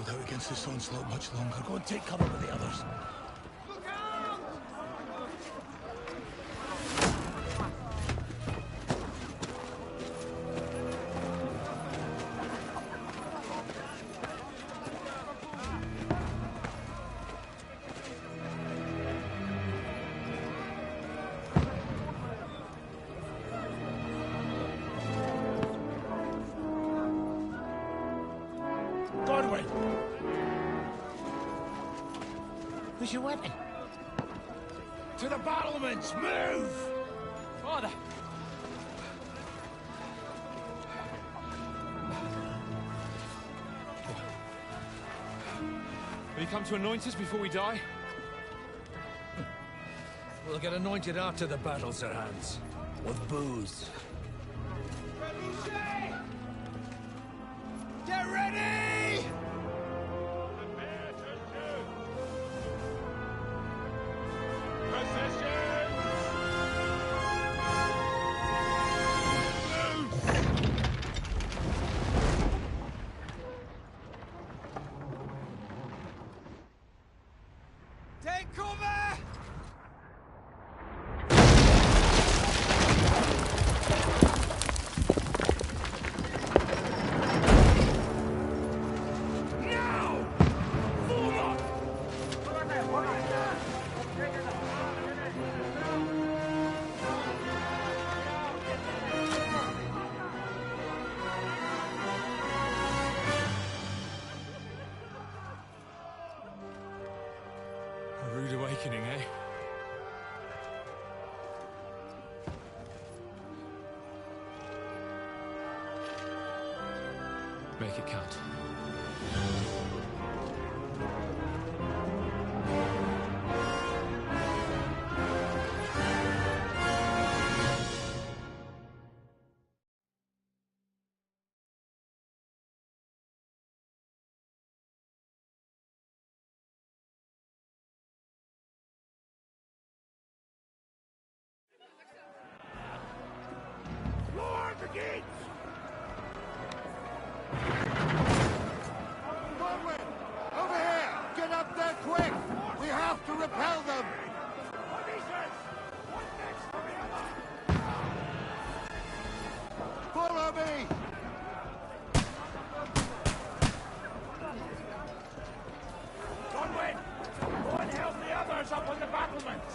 hold out against this onslaught much longer. Go and take cover with the others. Where's your weapon? To the battlements! Move! Father! Will you come to anoint us before we die? We'll get anointed after the battles are hands. With booze. Get ready! Take cover! A rude awakening, eh? Make it count. Lord the gates! Baldwin! Over here! Get up there quick! We have to repel them! Follow me! Godwin! Go and help the others up on the battlements!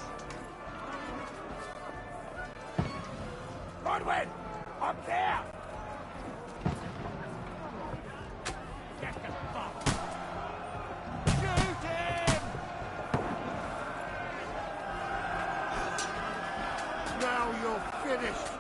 Godwin! Up there! Get the fuck! Shoot him! Now you're finished!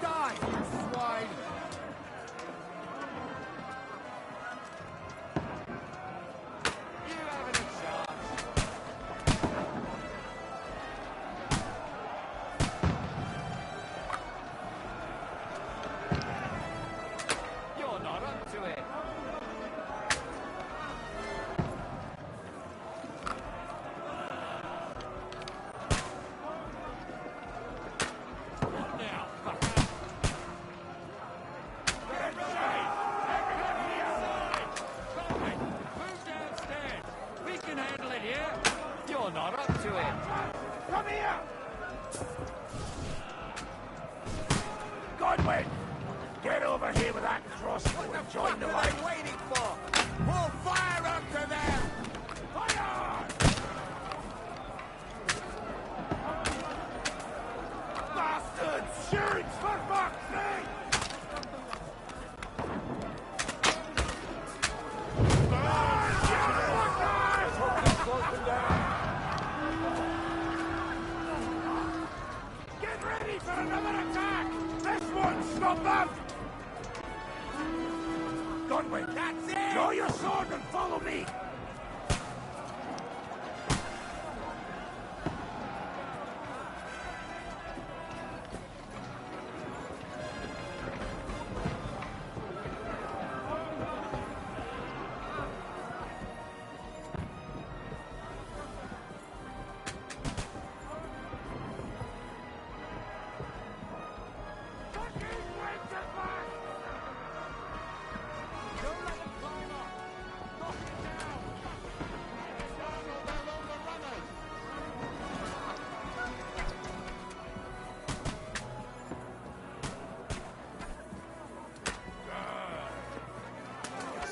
Die, you swine! You haven't a chance! You're not up to it. Now! Get ready! Everyone here! Conway, move downstairs. We can handle it here. You're not up to it. Come here! Godwin! Get over here with that crossbow and join the line! waiting for? We'll fire onto them! Fire! Bastards! Shoot! For fuck's sake! Get ready for another attack! This one, stop them! Godwin, that's it! Draw your sword and follow me!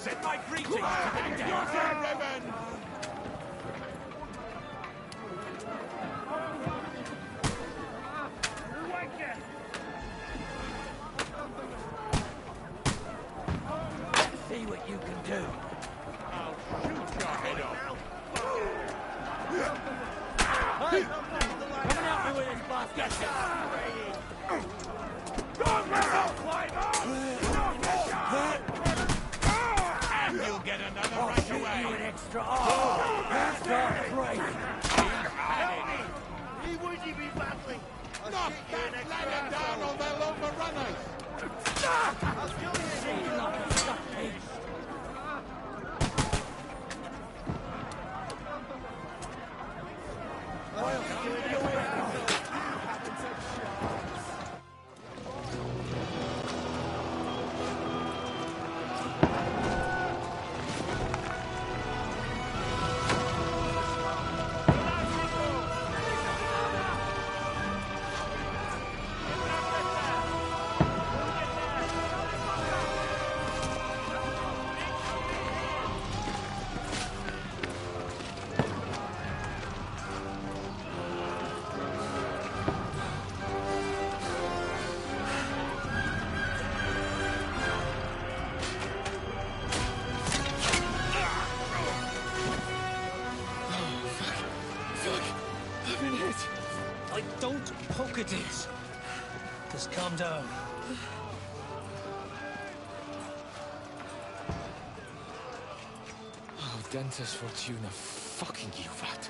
Send my greetings to the dead. Got a ribbon! See what you can do. I'll shoot your head off. Hey! Come and help me with this basket. Don't let him climb up! And you'll get another I'll right shoot you an away. extra arm. Start breaking. He wouldn't be battling. Knock that ladder down or they'll overrun us! I'll kill you. See, like a stuck pig. Don't poke at it. Just calm down. Oh, Dentes Fortuna, fucking you, that.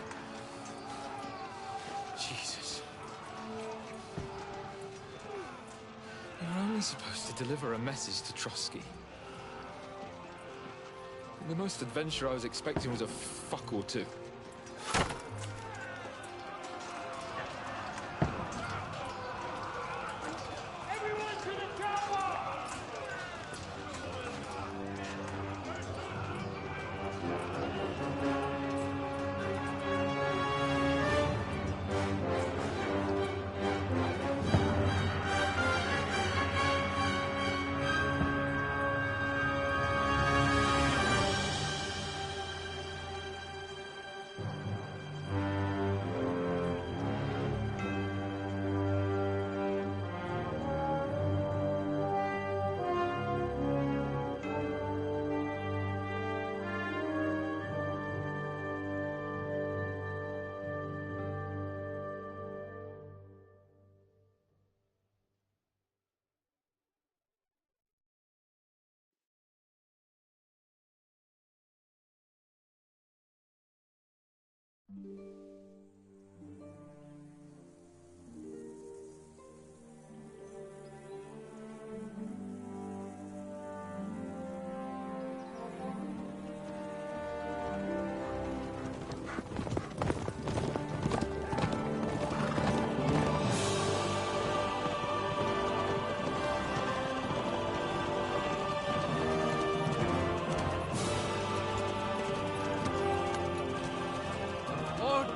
Jesus. You're only supposed to deliver a message to Trotsky. And the most adventure I was expecting was a fuck or two.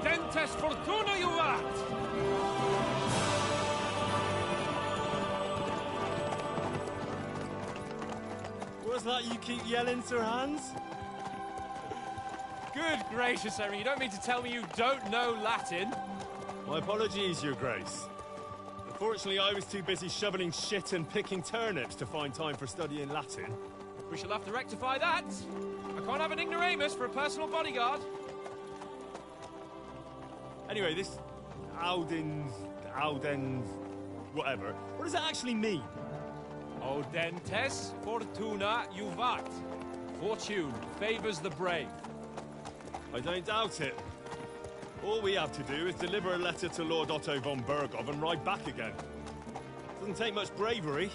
Dentes Fortuna Juvat! What's that you keep yelling, Sir Hans? Good gracious, Henry, you don't mean to tell me you don't know Latin? My apologies, Your Grace. Unfortunately, I was too busy shoveling shit and picking turnips to find time for studying Latin. We shall have to rectify that. I can't have an ignoramus for a personal bodyguard. Anyway, this Audens, whatever. What does that actually mean? Audentes Fortuna Juvat. Fortune favors the brave. I don't doubt it. All we have to do is deliver a letter to Lord Otto von Bergov and ride back again. Doesn't take much bravery.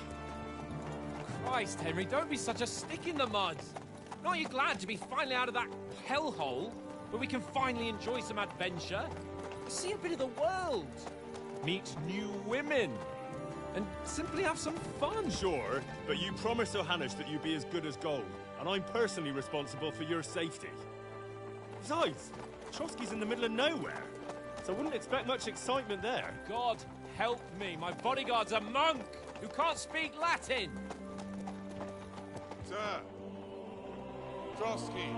Christ, Henry, don't be such a stick in the mud. Aren't you glad to be finally out of that hellhole where we can finally enjoy some adventure? See a bit of the world, meet new women, and simply have some fun. Sure, but you promised Johannes that you'd be as good as gold, and I'm personally responsible for your safety. Besides, Trotsky's in the middle of nowhere, so I wouldn't expect much excitement there. God help me, my bodyguard's a monk who can't speak Latin. Sir, Trotsky.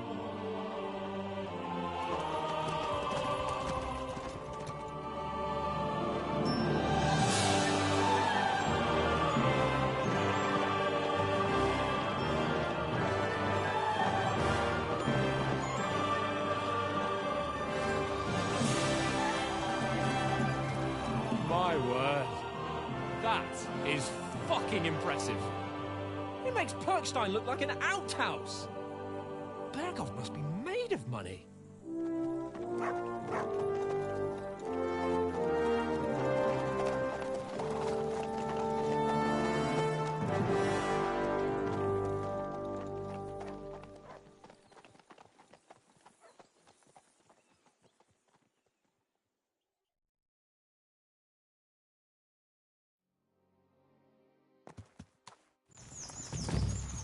My word. That is fucking impressive. It makes Perkstein look like an outhouse. Berghoff must be made of money.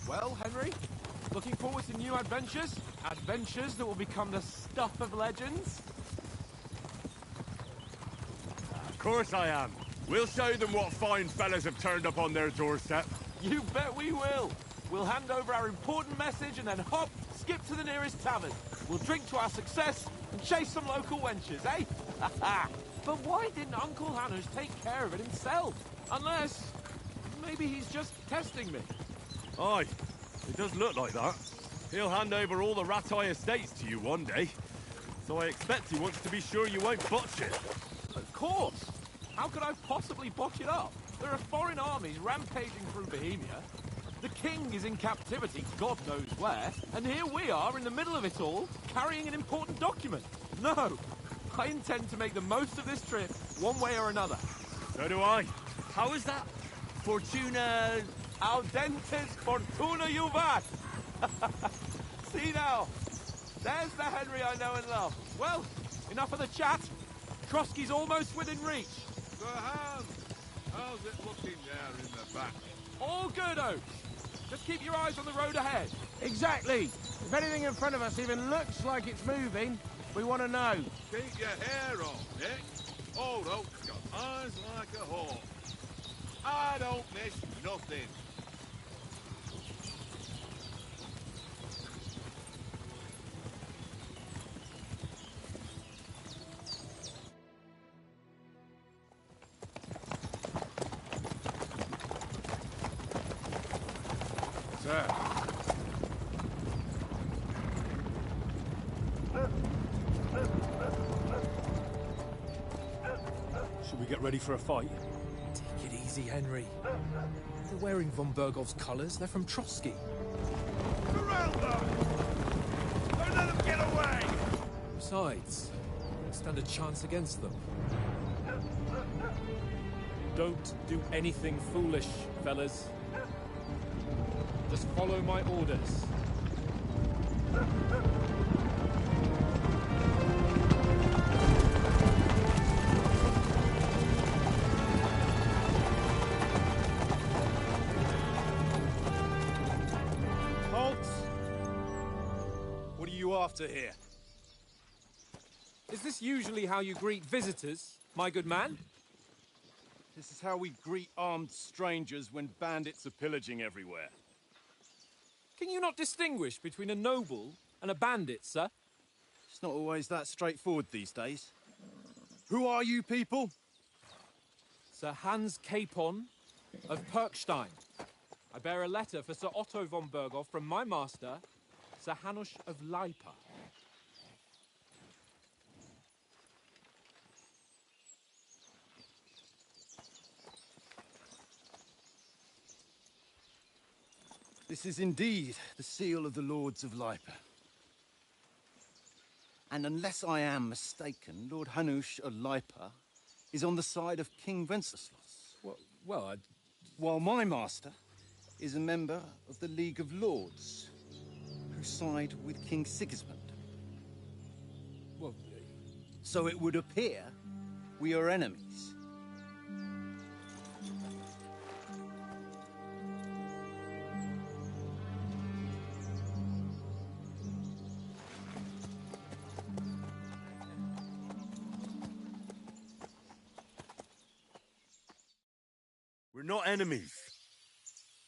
Well, Henry, looking forward to new adventures? Adventures that will become the stuff of legends? Of course I am. We'll show them what fine fellas have turned up on their doorstep. You bet we will. We'll hand over our important message and then hop, skip to the nearest tavern. We'll drink to our success and chase some local wenches, eh? But why didn't Uncle Hanners take care of it himself? Unless, maybe he's just testing me. Aye, it does look like that. He'll hand over all the Rattay estates to you one day. So I expect he wants to be sure you won't botch it. Of course. How could I possibly botch it up? There are foreign armies rampaging through Bohemia. The king is in captivity, God knows where, and here we are in the middle of it all, carrying an important document. No, I intend to make the most of this trip, one way or another. So do I. How is that? Fortuna... Audentes fortuna juvat! See now, there's the Henry I know and love. Well, enough of the chat. Trotsky's almost within reach. Sir Hans, how's it looking there in the back? All good, Oaks. Just keep your eyes on the road ahead. Exactly. If anything in front of us even looks like it's moving, we want to know. Keep your hair on, Nick. Old Oak's got eyes like a hawk. I don't miss nothing. Sir. Should we get ready for a fight? Take it easy, Henry. They're wearing von Berghoff's colours. They're from Trotsky. Surround them! Don't let them get away! Besides, we stand a chance against them. Don't do anything foolish, fellas. Just follow my orders. Halt! What are you after here? Is this usually how you greet visitors, my good man? This is how we greet armed strangers when bandits are pillaging everywhere. Can you not distinguish between a noble and a bandit, sir? It's not always that straightforward these days. Who are you people? Sir Hans Capon of Perkstein. I bear a letter for Sir Otto von Berghoff from my master, Sir Hanush of Lipa. This is indeed the seal of the Lords of Lipa. And unless I am mistaken, Lord Hanush of Lipa is on the side of King Wenceslas. Well, While my master is a member of the League of Lords, who side with King Sigismund. well, So it would appear we are enemies. We're not enemies.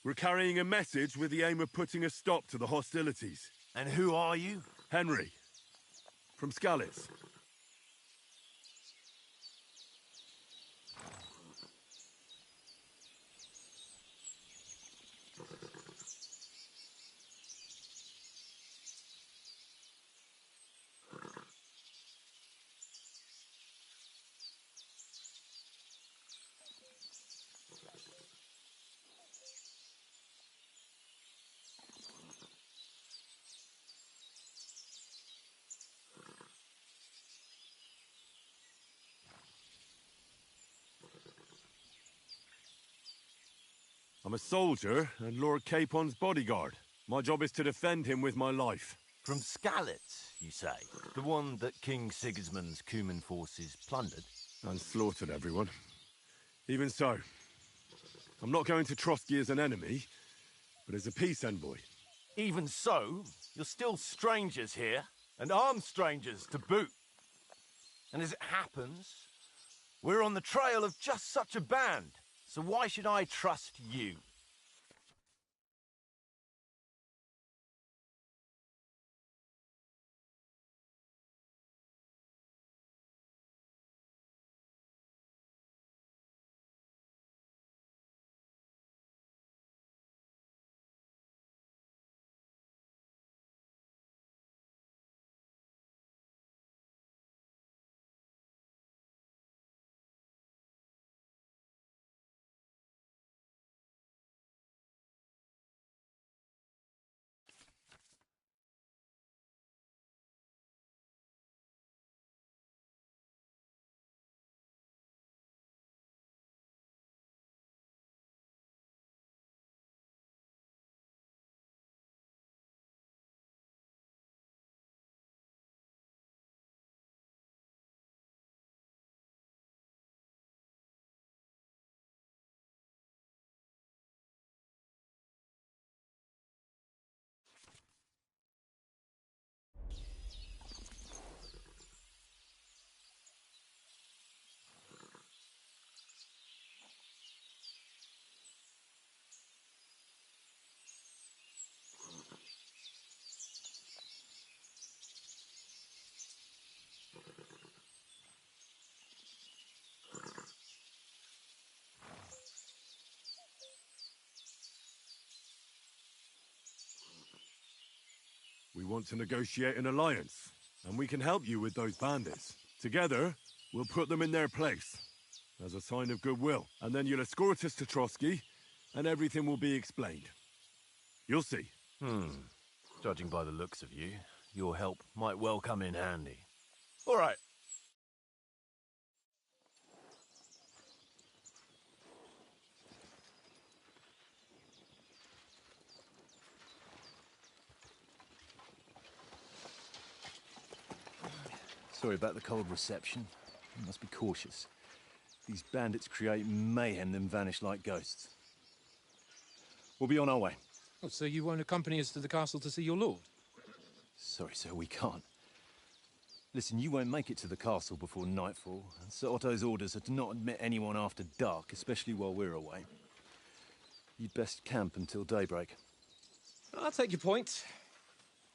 We're carrying a message with the aim of putting a stop to the hostilities. And who are you? Henry, from Skalitz. I'm a soldier and Lord Capon's bodyguard. My job is to defend him with my life. From Skalitz, you say? The one that King Sigismund's Cuman forces plundered? And slaughtered everyone. Even so, I'm not going to Trotsky as an enemy, but as a peace envoy. Even so, you're still strangers here, and armed strangers to boot. And as it happens, we're on the trail of just such a band. So why should I trust you? We want to negotiate an alliance, and we can help you with those bandits. Together, we'll put them in their place, as a sign of goodwill. And then you'll escort us to Trotsky, and everything will be explained. You'll see. Judging by the looks of you, your help might well come in handy. All right. Sorry about the cold reception. You must be cautious. These bandits create mayhem, then vanish like ghosts. We'll be on our way. Oh, so you won't accompany us to the castle to see your lord? Sorry, sir, we can't. Listen, you won't make it to the castle before nightfall, and Sir Otto's orders are to not admit anyone after dark, especially while we're away. You'd best camp until daybreak. I'll take your point.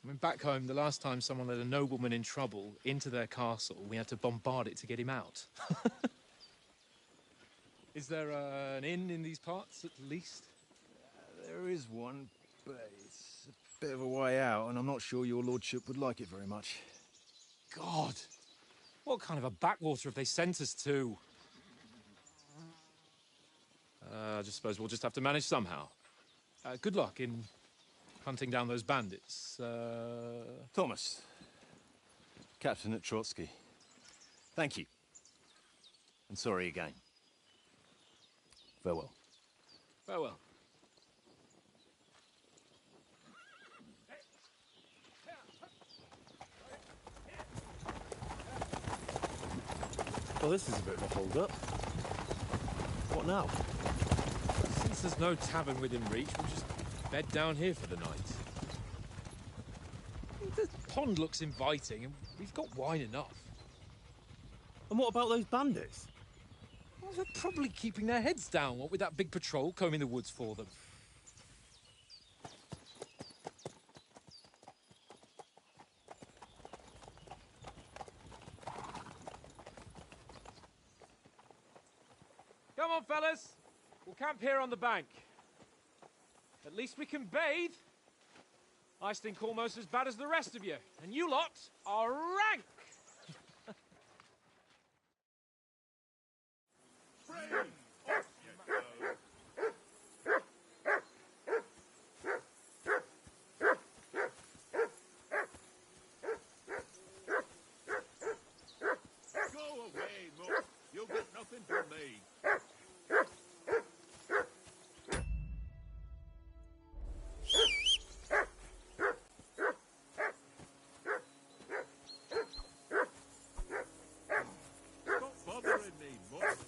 I mean, back home, the last time someone let a nobleman in trouble into their castle, we had to bombard it to get him out. Is there an inn in these parts, at least? There is one, but it's a bit of a way out, and I'm not sure your lordship would like it very much. God! What kind of a backwater have they sent us to? I just suppose we'll just have to manage somehow. Good luck in hunting down those bandits. Thomas, captain at Trotsky. Thank you. And sorry again. Farewell. Farewell. Well, this is a bit of a hold-up. What now? Since there's no tavern within reach, we'll just bed down here for the night. The pond looks inviting, and we've got wine enough. And what about those bandits? Well, they're probably keeping their heads down, what with that big patrol combing the woods for them. Come on, fellas. We'll camp here on the bank. At least we can bathe. I stink almost as bad as the rest of you, and you lot are rank! Go away, Muck. You'll get nothing from me. Stop bothering me, Muck.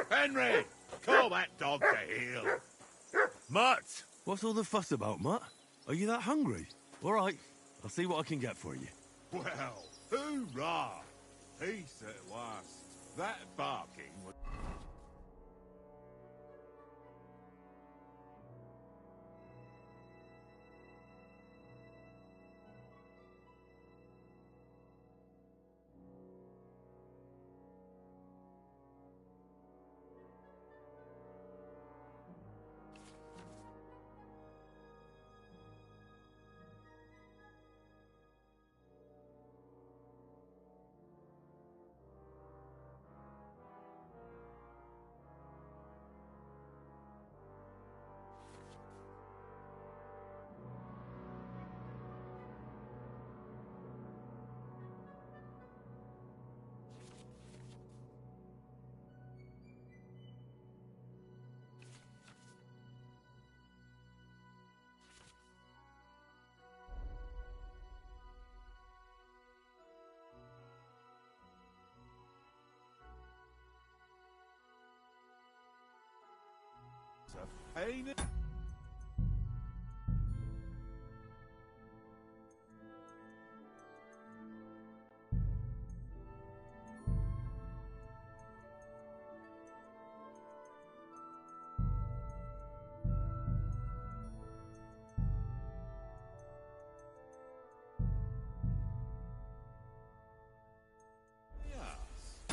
Henry, call that dog to heel. Mutt! What's all the fuss about, Mutt? Are you that hungry? All right, I'll see what I can get for you. Well, hoorah! Peace at last. That barking was... a pain in... Yes.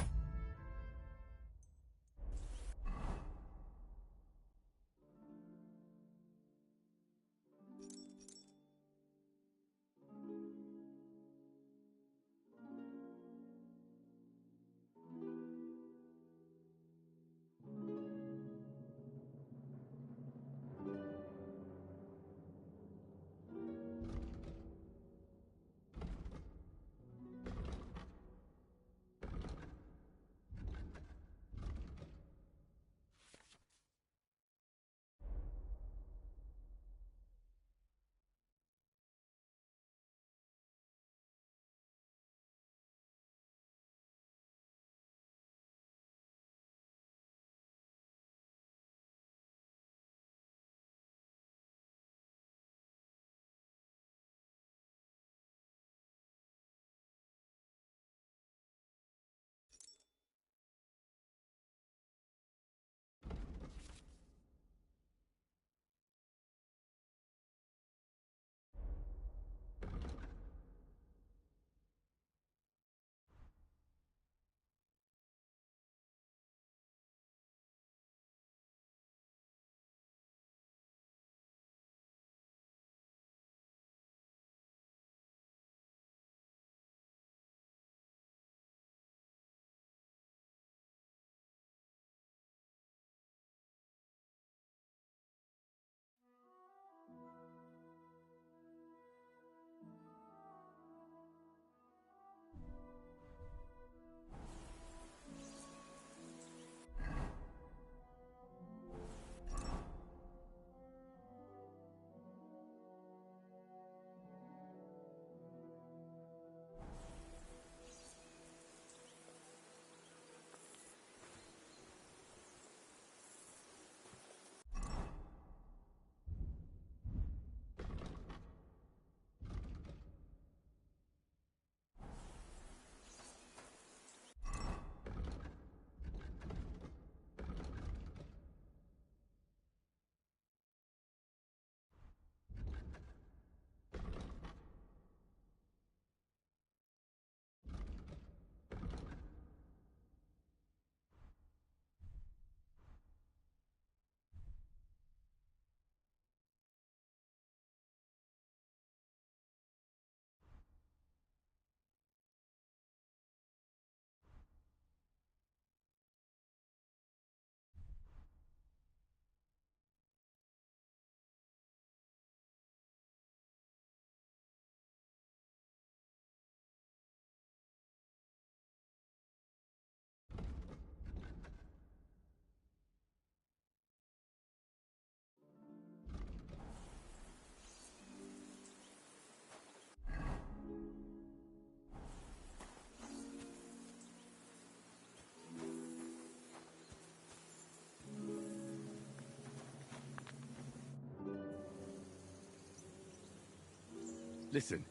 Listen,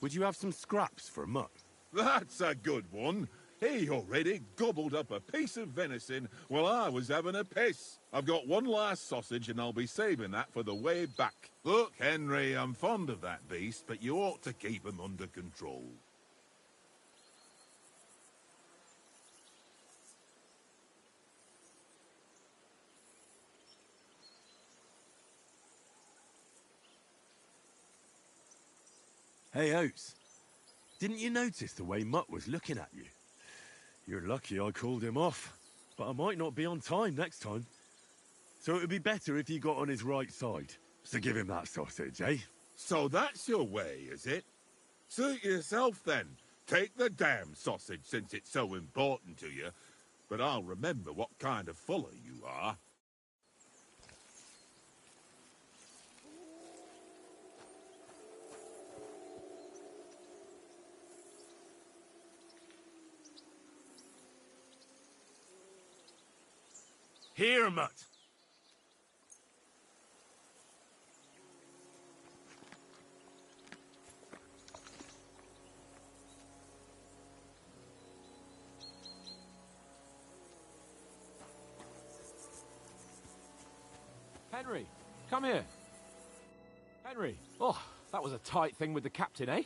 would you have some scraps for Mutt? That's a good one. He already gobbled up a piece of venison while I was having a piss. I've got one last sausage and I'll be saving that for the way back. Look, Henry, I'm fond of that beast, but you ought to keep him under control. Hey, Oates. Didn't you notice the way Mutt was looking at you? You're lucky I called him off, but I might not be on time next time. So it would be better if you got on his right side. So give him that sausage, eh? So that's your way, is it? Suit yourself, then. Take the damn sausage, since it's so important to you. But I'll remember what kind of fuller you are. Here, Mutt. Henry, come here. Henry. Oh, that was a tight thing with the captain, eh?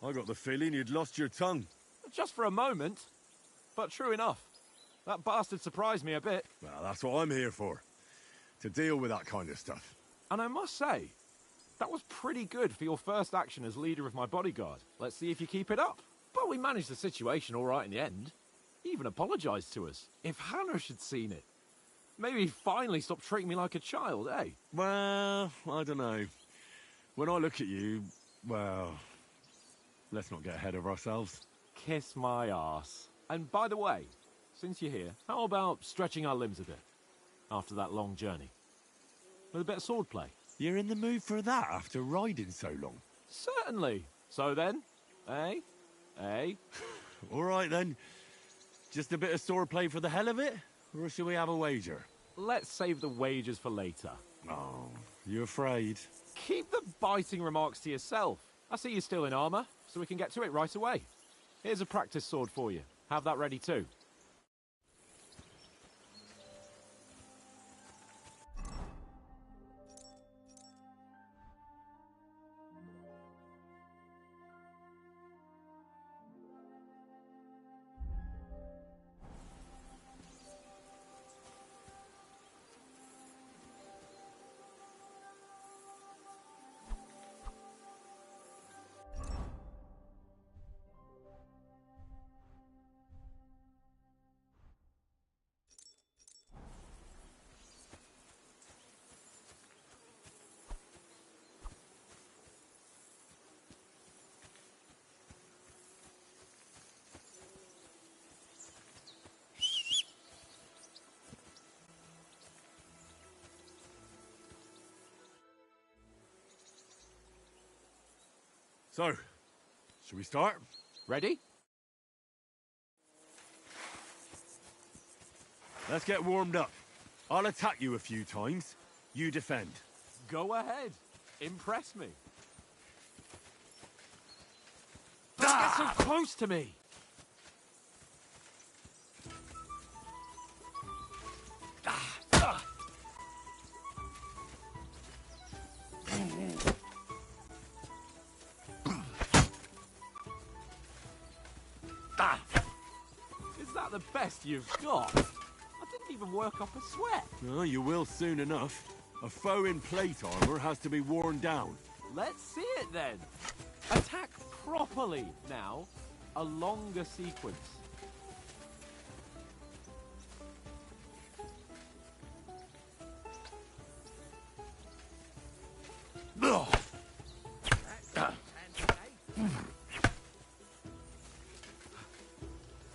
I got the feeling you'd lost your tongue. Just for a moment. But true enough. That bastard surprised me a bit. Well, that's what I'm here for. To deal with that kind of stuff. And I must say, that was pretty good for your first action as leader of my bodyguard. Let's see if you keep it up. But we managed the situation all right in the end. He even apologized to us. If Hannah had seen it, maybe he'd finally stop treating me like a child, eh? Well, I don't know. When I look at you, well, let's not get ahead of ourselves. Kiss my arse. And by the way, since you're here, how about stretching our limbs a bit after that long journey? With a bit of swordplay. You're in the mood for that after riding so long? Certainly. So then, eh? Eh? All right then. Just a bit of swordplay for the hell of it? Or shall we have a wager? Let's save the wagers for later. Oh, you afraid? Keep the biting remarks to yourself. I see you're still in armor, so we can get to it right away. Here's a practice sword for you. Have that ready too. So, should we start? Ready? Let's get warmed up. I'll attack you a few times. You defend. Go ahead. Impress me. Ah! Don't get so close to me. Is that the best you've got? I didn't even work up a sweat. Oh, you will soon enough. A foe in plate armor has to be worn down. Let's see it then. Attack properly now. A longer sequence.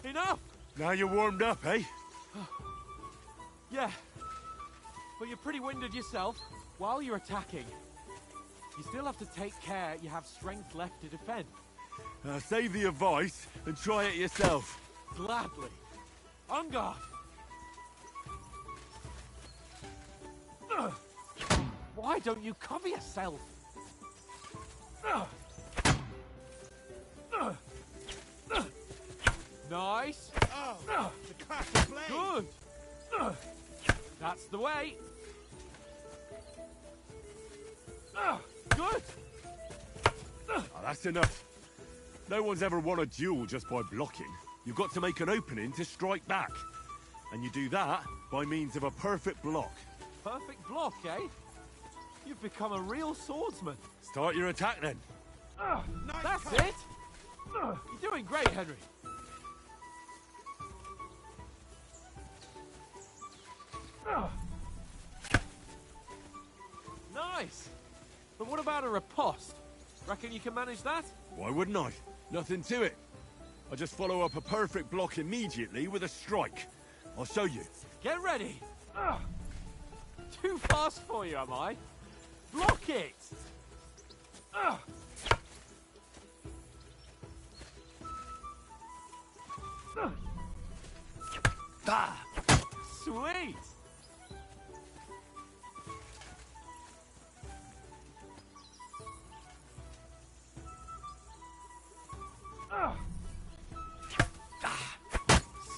Enough! Now you're warmed up, eh? Yeah. But you're pretty winded yourself. While you're attacking, you still have to take care you have strength left to defend. Save the advice and try it yourself. Gladly. On guard. Why don't you cover yourself? Nice. Oh, the classic blade. Good. That's the way. Good. Oh, that's enough. No one's ever won a duel just by blocking. You've got to make an opening to strike back. And you do that by means of a perfect block. Perfect block, eh? You've become a real swordsman. Start your attack then. That's it. You're doing great, Henry. Nice. But what about a riposte? Reckon you can manage that? Why wouldn't I? Nothing to it. I just follow up a perfect block immediately with a strike. I'll show you. Get ready. Too fast for you, am I? Block it. Sweet.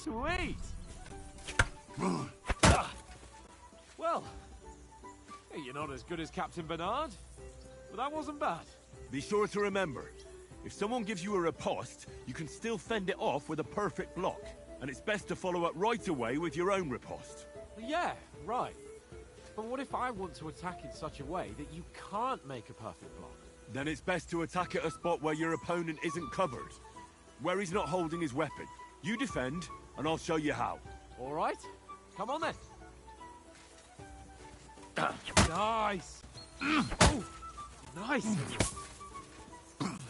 Sweet. Well, hey, you're not as good as Captain Bernard, but that wasn't bad. Be sure to remember, if someone gives you a riposte, you can still fend it off with a perfect block. And it's best to follow up right away with your own riposte. Yeah, right. But what if I want to attack in such a way that you can't make a perfect block? Then it's best to attack at a spot where your opponent isn't covered. Where he's not holding his weapon. You defend, and I'll show you how. All right. Come on then. Nice. Oh, nice.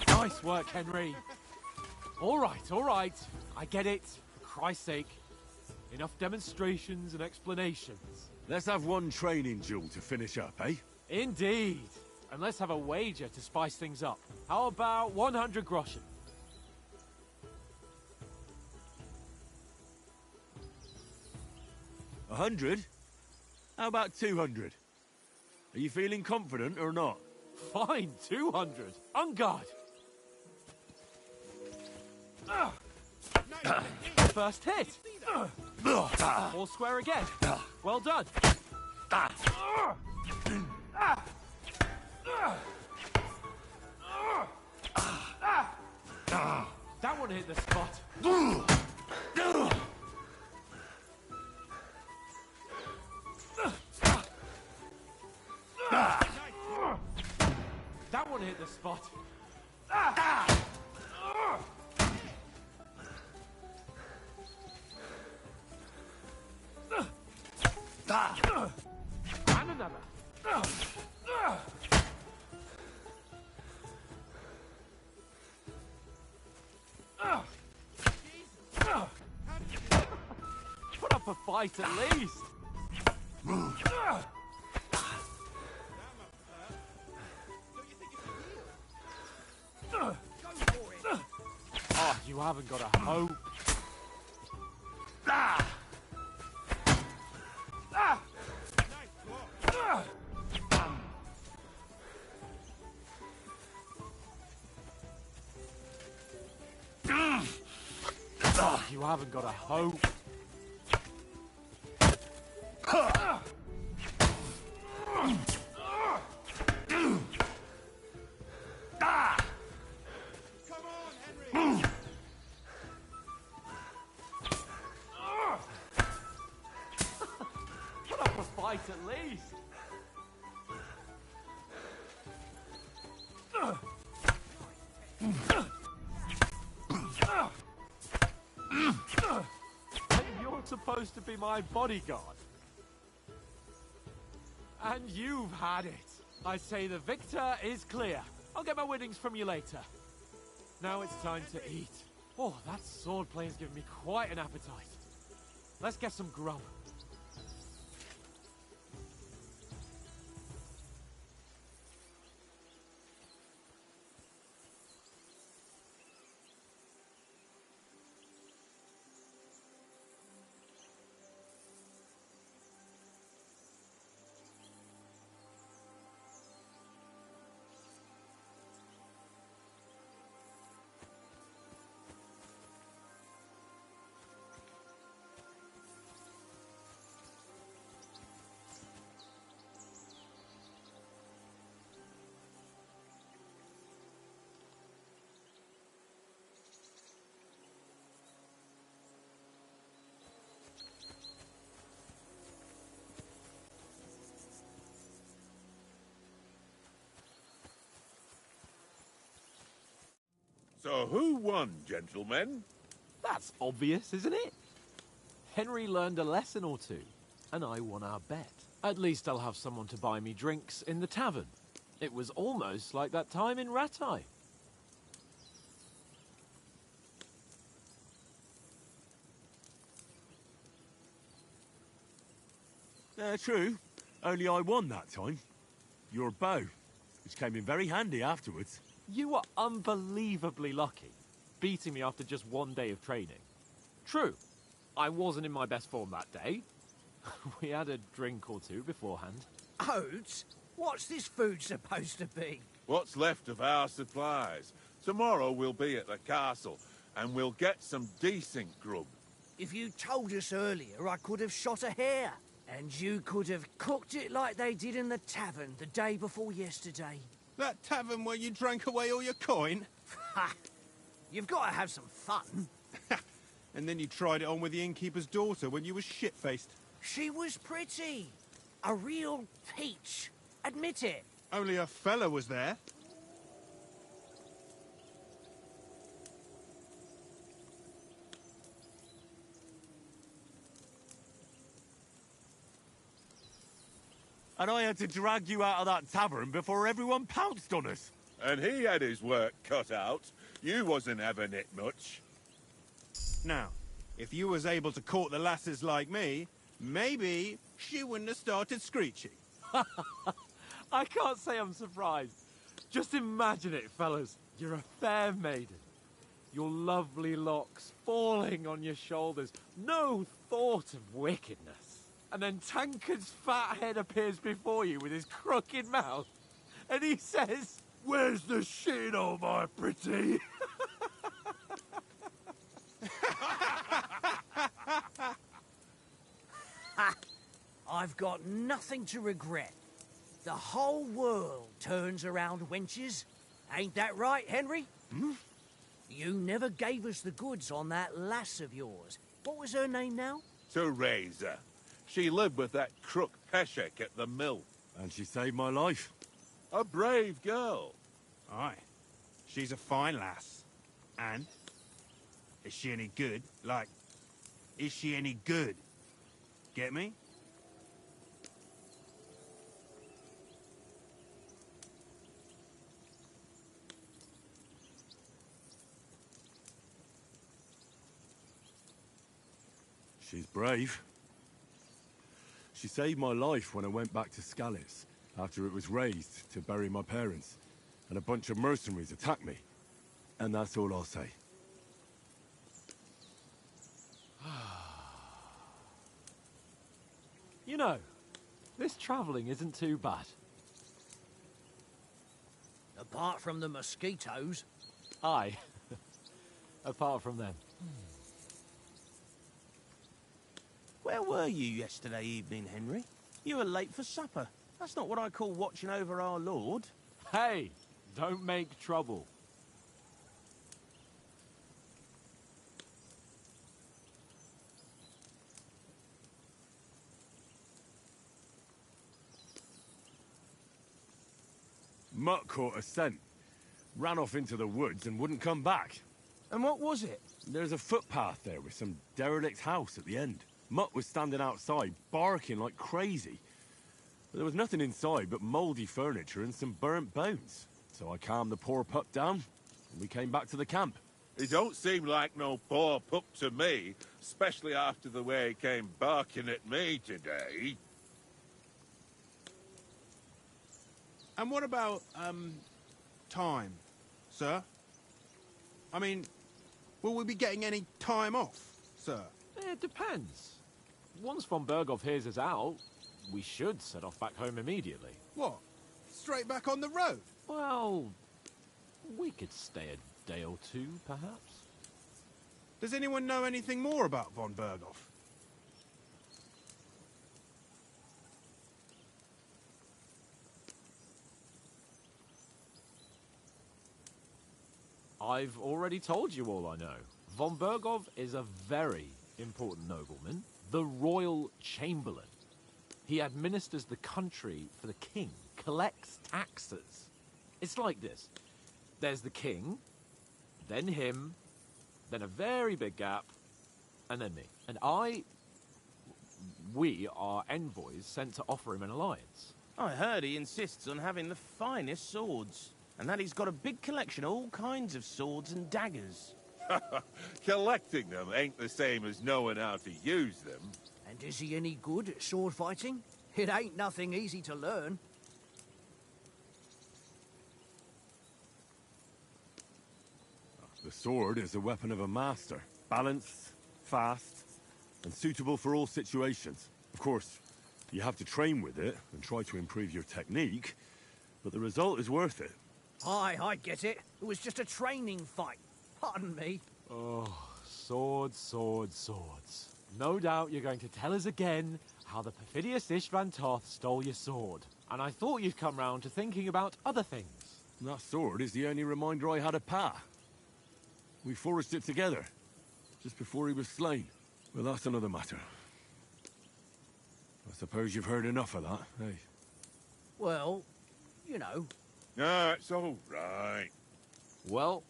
Nice work, Henry. All right. I get it. For Christ's sake. Enough demonstrations and explanations. Let's have one training duel to finish up, eh? Indeed. And let's have a wager to spice things up. How about 100 groschen? 100? How about 200? Are you feeling confident or not? Fine, 200. On guard. First hit. All square again. Well done. That one hit the spot. That one hit the spot. And another. Put up a fight at least. Oh, you haven't got a hope. Oh, you haven't got a hope. Put up a fight at least. And you're supposed to be my bodyguard. And you've had it. I say the victor is clear. I'll get my winnings from you later. Now it's time to eat. Oh, that swordplay has given me quite an appetite. Let's get some grub. So who won, gentlemen? That's obvious, isn't it? Henry learned a lesson or two, and I won our bet. At least I'll have someone to buy me drinks in the tavern. It was almost like that time in Rattay. True. Only I won that time. Your bow, which came in very handy afterwards. You were unbelievably lucky, beating me after just one day of training. True, I wasn't in my best form that day. We had a drink or two beforehand. Oats? What's this food supposed to be? What's left of our supplies. Tomorrow we'll be at the castle, and we'll get some decent grub. If you told us earlier, I could have shot a hare. And you could have cooked it like they did in the tavern the day before yesterday. That tavern where you drank away all your coin? Ha! You've got to have some fun. And then you tried it on with the innkeeper's daughter when you were shit-faced. She was pretty. A real peach. Admit it. Only a fella was there. And I had to drag you out of that tavern before everyone pounced on us. And he had his work cut out. You wasn't having it much. Now, if you was able to court the lasses like me, maybe she wouldn't have started screeching. I can't say I'm surprised. Just imagine it, fellas. You're a fair maiden. Your lovely locks falling on your shoulders. No thought of wickedness. And then Tankard's fat head appears before you with his crooked mouth. And he says, "Where's the shit, oh my pretty?" I've got nothing to regret. The whole world turns around wenches. Ain't that right, Henry? You never gave us the goods on that lass of yours. What was her name now? Teresa. She lived with that crook Peshek at the mill. And she saved my life. A brave girl. Aye. She's a fine lass. And? Is she any good? Like, is she any good? Get me? She's brave. She saved my life when I went back to Scalitz after it was razed to bury my parents, and a bunch of mercenaries attacked me. And that's all I'll say. you know, this travelling isn't too bad. Apart from the mosquitoes. Aye. Apart from them. Where were you yesterday evening, Henry? You were late for supper. That's not what I call watching over our lord. Hey, don't make trouble. Mutt caught a scent, ran off into the woods and wouldn't come back. And what was it? There's a footpath there with some derelict house at the end. Mutt was standing outside, barking like crazy. But there was nothing inside but mouldy furniture and some burnt bones. So I calmed the poor pup down, and we came back to the camp. He don't seem like no poor pup to me, especially after the way he came barking at me today. And what about, time, sir? I mean, will we be getting any time off, sir? It depends. Once von Berghoff hears us out, we should set off back home immediately. What? Straight back on the road? Well, we could stay a day or two, perhaps. Does anyone know anything more about von Berghoff? I've already told you all I know. Von Berghoff is a very important nobleman, the royal chamberlain. He administers the country for the king, collects taxes. It's like this. There's the king, then him, then a very big gap, and then me. And we are envoys sent to offer him an alliance. I heard he insists on having the finest swords, and that he's got a big collection of all kinds of swords and daggers. Collecting them ain't the same as knowing how to use them. And is he any good at sword fighting? It ain't nothing easy to learn. The sword is the weapon of a master. Balanced, fast, and suitable for all situations. Of course, you have to train with it and try to improve your technique, but the result is worth it. Aye, I get it. It was just a training fight. Pardon me. Oh, swords, swords, swords. No doubt you're going to tell us again how the perfidious Istvan Toth stole your sword. And I thought you'd come round to thinking about other things. That sword is the only reminder I had of Pa. We forged it together, just before he was slain. Well, that's another matter. I suppose you've heard enough of that, eh? Well, you know. No, it's all right. Well,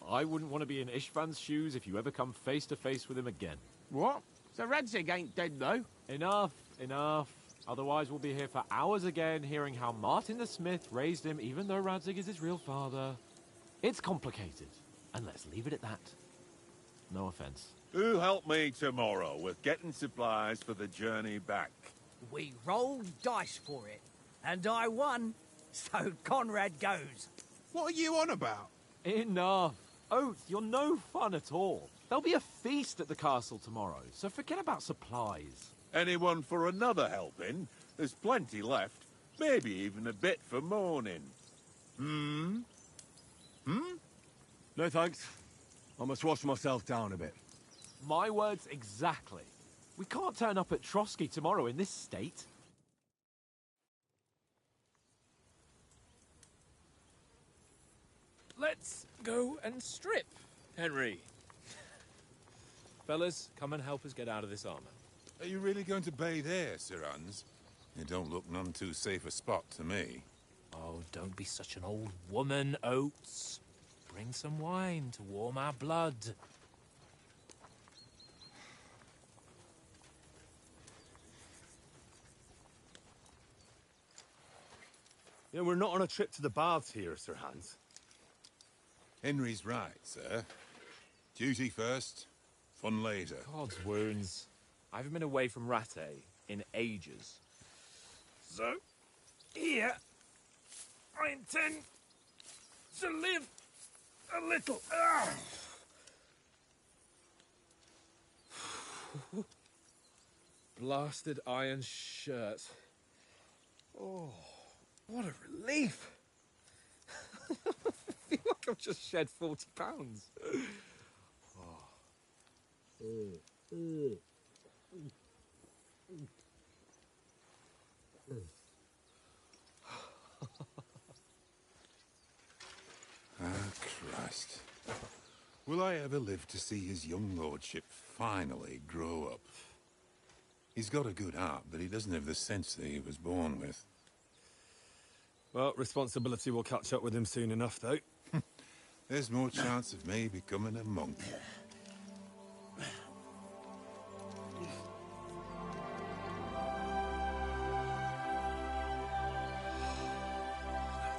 I wouldn't want to be in Istvan's shoes if you ever come face to face with him again. What? So Radzig ain't dead, though? Enough, enough. Otherwise we'll be here for hours again, hearing how Martin the Smith raised him, even though Radzig is his real father. It's complicated, and let's leave it at that. No offense. Who'll help me tomorrow with getting supplies for the journey back? We rolled dice for it, and I won, so Conrad goes. What are you on about? Enough. Oath, you're no fun at all. There'll be a feast at the castle tomorrow, so forget about supplies. Anyone for another helping? There's plenty left. Maybe even a bit for morning. Hmm? No thanks. I must wash myself down a bit. My words exactly. We can't turn up at Trotsky tomorrow in this state. Let's go and strip, Henry. Fellas, come and help us get out of this armor. Are you really going to bathe here, Sir Hans? It don't look none too safe a spot to me. Oh, don't be such an old woman, Oates. Bring some wine to warm our blood. You know, we're not on a trip to the baths here, Sir Hans. Henry's right, sir. Duty first, fun later. God's wounds. I haven't been away from Rattay in ages. So, here, I intend to live a little. Blasted iron shirt. Oh, what a relief. I feel like I've just shed 40 pounds. Christ. Will I ever live to see his young lordship finally grow up? He's got a good heart, but he doesn't have the sense that he was born with. Well, responsibility will catch up with him soon enough, though. There's more chance of me becoming a monk.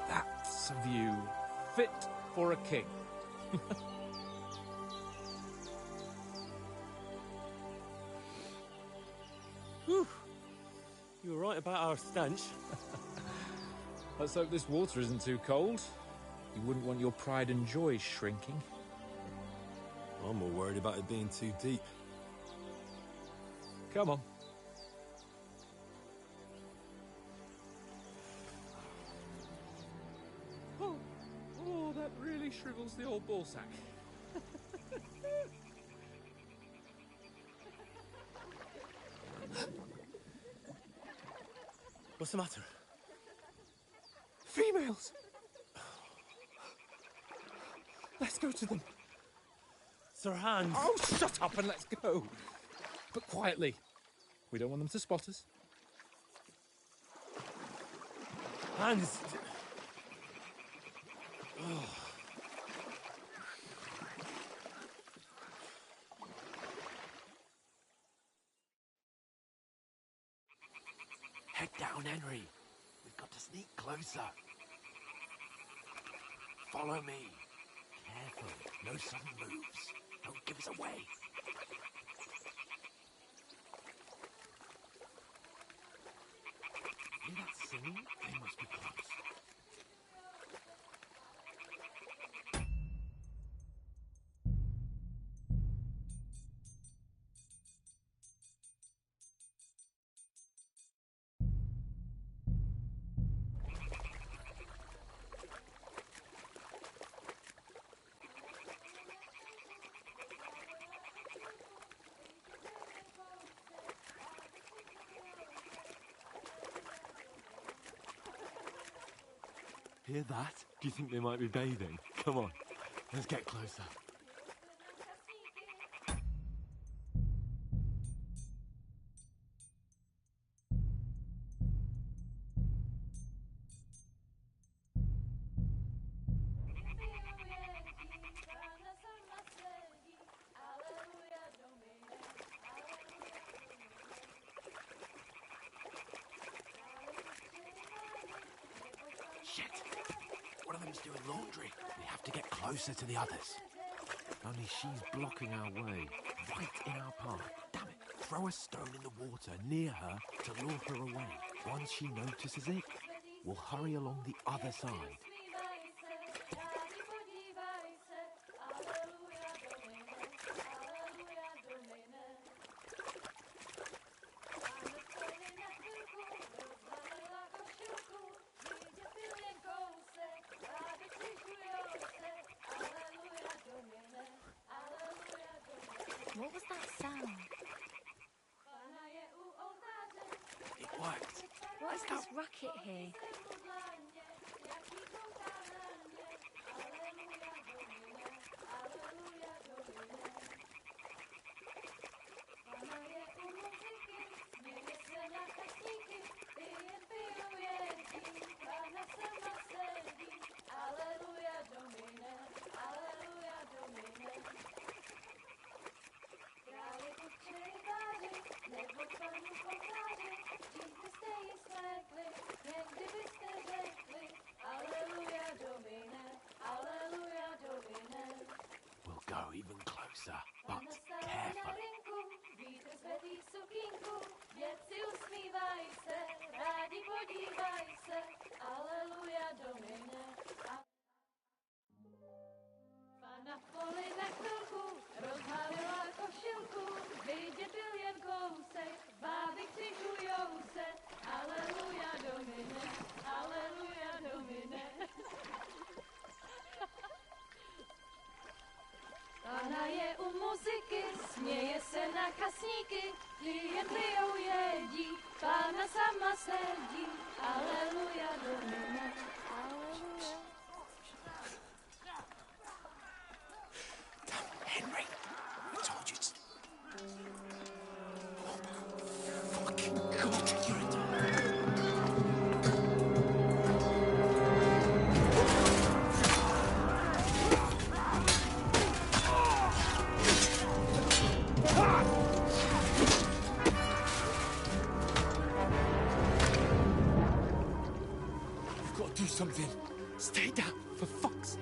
That's a view fit for a king. Whew. You were right about our stench. Let's hope this water isn't too cold. You wouldn't want your pride and joy shrinking. I'm more worried about it being too deep. Come on. Oh, that really shrivels the old ball sack. What's the matter? Females! Let's go to them. Sir Hans! Oh, shut up and let's go. But quietly. We don't want them to spot us. Hans! down, Henry. We've got to sneak closer. Follow me. Careful, no sudden moves. Don't give us away. Hear that singing? They must be close. Hear that? Do you think they might be bathing? Come on, let's get closer. Shit! One of them's doing laundry. We have to get closer to the others. Only she's blocking our way, right in our path. Damn it! Throw a stone in the water near her to lure her away. Once she notices it, we'll hurry along the other side. What was that sound? It worked. What is this racket here? We'll go even closer, but carefully. Na poli na chvilku rozhalila košilku, vidět byl jen kousek, báby křižujou se, aleluja domine, aleluja domine. Pána je u muziky, směje se na kasníky, klienty lijou jedí, Pána sama sedí, aleluja domine, aleluja. Henry, I told you to... Oh, fucking God, you're a dog. You've got to do something. Stay down, for fuck's sake.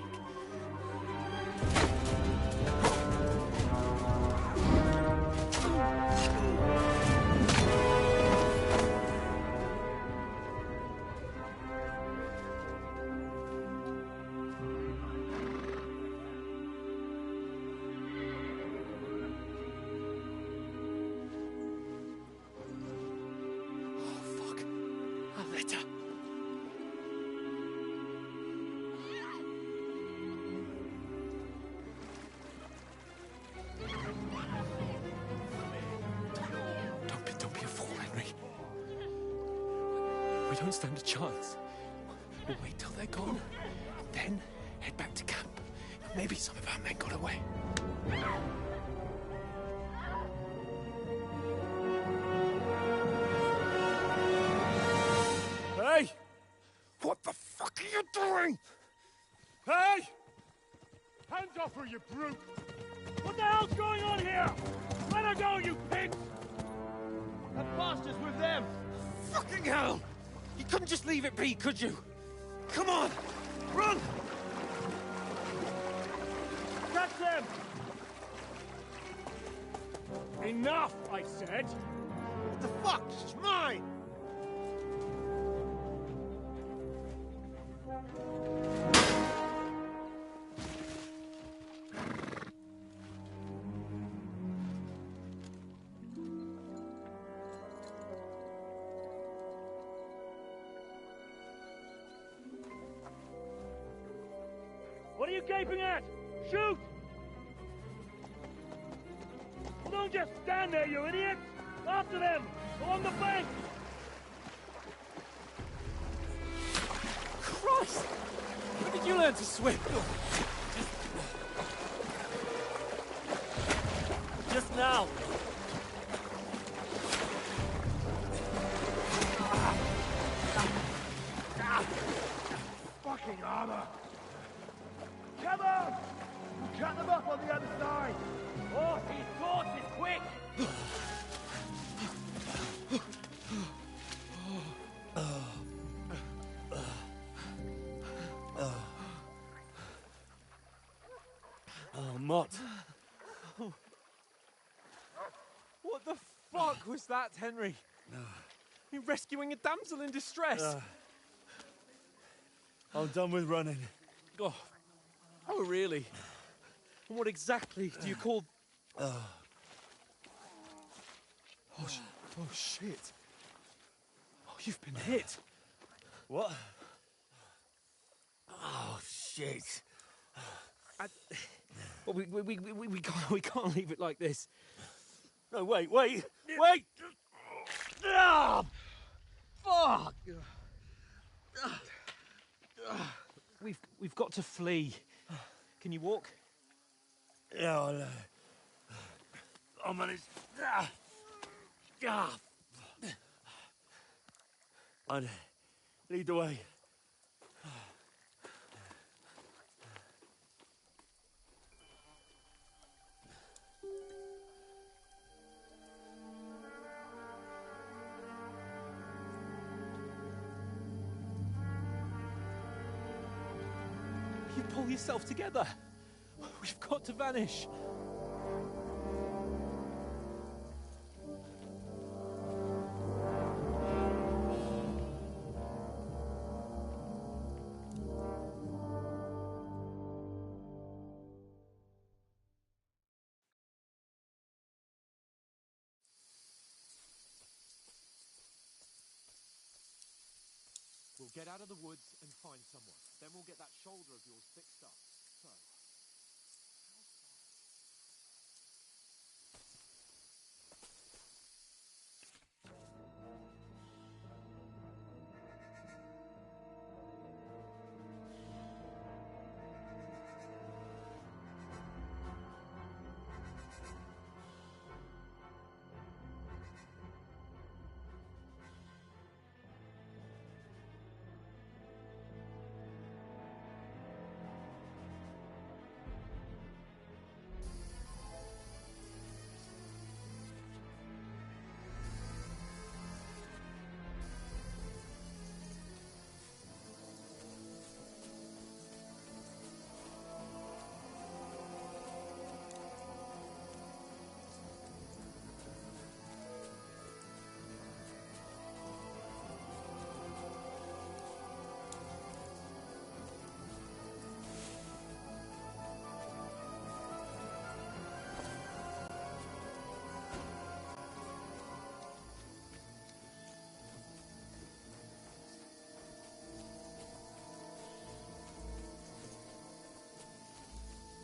We don't stand a chance. We'll wait till they're gone, then head back to camp. Maybe some of our men got away. Hey! What the fuck are you doing? Hey! Hands off her, you brute! What the hell's going on here? Let her go, you pigs! That bastard's with them! Fucking hell! You couldn't just leave it be, could you? Come on! Run! Catch them! Enough, I said! What the fuck? It's mine! What are you gaping at? Shoot! Well, don't just stand there, you idiot! After them! Along the bank! Christ! When did you learn to swim? Just now! Fucking armor! Come on! Cut them up on the other side! Oh, these torches, quick! Oh, Mott. What the fuck was that, Henry? You rescuing a damsel in distress? I'm done with running. Oh, really? And what exactly do you call... Oh, shit. Oh, you've been hit. What? Oh, shit. Well, we can't leave it like this. No, wait! Ah! Fuck! We've got to flee. Can you walk? Yeah, I'll manage. I'd lead the way. You pull yourself together. We've got to vanish. We'll get out of the woods and find someone. Then we'll get that shoulder of yours fixed up. So...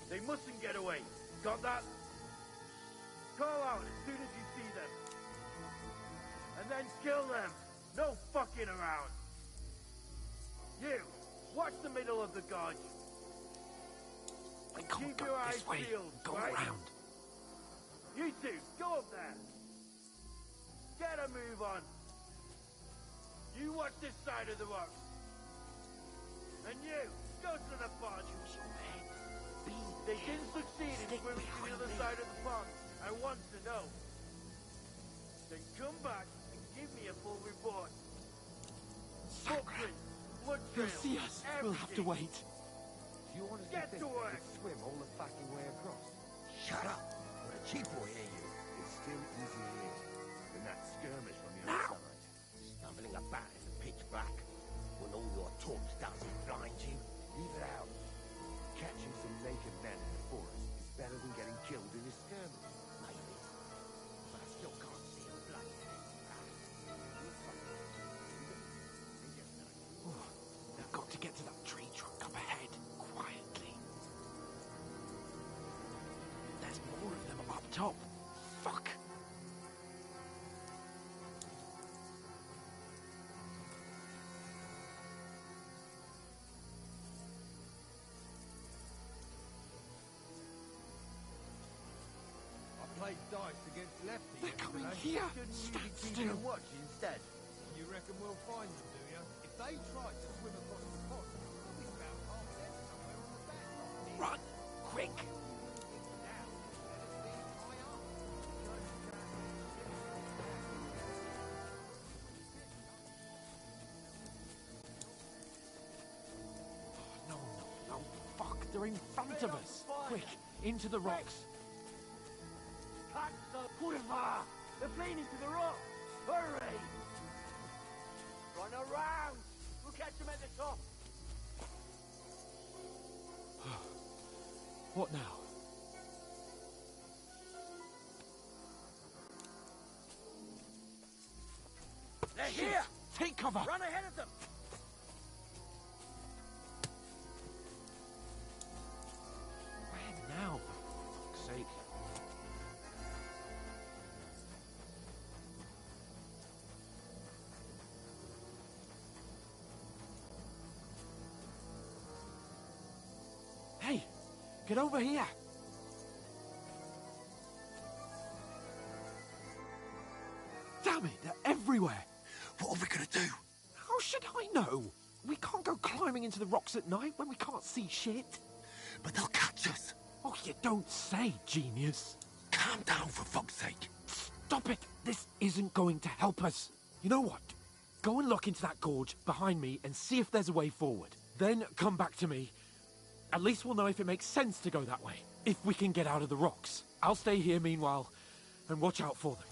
They mustn't get away. Got that? Call out as soon as you see them. And then kill them. No fucking around. You, watch the middle of the gorge. We can't Keep go your this eyes way. peeled, Go right? around. You two, go up there. Get a move on. You watch this side of the rocks. And you, go to the pond. They didn't succeed in swimming to the other side of the pond. I want to know. Then come back and give me a full report. Footprints, blood They'll trails, see us. We'll have to everything. wait. Do you want us Get to work! Swim all the fucking way across. Shut up! Or a cheap will hear you. It's still easier here than that skirmish on the other side. Stumbling about in the pitch black when all your torch does is blind you. Leave it out. Catching some naked men in the forest is better than getting killed in a skirmish. Maybe. But I still can't see a bloody thing. We've got to get to that tree trunk up ahead, quietly. There's more of them up top. Fuck! I played dice against lefty They're coming yesterday. here. Shouldn't you Stand be keeping still. a watch instead? You reckon we'll find them, do you? If they try to swim across the pond, we'll be about half dead somewhere on the back. Run! Quick! No, no, no. Fuck, they're in front of us. Quick, into the rocks. Cut the quiver! They're playing into the rock! Hurry! Run around! We'll catch them at the top! What now? They're Shit. here! Take cover! Run ahead of them! Where now, for fuck's sake? Hey, get over here! Damn it, they're everywhere! What are we gonna do? How should I know? We can't go climbing into the rocks at night when we can't see shit. But they'll catch us. Oh, you don't say, genius. Calm down, for fuck's sake. Stop it! This isn't going to help us. You know what? Go and look into that gorge behind me and see if there's a way forward. Then come back to me. At least we'll know if it makes sense to go that way. If we can get out of the rocks. I'll stay here meanwhile and watch out for them.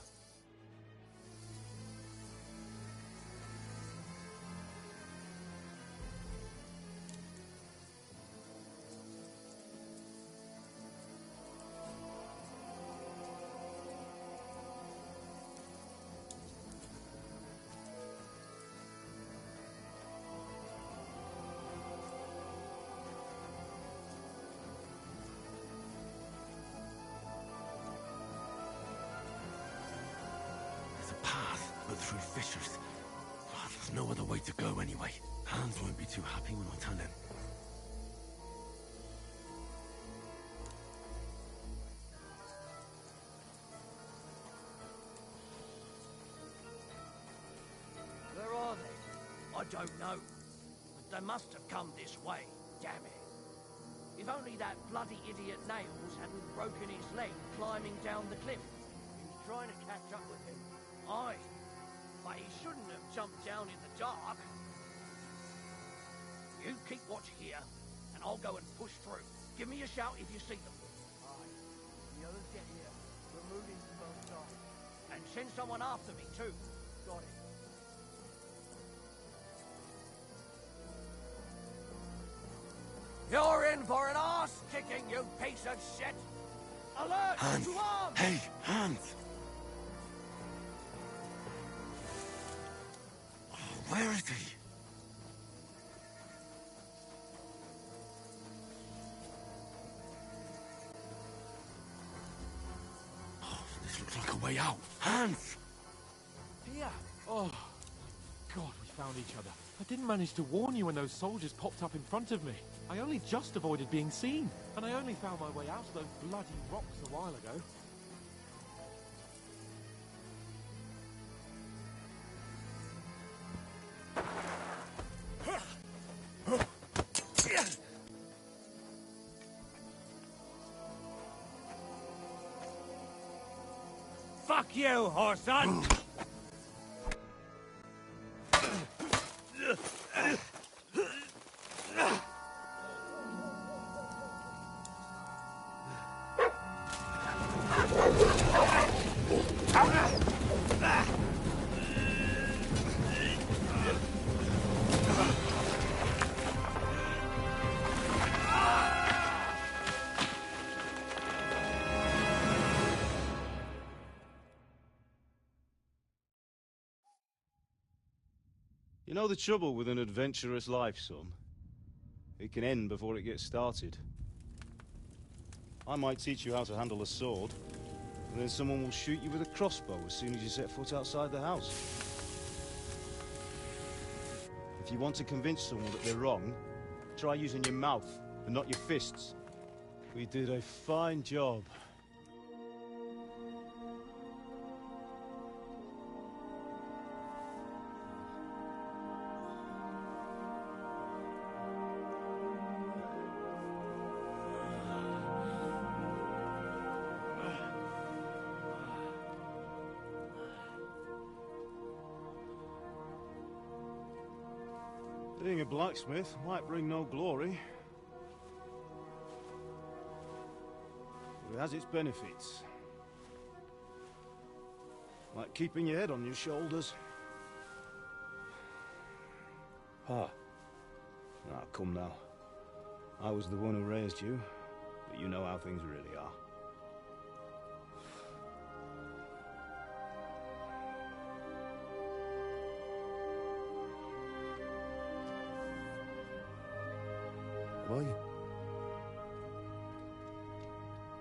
There's a path, but through fissures. Oh, there's no other way to go anyway. Hans won't be too happy when I tell him. Where are they? I don't know. But they must have come this way. Damn it. If only that bloody idiot Nails hadn't broken his leg climbing down the cliff. He was trying to catch up with him. Aye. But he shouldn't have jumped down in the dark. You keep watch here, and I'll go and push through. Give me a shout if you see them. Aye. The others get here. We're moving to both sides. And send someone after me, too. Got it. You're in for an arse-kicking, you piece of shit! Alert! Hans! To arms! Hey, Hans! Oh, where is he? Oh, this looks like a way out. Hans! Here! Oh, God, we found each other. I didn't manage to warn you when those soldiers popped up in front of me. I only just avoided being seen. And I only found my way out of those bloody rocks a while ago. Fuck you, horse son! You know the trouble with an adventurous life, son? It can end before it gets started. I might teach you how to handle a sword, and then someone will shoot you with a crossbow as soon as you set foot outside the house. If you want to convince someone that they're wrong, try using your mouth and not your fists. We did a fine job. Being a blacksmith might bring no glory, but it has its benefits. Like keeping your head on your shoulders. Ah, come now. I was the one who raised you, but you know how things really are.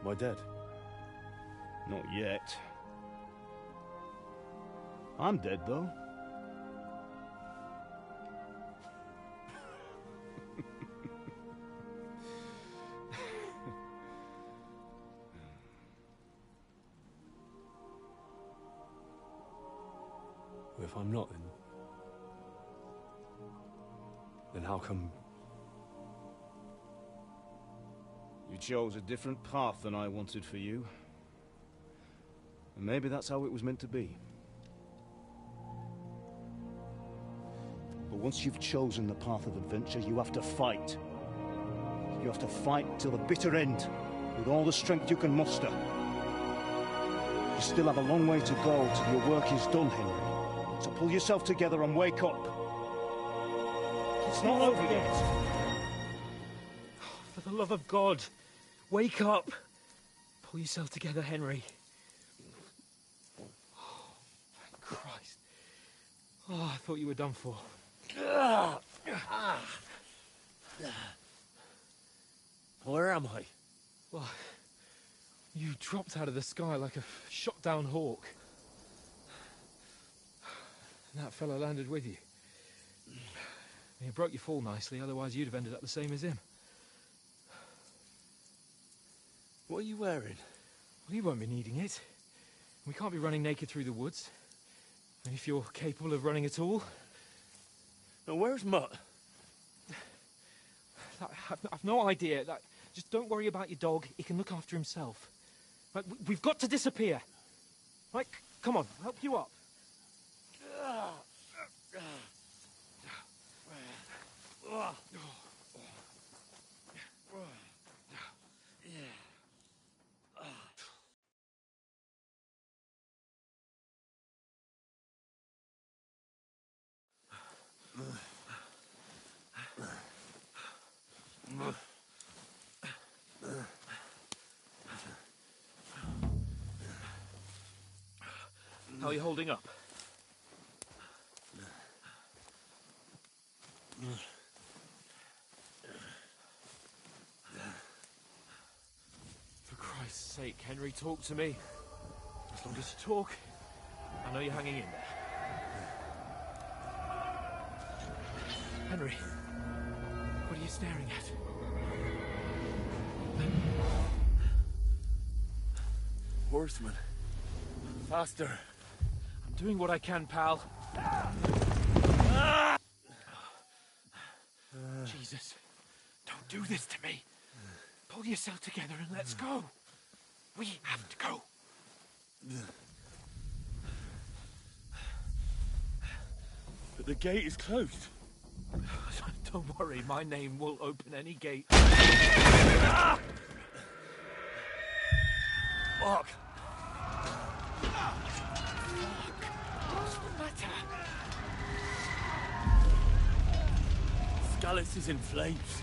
Am I dead? Not yet. I'm dead, though. If I'm not, then how come... You chose a different path than I wanted for you. And maybe that's how it was meant to be. But once you've chosen the path of adventure, you have to fight. You have to fight till the bitter end, with all the strength you can muster. You still have a long way to go till your work is done, Henry. So pull yourself together and wake up. It's not over yet. For the love of God, wake up. Pull yourself together, Henry. Oh, thank Christ. Oh, I thought you were done for. Where am I? Well, you dropped out of the sky like a shot-down hawk. And that fellow landed with you. And he broke your fall nicely, otherwise you'd have ended up the same as him. What are you wearing? Well, you won't be needing it. We can't be running naked through the woods. And if you're capable of running at all... Now, where's Mutt? I've no idea. Just don't worry about your dog. He can look after himself. Right, we've got to disappear. Right, come on, I'll help you up. How are you holding up? For Christ's sake, Henry, talk to me. As long as you talk, I know you're hanging in there. Henry, what are you staring at? Horseman. Faster. I'm doing what I can, pal. Jesus, don't do this to me. Pull yourself together and let's go. We have to go. But the gate is closed. Don't worry, my name will open any gate. Fuck. Skalitz is in flames.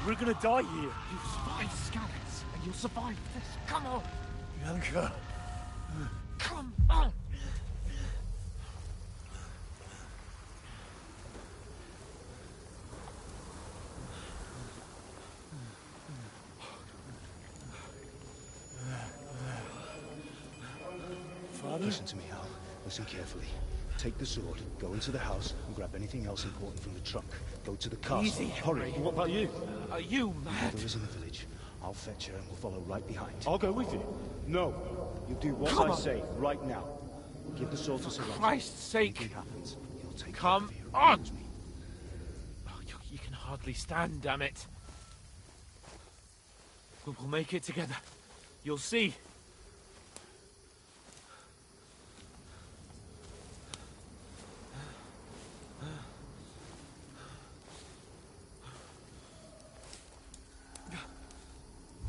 We're gonna die here. You survived Skalitz, and you'll survive this. Come on! Bianca. Come on! Father? Listen to me, Hal. Listen carefully. Take the sword, go into the house, and grab anything else important from the trunk. Go to the castle. Easy, Hurry. What about you? Are you mad? Mother is in the village. I'll fetch her and we'll follow right behind. I'll go with you. No. You do what Come I on. say, right now. Give the sword to Sir Roger. Christ's sake! Anything happens, he'll take Come care of you. on! Promise me. Oh, you can hardly stand, damn it. We'll make it together. You'll see.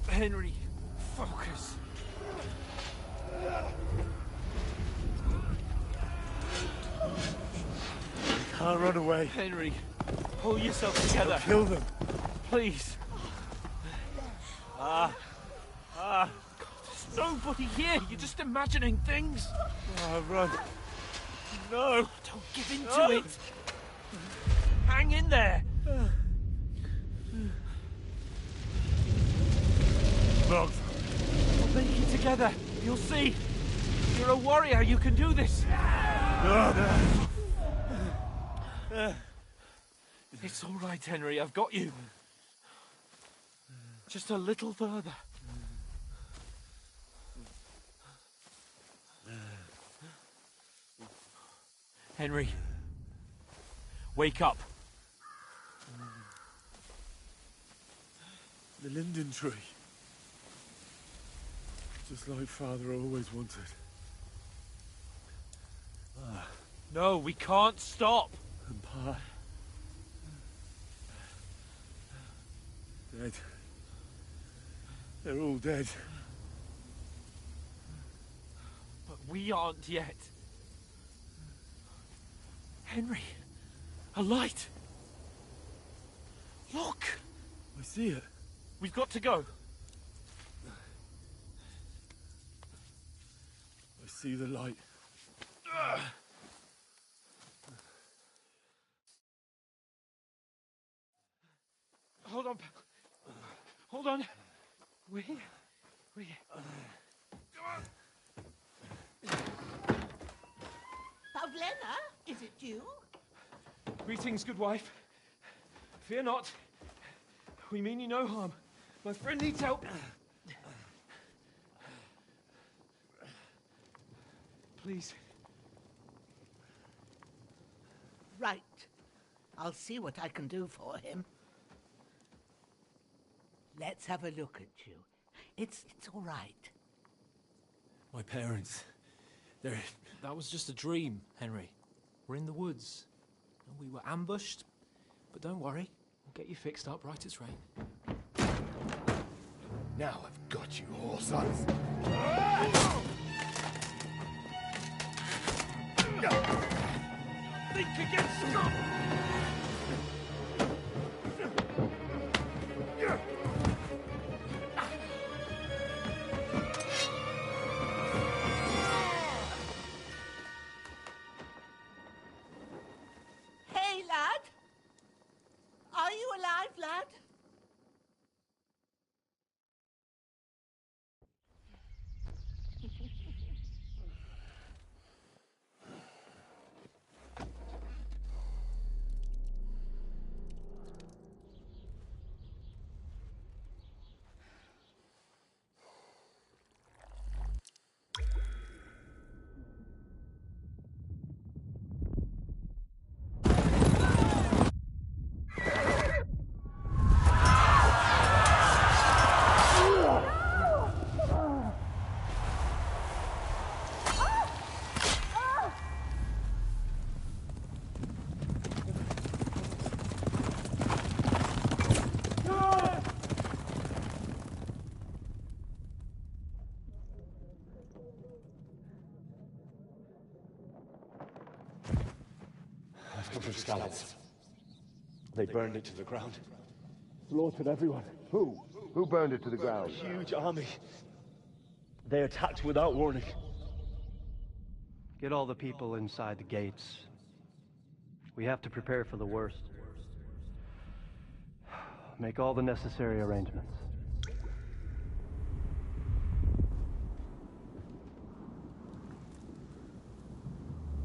Henry, focus. Can't run away. Henry, pull yourself together. Kill them. Please. God, there's nobody here. You're just imagining things. Oh, run. No. Don't give in to it. Hang in there. Look. We'll make it together. You'll see. You're a warrior. You can do this. It's all right, Henry. I've got you. Just a little further. Henry. Wake up. The linden tree. Just like Father always wanted. No, we can't stop. And Pa. Dead. They're all dead. But we aren't yet. Henry, a light. Look. I see it. We've got to go. I see the light. Hold on. Hold on. We're here. We're here. Pavlena, is it you? Greetings, good wife. Fear not. We mean you no harm. My friend needs help. Please. Right. I'll see what I can do for him. Let's have a look at you. It's all right. My parents. That was just a dream, Henry. We're in the woods. We were ambushed. But don't worry. We'll get you fixed up right as rain. Now I've got you, whore sons. Think again, Scott! Hey, lad! Are you alive, lad? I've come from Skalitz. They burned it to the ground. Slaughtered everyone. Who? Who burned it to the ground? A huge army. They attacked without warning. Get all the people inside the gates. We have to prepare for the worst. Make all the necessary arrangements.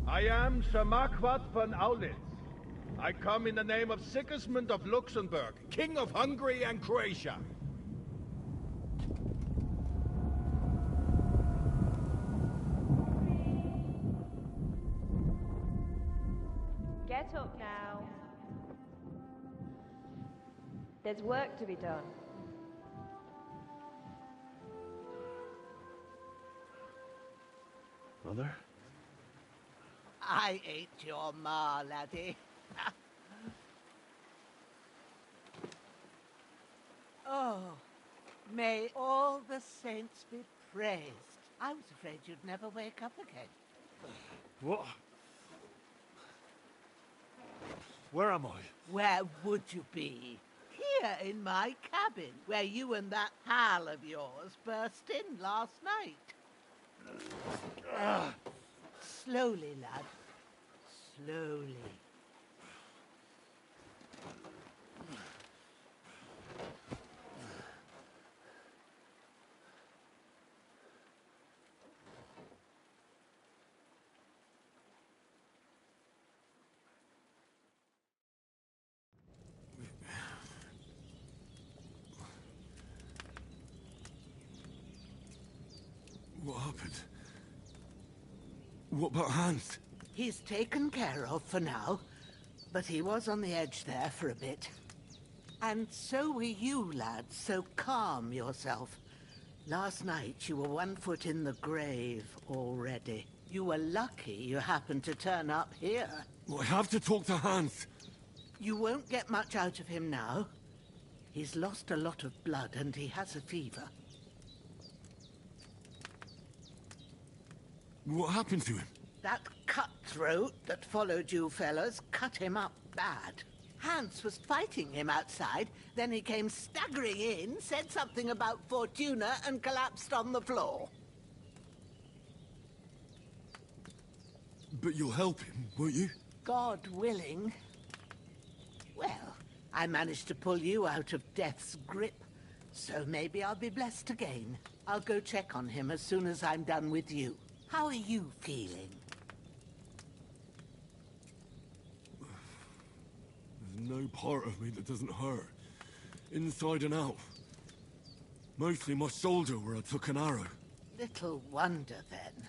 I am Sir Marquardt von Aulitz. I come in the name of Sigismund of Luxembourg, King of Hungary and Croatia. Get up now. There's work to be done. Mother? I ain't your ma, laddie. Oh, may all the saints be praised. I was afraid you'd never wake up again. What? Where am I? Where would you be? Here in my cabin, where you and that pal of yours burst in last night. Slowly, lad. Slowly. What happened? What about Hans? He's taken care of for now, but he was on the edge there for a bit. And so were you, lad, so calm yourself. Last night you were 1 foot in the grave already. You were lucky you happened to turn up here. Well, I have to talk to Hans. You won't get much out of him now. He's lost a lot of blood and he has a fever. What happened to him? That cutthroat that followed you fellas cut him up bad. Hans was fighting him outside, then he came staggering in, said something about Fortuna, and collapsed on the floor. But you'll help him, won't you? God willing. Well, I managed to pull you out of death's grip, so maybe I'll be blessed again. I'll go check on him as soon as I'm done with you. How are you feeling? There's no part of me that doesn't hurt. Inside and out. Mostly my shoulder where I took an arrow. Little wonder, then.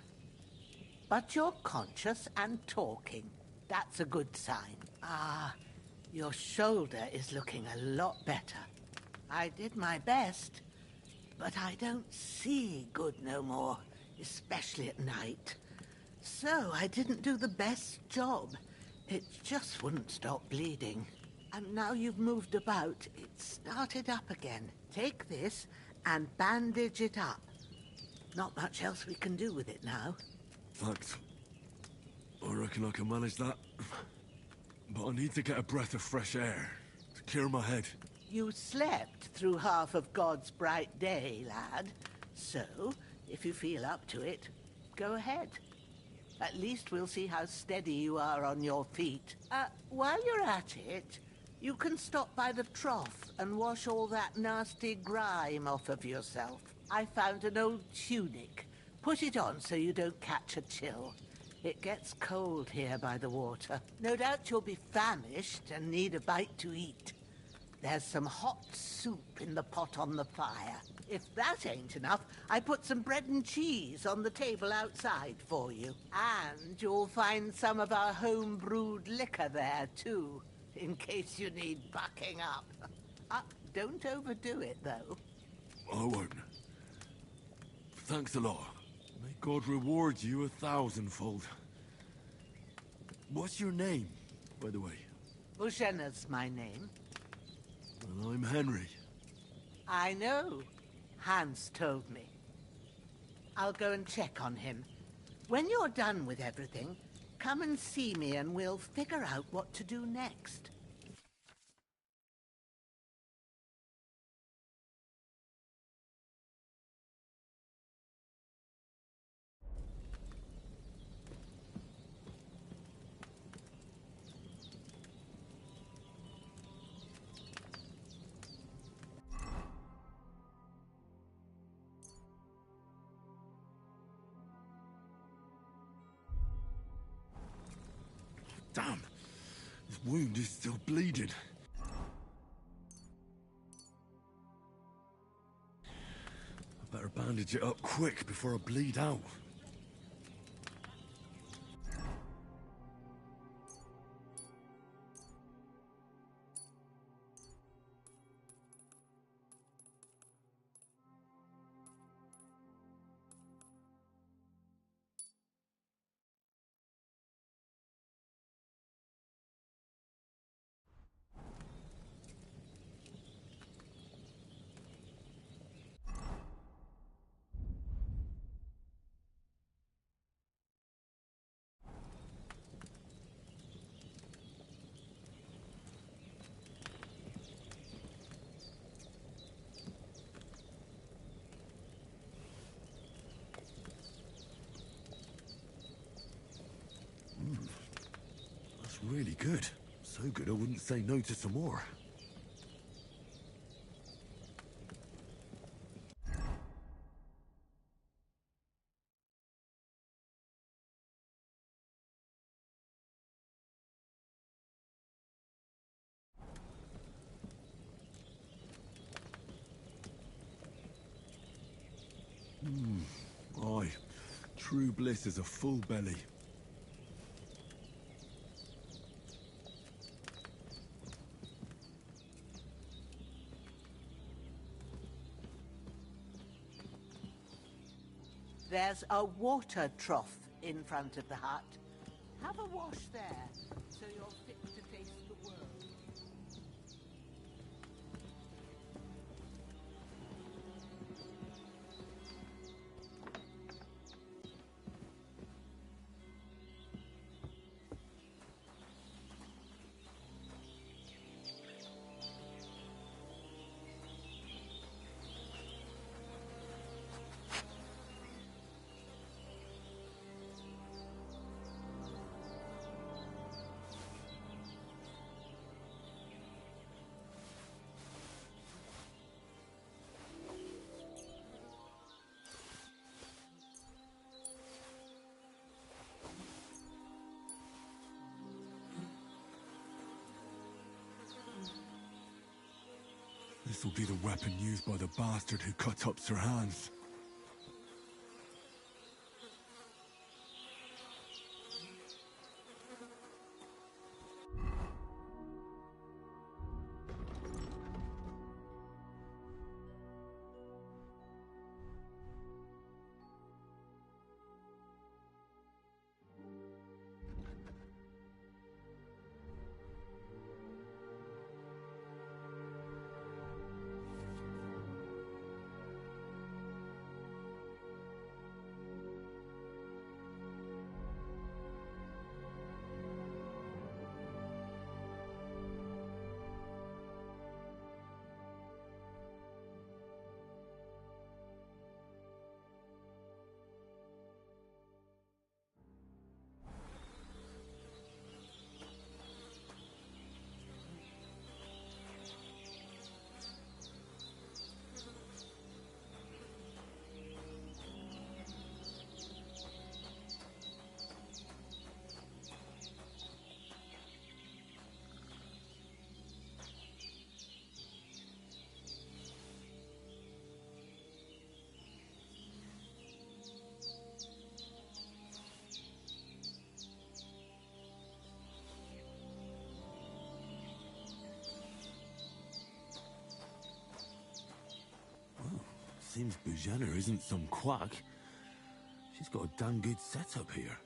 But you're conscious and talking. That's a good sign. Ah, your shoulder is looking a lot better. I did my best, but I don't see good no more, especially at night. So I didn't do the best job. It just wouldn't stop bleeding. And now you've moved about, it started up again. Take this and bandage it up. Not much else we can do with it now. Thanks. I reckon I can manage that. But I need to get a breath of fresh air to clear my head. You slept through half of God's bright day, lad. So, if you feel up to it, go ahead. At least we'll see how steady you are on your feet. While you're at it, you can stop by the trough and wash all that nasty grime off of yourself. I found an old tunic. Put it on so you don't catch a chill. It gets cold here by the water. No doubt you'll be famished and need a bite to eat. There's some hot soup in the pot on the fire. If that ain't enough, I put some bread and cheese on the table outside for you. And you'll find some of our home-brewed liquor there, too, in case you need bucking up. Don't overdo it, though. I won't. Thanks a lot. May God reward you 1,000-fold. What's your name, by the way? Bushenna's my name. And I'm Henry. I know. Hans told me. I'll go and check on him. When you're done with everything, come and see me and we'll figure out what to do next. Damn. His wound is still bleeding. I better bandage it up quick before I bleed out. That's really good. So good I wouldn't say no to some more. Aye. True bliss is a full belly. There's a water trough in front of the hut. Have a wash there, so you're fit to face the world. This will be the weapon used by the bastard who cut up Sir Hans. Seems Bujana isn't some quack. She's got a damn good setup here.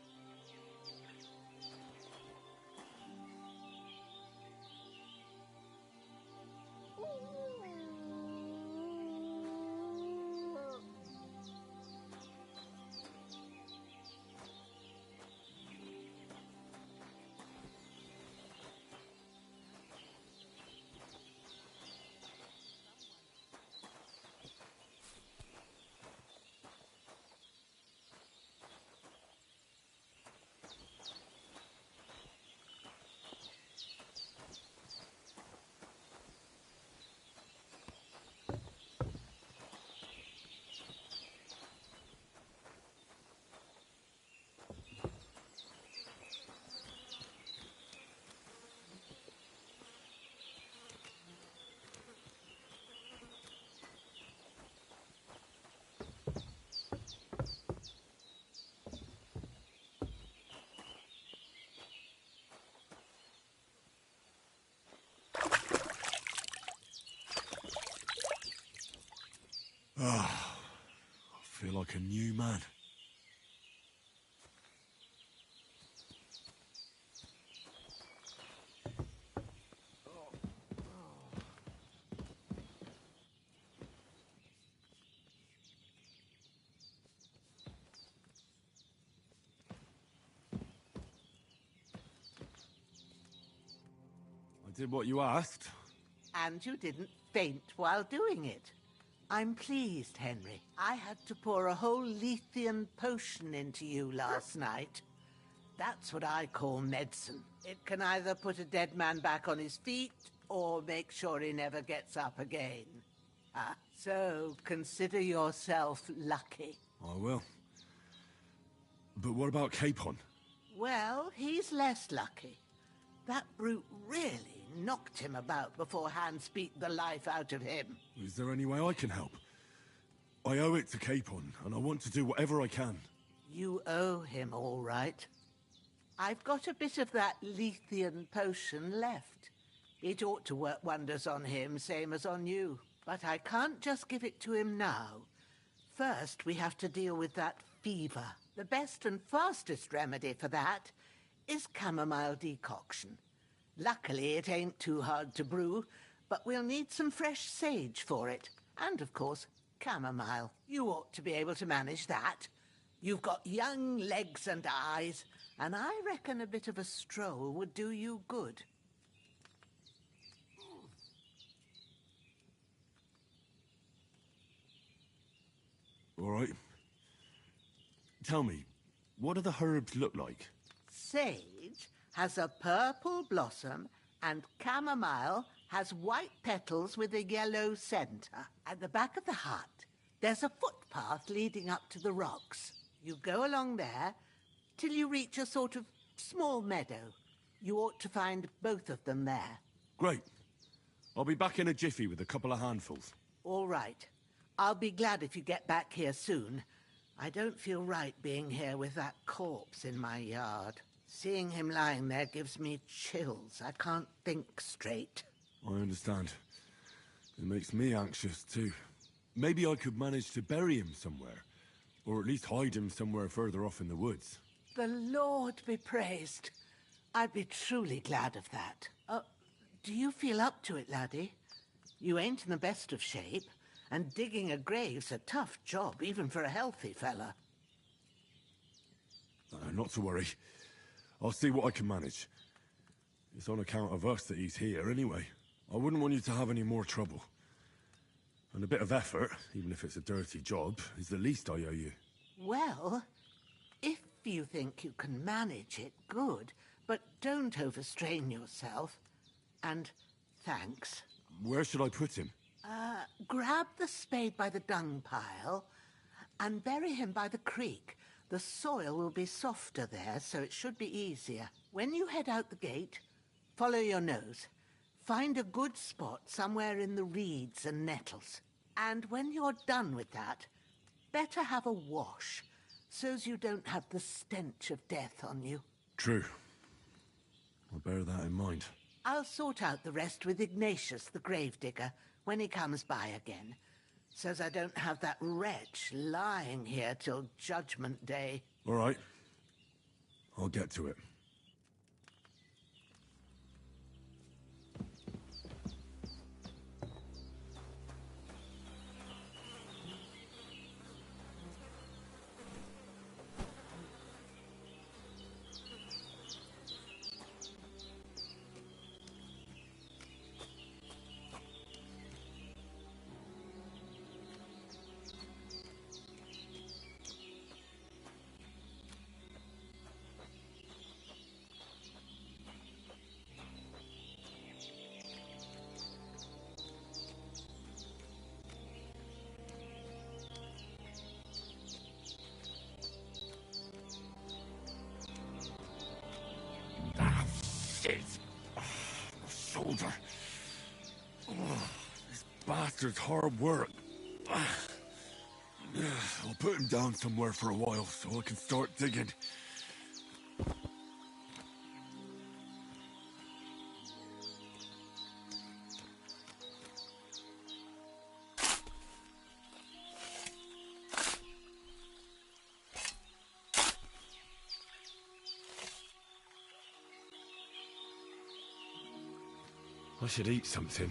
like a new man. I did what you asked. And you didn't faint while doing it. I'm pleased, Henry. I had to pour a whole Lethean potion into you last night. That's what I call medicine. It can either put a dead man back on his feet, or make sure he never gets up again. So consider yourself lucky. I will. But what about Capon? Well, he's less lucky. That brute really knocked him about before Hans beat the life out of him. Is there any way I can help? I owe it to Capon, and I want to do whatever I can. You owe him, all right. I've got a bit of that Lethean potion left. It ought to work wonders on him, same as on you. But I can't just give it to him now. First, we have to deal with that fever. The best and fastest remedy for that is chamomile decoction. Luckily, it ain't too hard to brew, but we'll need some fresh sage for it. And, of course, chamomile. You ought to be able to manage that. You've got young legs and eyes, and I reckon a bit of a stroll would do you good. All right. Tell me, what do the herbs look like? Sage has a purple blossom, and chamomile has white petals with a yellow centre. At the back of the hut, there's a footpath leading up to the rocks. You go along there till you reach a sort of small meadow. You ought to find both of them there. Great. I'll be back in a jiffy with a couple of handfuls. All right. I'll be glad if you get back here soon. I don't feel right being here with that corpse in my yard. Seeing him lying there gives me chills. I can't think straight. I understand. It makes me anxious, too. Maybe I could manage to bury him somewhere. Or at least hide him somewhere further off in the woods. The Lord be praised. I'd be truly glad of that. Do you feel up to it, laddie? You ain't in the best of shape, and digging a grave's a tough job, even for a healthy fella. Not to worry. I'll see what I can manage. It's on account of us that he's here, anyway. I wouldn't want you to have any more trouble. And a bit of effort, even if it's a dirty job, is the least I owe you. Well, if you think you can manage it, good. But don't overstrain yourself. And thanks. Where should I put him? Grab the spade by the dung pile and bury him by the creek. The soil will be softer there, so it should be easier. When you head out the gate, follow your nose. Find a good spot somewhere in the reeds and nettles. And when you're done with that, better have a wash, so's you don't have the stench of death on you. True. I'll bear that in mind. I'll sort out the rest with Ignatius, the gravedigger, when he comes by again, so's I don't have that wretch lying here till Judgment Day. All right. I'll get to it. Shoulder. This bastard's hard work. I'll put him down somewhere for a while so I can start digging. I should eat something.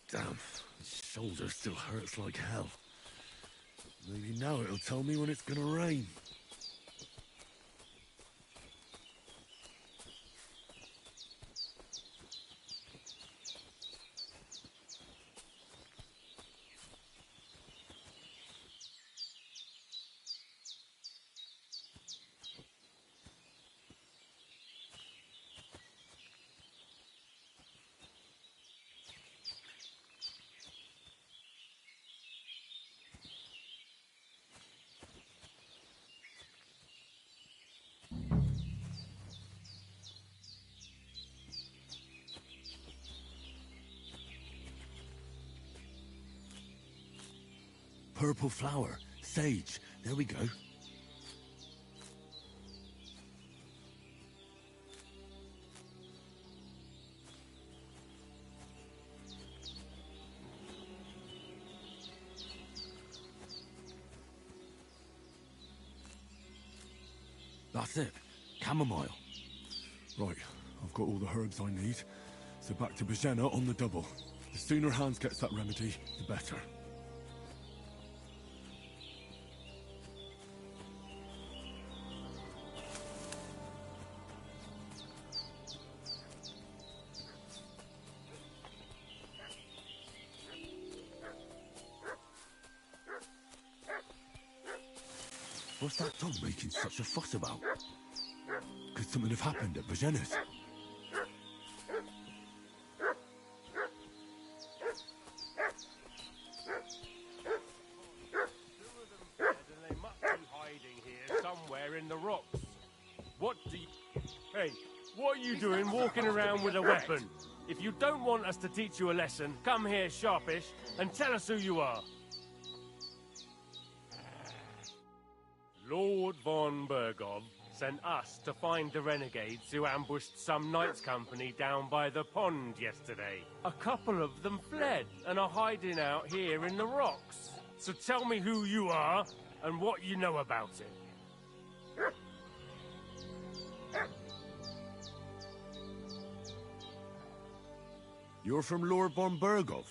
Damn, my shoulder still hurts like hell. Maybe now it'll tell me when it's gonna rain. Purple flower, sage, there we go. That's it, chamomile. Right, I've got all the herbs I need, so back to Bajena on the double. The sooner Hans gets that remedy, the better. What's that dog making such a fuss about? Could something have happened at Bajena's? Hiding here somewhere in the rocks. What do you... Hey, what are you doing walking around with a weapon? If you don't want us to teach you a lesson, come here sharpish and tell us who you are. Lord von Bergov sent us to find the renegades who ambushed some knights' company down by the pond yesterday. A couple of them fled and are hiding out here in the rocks. So tell me who you are and what you know about it. You're from Lord von Bergov?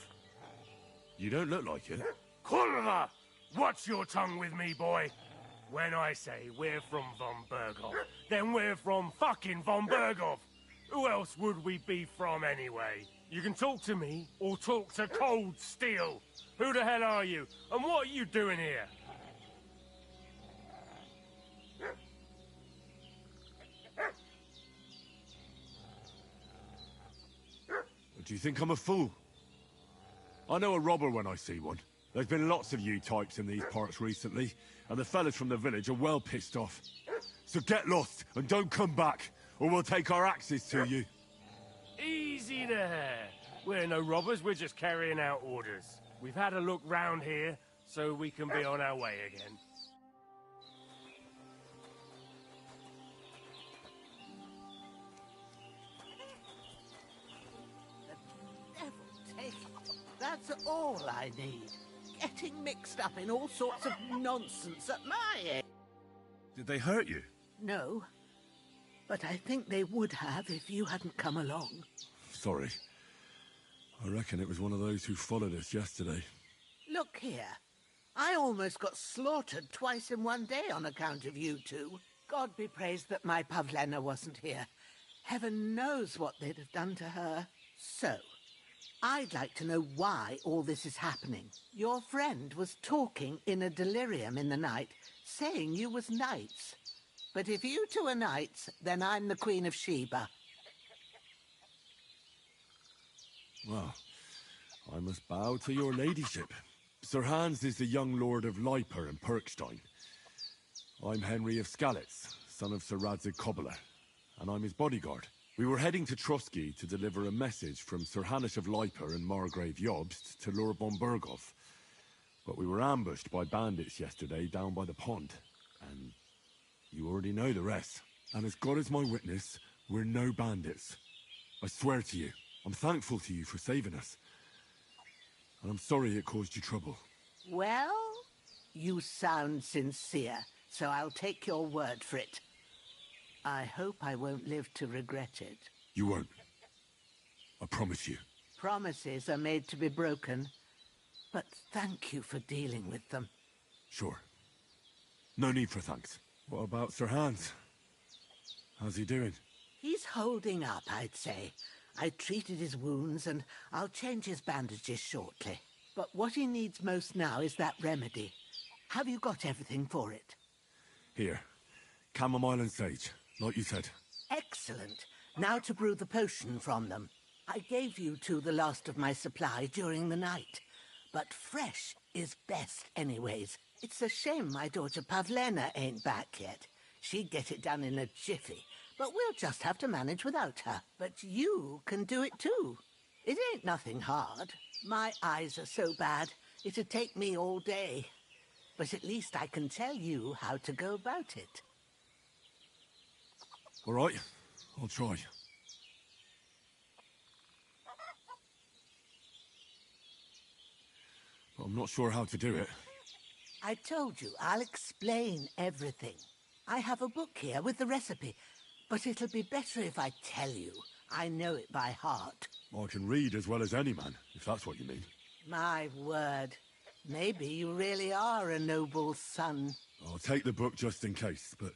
You don't look like it. Kurva! Watch your tongue with me, boy. When I say we're from von Bergov, then we're from fucking von Bergov. Who else would we be from anyway? You can talk to me or talk to cold steel. Who the hell are you? And what are you doing here? Do you think I'm a fool? I know a robber when I see one. There's been lots of you types in these parts recently, and the fellas from the village are well pissed off. So get lost and don't come back, or we'll take our axes to you. Easy there. We're no robbers, we're just carrying out orders. We've had a look round here, so we can be on our way again. That's all I need. Getting mixed up in all sorts of nonsense at my age. Did they hurt you? No, but I think they would have if you hadn't come along. Sorry. I reckon it was one of those who followed us yesterday. Look here. I almost got slaughtered twice in one day on account of you two. God be praised that my Pavlena wasn't here. Heaven knows what they'd have done to her. So, I'd like to know why all this is happening. Your friend was talking in a delirium in the night, saying you was knights. But if you two are knights, then I'm the Queen of Sheba. Well, I must bow to your ladyship. Sir Hans is the young lord of Leiper and Perkstein. I'm Henry of Skalitz, son of Sir Radzig Kobyla, and I'm his bodyguard. We were heading to Trotsky to deliver a message from Sir Hanush of Leiper and Margrave Jobst to Lord von Berghoff. But we were ambushed by bandits yesterday down by the pond, and you already know the rest. And as God is my witness, we're no bandits. I swear to you, I'm thankful to you for saving us. And I'm sorry it caused you trouble. Well, you sound sincere, so I'll take your word for it. I hope I won't live to regret it. You won't. I promise you. Promises are made to be broken, but thank you for dealing with them. Sure. No need for thanks. What about Sir Hans? How's he doing? He's holding up, I'd say. I treated his wounds, and I'll change his bandages shortly. But what he needs most now is that remedy. Have you got everything for it? Here. Chamomile and sage, like you said. Excellent. Now to brew the potion from them. I gave you two the last of my supply during the night. But fresh is best anyways. It's a shame my daughter Pavlena ain't back yet. She'd get it done in a jiffy. But we'll just have to manage without her. But you can do it too. It ain't nothing hard. My eyes are so bad, it'd take me all day. But at least I can tell you how to go about it. All right, I'll try. But I'm not sure how to do it. I told you, I'll explain everything. I have a book here with the recipe. But it'll be better if I tell you. I know it by heart. I can read as well as any man, if that's what you mean. My word. Maybe you really are a noble son. I'll take the book just in case, but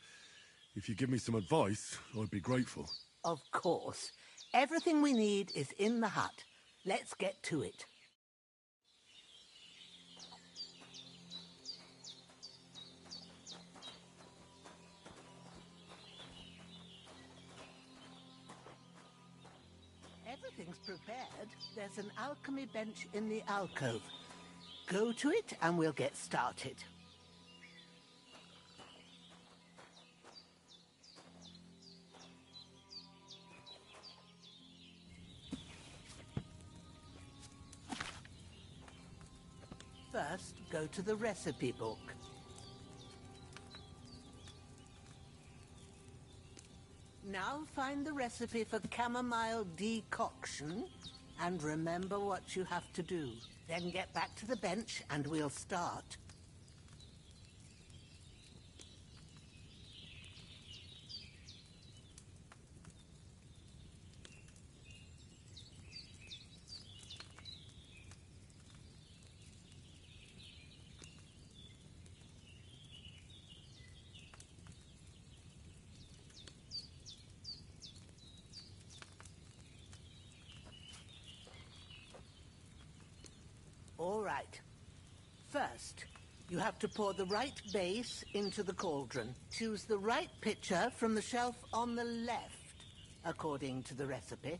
if you give me some advice, I'd be grateful. Of course. Everything we need is in the hut. Let's get to it. Everything's prepared. There's an alchemy bench in the alcove. Go to it and we'll get started. First, go to the recipe book. Now find the recipe for chamomile decoction and remember what you have to do. Then get back to the bench and we'll start. All right. First, you have to pour the right base into the cauldron. Choose the right pitcher from the shelf on the left, according to the recipe.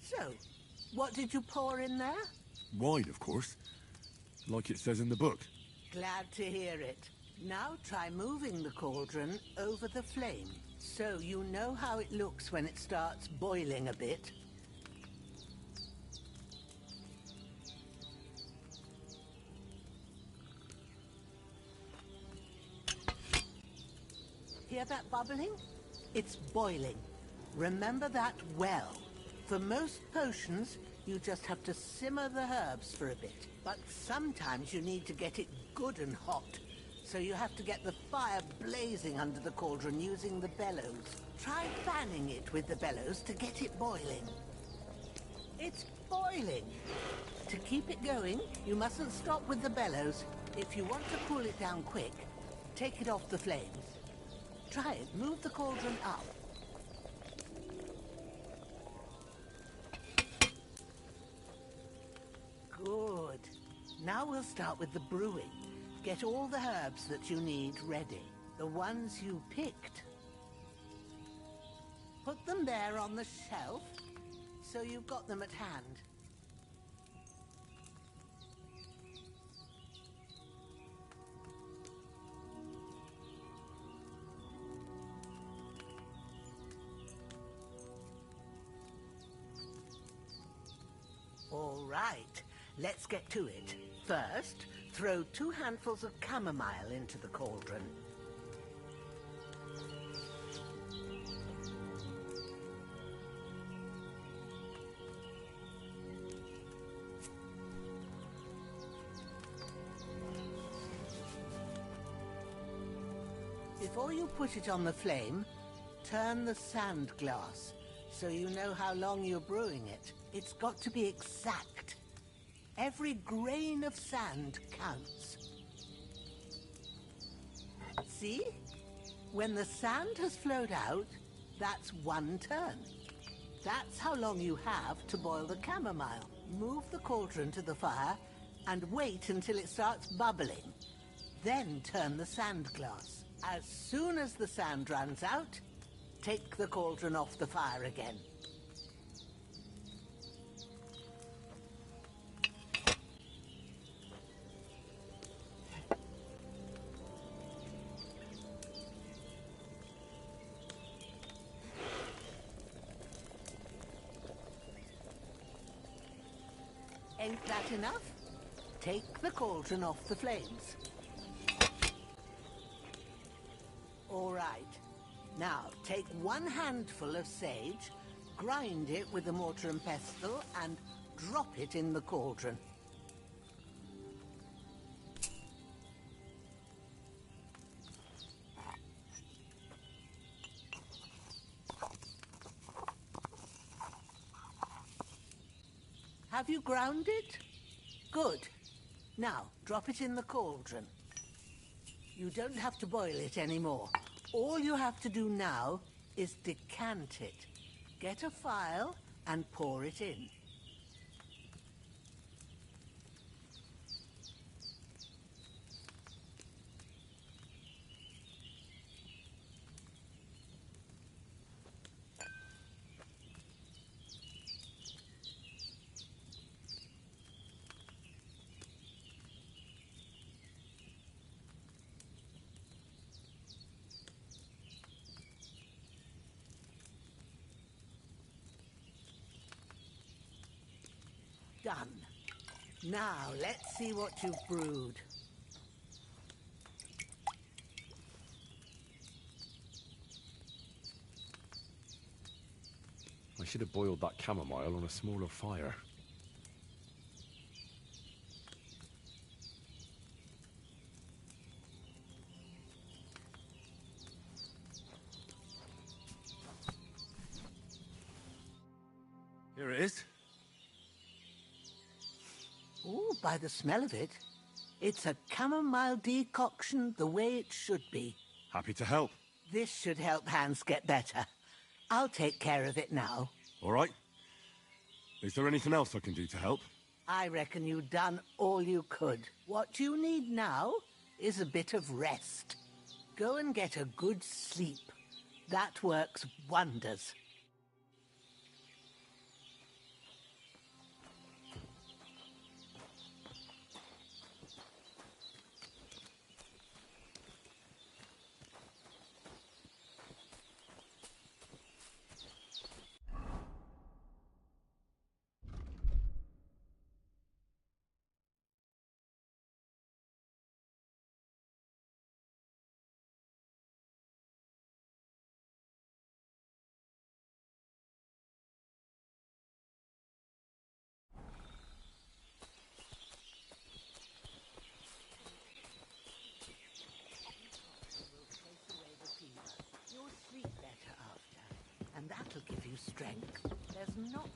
So, what did you pour in there? Wine, of course. Like it says in the book. Glad to hear it. Now try moving the cauldron over the flame, so you know how it looks when it starts boiling a bit. Hear that bubbling? It's boiling. Remember that well. For most potions, you just have to simmer the herbs for a bit. But sometimes you need to get it good and hot. So you have to get the fire blazing under the cauldron using the bellows. Try fanning it with the bellows to get it boiling. It's boiling. To keep it going, you mustn't stop with the bellows. If you want to cool it down quick, take it off the flames. Try it. Move the cauldron up. Good. Now we'll start with the brewing. Get all the herbs that you need ready. The ones you picked. Put them there on the shelf, so you've got them at hand. All right, let's get to it. First, throw 2 handfuls of chamomile into the cauldron. Before you put it on the flame, turn the sand glass so you know how long you're brewing it. It's got to be exact. Every grain of sand counts. See? When the sand has flowed out, that's 1 turn. That's how long you have to boil the chamomile. Move the cauldron to the fire and wait until it starts bubbling. Then turn the sand glass. As soon as the sand runs out, take the cauldron off the fire again. Ain't that enough? Take the cauldron off the flames. All right. Now, take 1 handful of sage, grind it with a mortar and pestle, and drop it in the cauldron. Have you ground it? Good. Now, drop it in the cauldron. You don't have to boil it anymore. All you have to do now is decant it. Get a phial and pour it in. Done. Now, let's see what you've brewed. I should have boiled that chamomile on a smaller fire. Here it is. Oh, by the smell of it, it's a chamomile decoction the way it should be. Happy to help. This should help Hans get better. I'll take care of it now. All right. Is there anything else I can do to help? I reckon you've done all you could. What you need now is a bit of rest. Go and get a good sleep. That works wonders.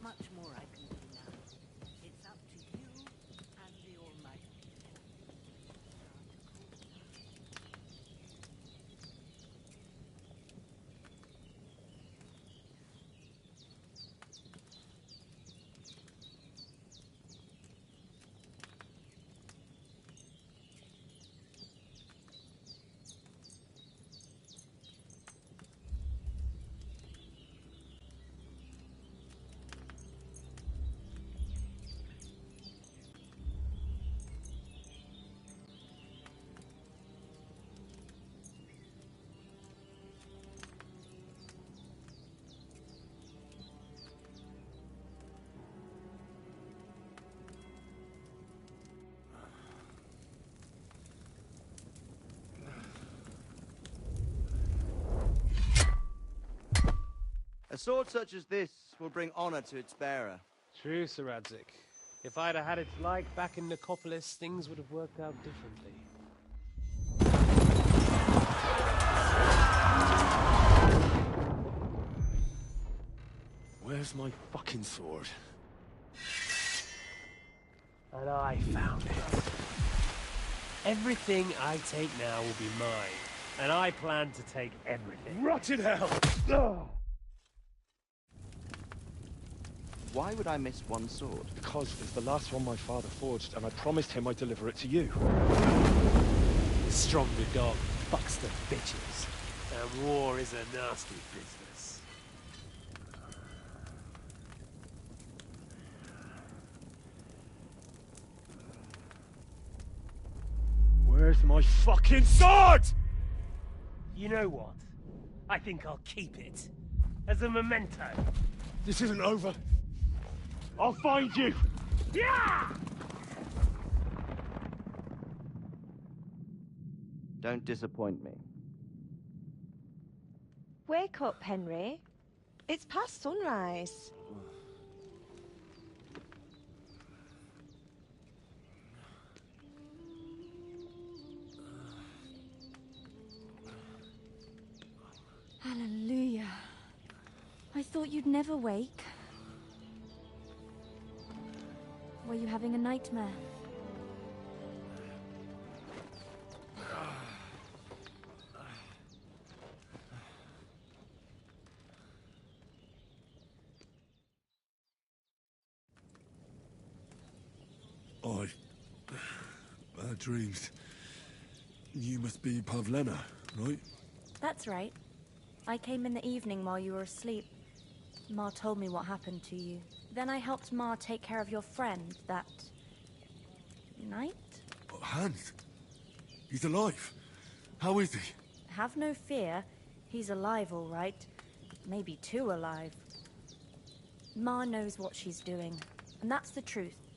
not much more I can do now. It's up to you and the Almighty. A sword such as this will bring honor to its bearer. True, Sir Radzik. If I'd have had its like back in Nicopolis, things would have worked out differently. Where's my fucking sword? And I found it. Everything I take now will be mine, and I plan to take everything. Rot in hell! Why would I miss one sword? Because it's the last one my father forged, and I promised him I'd deliver it to you. Stronger dog fucks the bitches, and war is a nasty business. Where's my fucking sword? You know what? I think I'll keep it. As a memento. This isn't over. I'll find you! Yeah! Don't disappoint me. Wake up, Henry. It's past sunrise. Hallelujah. I thought you'd never wake. Were you having a nightmare? Bad dreams. You must be Pavlena, right? That's right. I came in the evening while you were asleep. Ma told me what happened to you. Then I helped Ma take care of your friend that night? Hans? He's alive. How is he? Have no fear. He's alive, all right. Maybe too alive. Ma knows what she's doing, and that's the truth.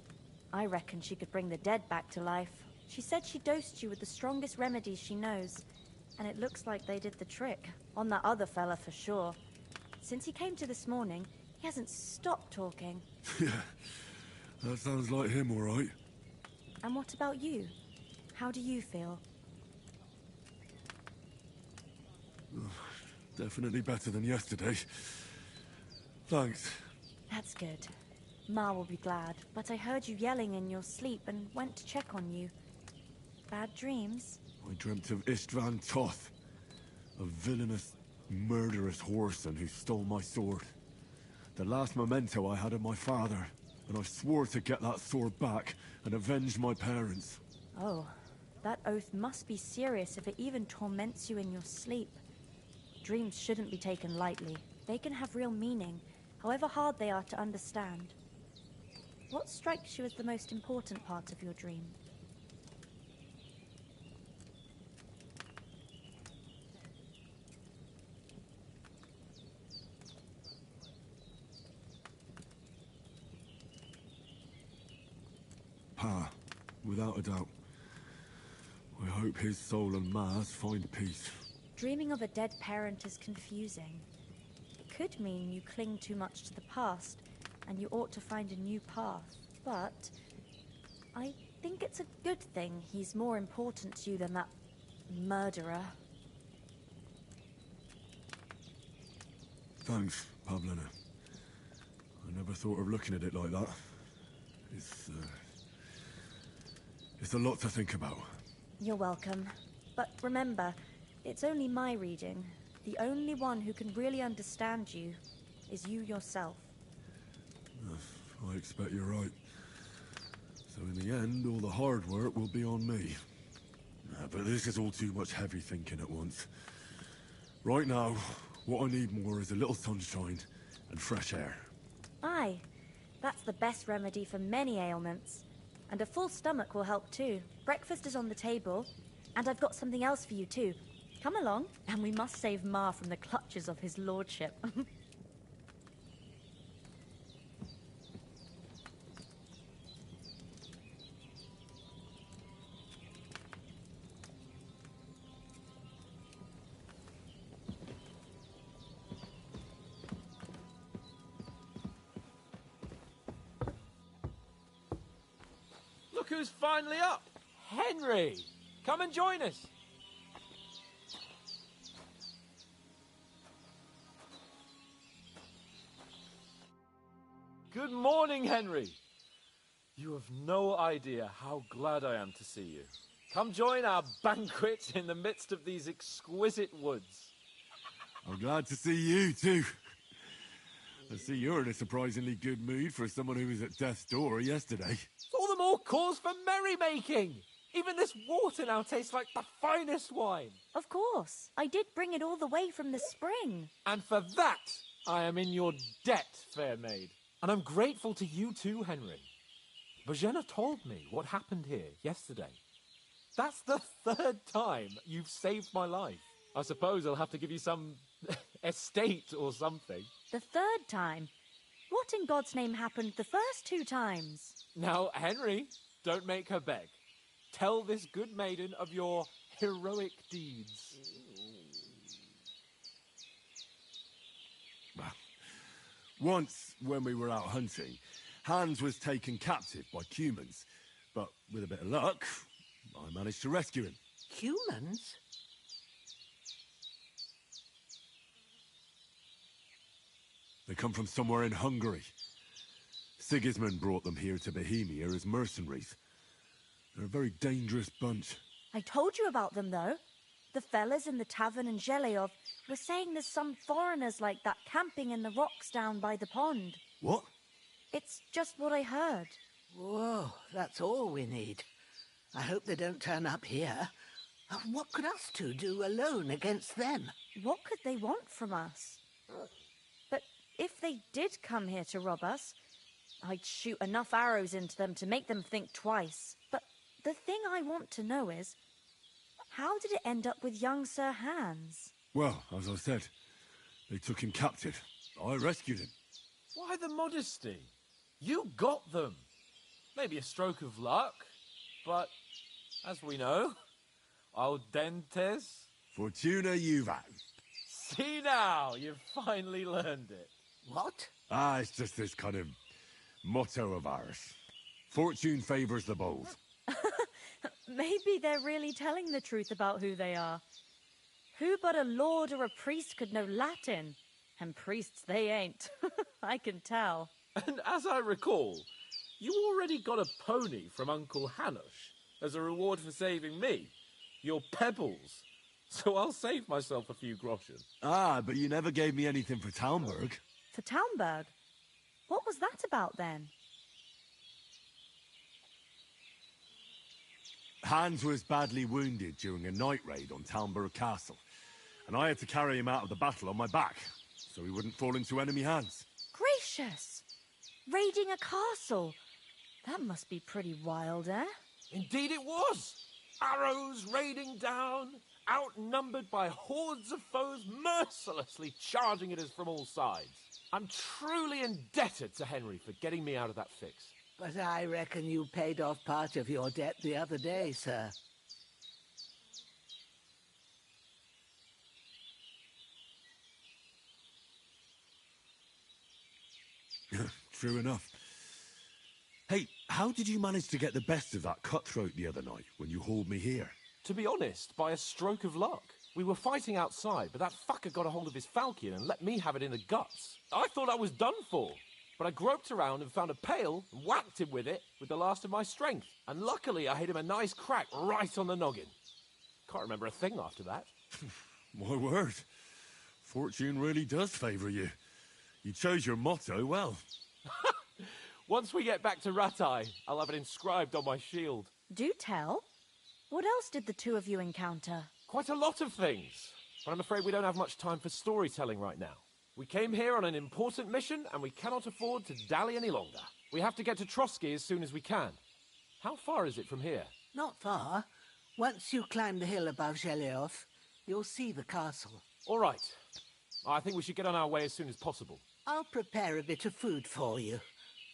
I reckon she could bring the dead back to life. She said she dosed you with the strongest remedies she knows, and it looks like they did the trick. On that other fella for sure. Since he came to this morning, he hasn't stopped talking. Yeah, that sounds like him, all right. And what about you? How do you feel? Definitely better than yesterday. Thanks. That's good. Ma will be glad, but I heard you yelling in your sleep and went to check on you. Bad dreams? I dreamt of Istvan Toth, a villainous, murderous whoreson who stole my sword. The last memento I had of my father, and I swore to get that sword back and avenge my parents. Oh, that oath must be serious if it even torments you in your sleep. Dreams shouldn't be taken lightly. They can have real meaning, however hard they are to understand. What strikes you as the most important part of your dream? Pa, without a doubt. I hope his soul and Ma's find peace. Dreaming of a dead parent is confusing. It could mean you cling too much to the past, and you ought to find a new path. But I think it's a good thing he's more important to you than that murderer. Thanks, Pavlena. I I never thought of looking at it like that. It's a lot to think about. You're welcome. But remember, it's only my reading. The only one who can really understand you is you yourself. I expect you're right. So in the end, all the hard work will be on me. But this is all too much heavy thinking at once. Right now, what I need more is a little sunshine and fresh air. Aye, that's the best remedy for many ailments. And a full stomach will help too. Breakfast is on the table, and I've got something else for you too. Come along, and we must save Ma from the clutches of his lordship. Look who's finally up! Henry! Come and join us! Good morning, Henry! You have no idea how glad I am to see you. Come join our banquet in the midst of these exquisite woods. I'm glad to see you, too. I see you're in a surprisingly good mood for someone who was at death's door yesterday. All the more cause for merrymaking! Even this water now tastes like the finest wine. Of course. I did bring it all the way from the spring. And for that, I am in your debt, fair maid. And I'm grateful to you too, Henry. Bojena told me what happened here yesterday. That's the third time you've saved my life. I suppose I'll have to give you some estate or something. The third time? What in God's name happened the first 2 times? Now, Henry, don't make her beg. Tell this good maiden of your heroic deeds. Once, when we were out hunting, Hans was taken captive by humans. But with a bit of luck, I managed to rescue him. Humans? They come from somewhere in Hungary. Sigismund brought them here to Bohemia as mercenaries. They're a very dangerous bunch. I told you about them, though. The fellas in the tavern in Zheleov were saying there's some foreigners like that camping in the rocks down by the pond. What? It's just what I heard. Whoa, that's all we need. I hope they don't turn up here. What could us two do alone against them? What could they want from us? But if they did come here to rob us, I'd shoot enough arrows into them to make them think twice. But the thing I want to know is, how did it end up with young Sir Hans? Well, as I said, they took him captive. I rescued him. Why the modesty? You got them. Maybe a stroke of luck, but as we know, al dentes. Fortuna juvat. See now, you've finally learned it. What? It's just this kind of motto of ours. Fortune favours the bold. Maybe they're really telling the truth about who they are. Who but a lord or a priest could know Latin? And priests they ain't. I can tell. And as I recall, you already got a pony from Uncle Hanush as a reward for saving me. Your pebbles. So I'll save myself a few groschen. But you never gave me anything for Talmberg. For Talmberg? What was that about then? Hans was badly wounded during a night raid on Talmberg Castle, and I had to carry him out of the battle on my back, so he wouldn't fall into enemy hands. Gracious! Raiding a castle? That must be pretty wild, eh? Indeed it was! Arrows raining down, outnumbered by hordes of foes mercilessly charging at us from all sides. I'm truly indebted to Henry for getting me out of that fix. But I reckon you paid off part of your debt the other day, sir. True enough. Hey, how did you manage to get the best of that cutthroat the other night when you hauled me here? To be honest, by a stroke of luck. We were fighting outside, but that fucker got a hold of his falchion and let me have it in the guts. I thought I was done for, but I groped around and found a pail and whacked him with it with the last of my strength. And luckily I hit him a nice crack right on the noggin. Can't remember a thing after that. My word. Fortune really does favour you. You chose your motto well. Once we get back to Ratai, I'll have it inscribed on my shield. Do tell. What else did the two of you encounter? Quite a lot of things, but I'm afraid we don't have much time for storytelling right now. We came here on an important mission, and we cannot afford to dally any longer. We have to get to Trotsky as soon as we can. How far is it from here? Not far. Once you climb the hill above Zhelioth, you'll see the castle. All right. I think we should get on our way as soon as possible. I'll prepare a bit of food for you,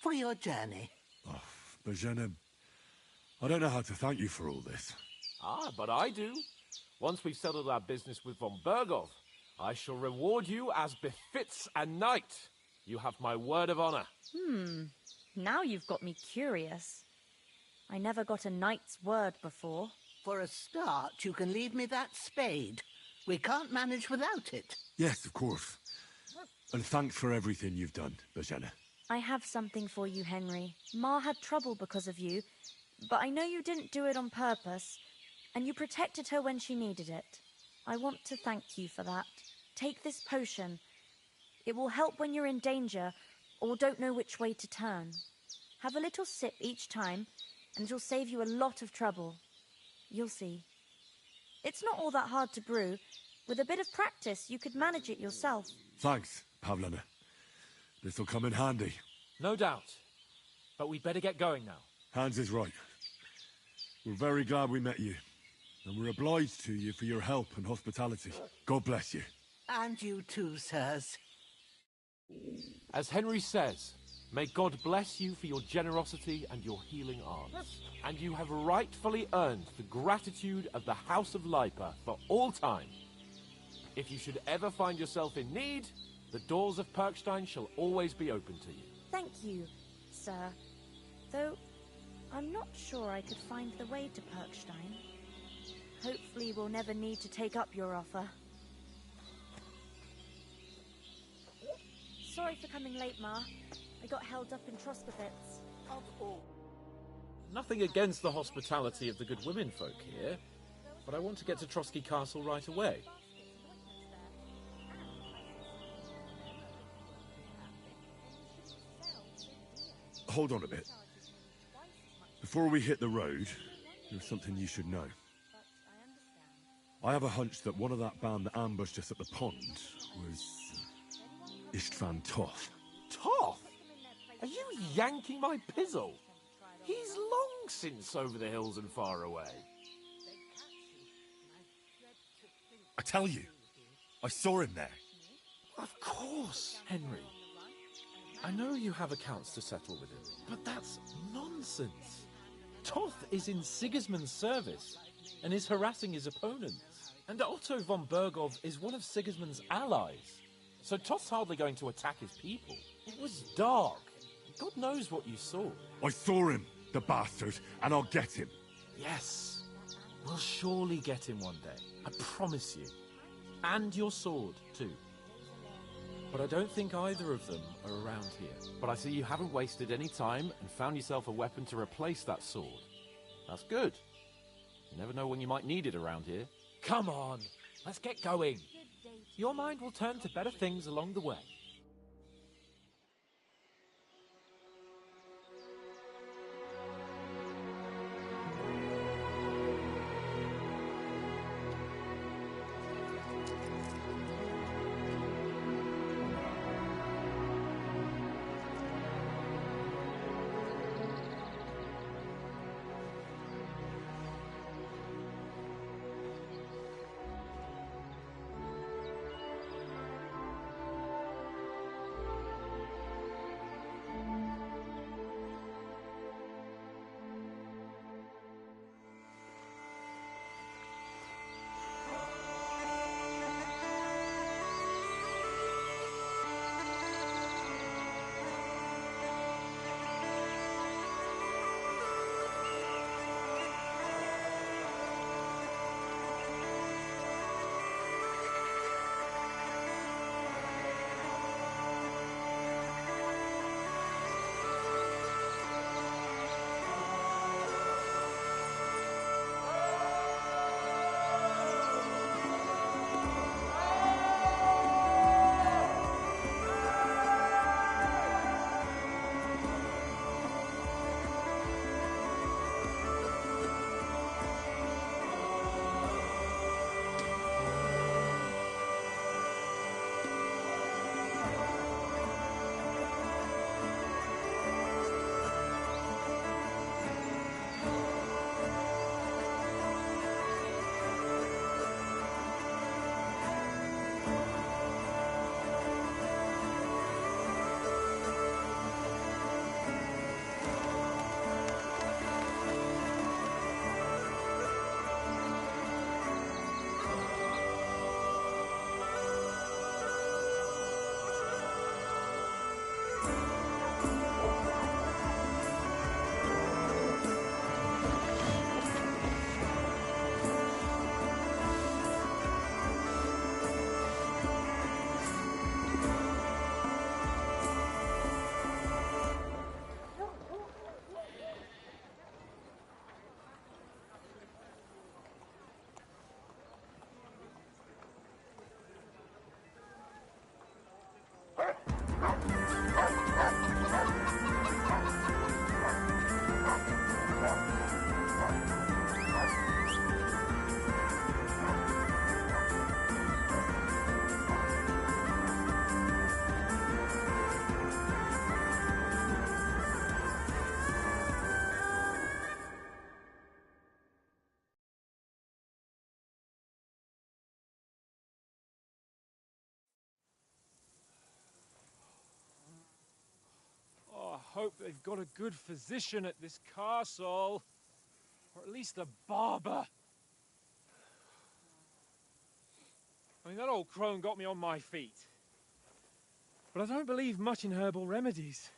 for your journey. Oh, Bozhena, I don't know how to thank you for all this. Ah, but I do. Once we've settled our business with von Bergov, I shall reward you as befits a knight. You have my word of honor. Now you've got me curious. I never got a knight's word before. For a start, you can leave me that spade. We can't manage without it. Yes, of course. And thanks for everything you've done, Bozhena. I have something for you, Henry. Ma had trouble because of you, but I know you didn't do it on purpose, and you protected her when she needed it. I want to thank you for that. Take this potion. It will help when you're in danger or don't know which way to turn. Have a little sip each time, and it'll save you a lot of trouble. You'll see. It's not all that hard to brew. With a bit of practice, you could manage it yourself. Thanks, Pavlana. This'll come in handy. No doubt. But we'd better get going now. Hans is right. We're very glad we met you. And we're obliged to you for your help and hospitality. God bless you. And you too, sirs. As Henry says, may God bless you for your generosity and your healing arts. And you have rightfully earned the gratitude of the House of Lipa for all time. If you should ever find yourself in need, the doors of Perkstein shall always be open to you. Thank you, sir. Though, I'm not sure I could find the way to Perkstein. Hopefully we'll never need to take up your offer. Sorry for coming late, Ma. I got held up in Troskowitz. Nothing against the hospitality of the good women folk here, but I want to get to Trotsky Castle right away. Hold on a bit. Before we hit the road, there's something you should know. I have a hunch that one of that band that ambushed us at the pond was Istvan Toth. Toth? Are you yanking my pizzle? He's long since over the hills and far away. I tell you, I saw him there. Of course, Henry. I know you have accounts to settle with him, but that's nonsense. Toth is in Sigismund's service and is harassing his opponents. And Otto von Bergov is one of Sigismund's allies. So Toth's hardly going to attack his people. It was dark. God knows what you saw. I saw him, the bastard, and I'll get him. Yes. We'll surely get him one day. I promise you. And your sword, too. But I don't think either of them are around here. But I see you haven't wasted any time and found yourself a weapon to replace that sword. That's good. You never know when you might need it around here. Come on, let's get going. Your mind will turn to better things along the way. hope they've got a good physician at this castle. Or at least a barber. I mean, that old crone got me on my feet. But I don't believe much in herbal remedies.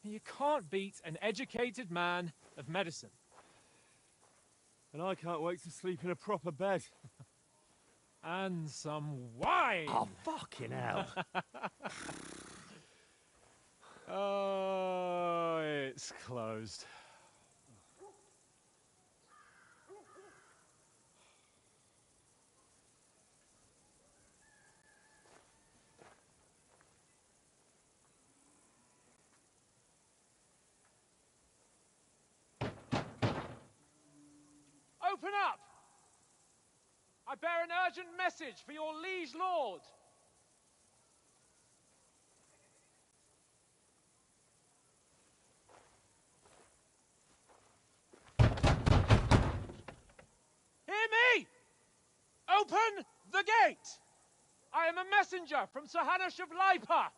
You can't beat an educated man of medicine. And I can't wait to sleep in a proper bed. And some wine! Oh, fucking hell. Oh, it's closed. Open up! I bear an urgent message for your liege lord. Hear me! Open the gate! I am a messenger from Sir Hanush of Lipa.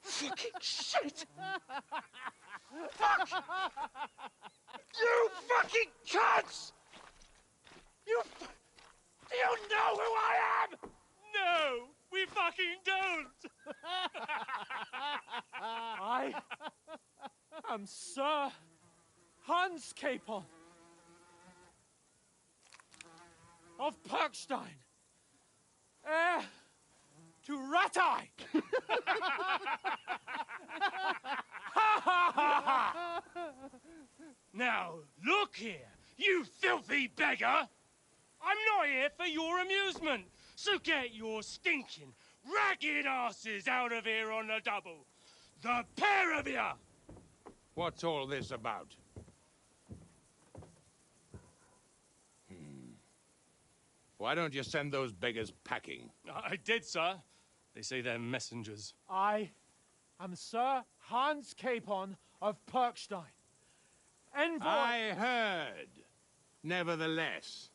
Fucking shit! Fuck! You fucking cunts! Do you know who I am? No, we fucking don't! I am Sir Hans Capon of Perkstein, heir to Ratai! Now, look here, you filthy beggar! I'm not here for your amusement, so get your stinking, ragged asses out of here on the double. The pair of you! What's all this about? Why don't you send those beggars packing? I did, sir. They say they're messengers. I am Sir Hans Capon of Perkstein, envoy... I heard. Nevertheless,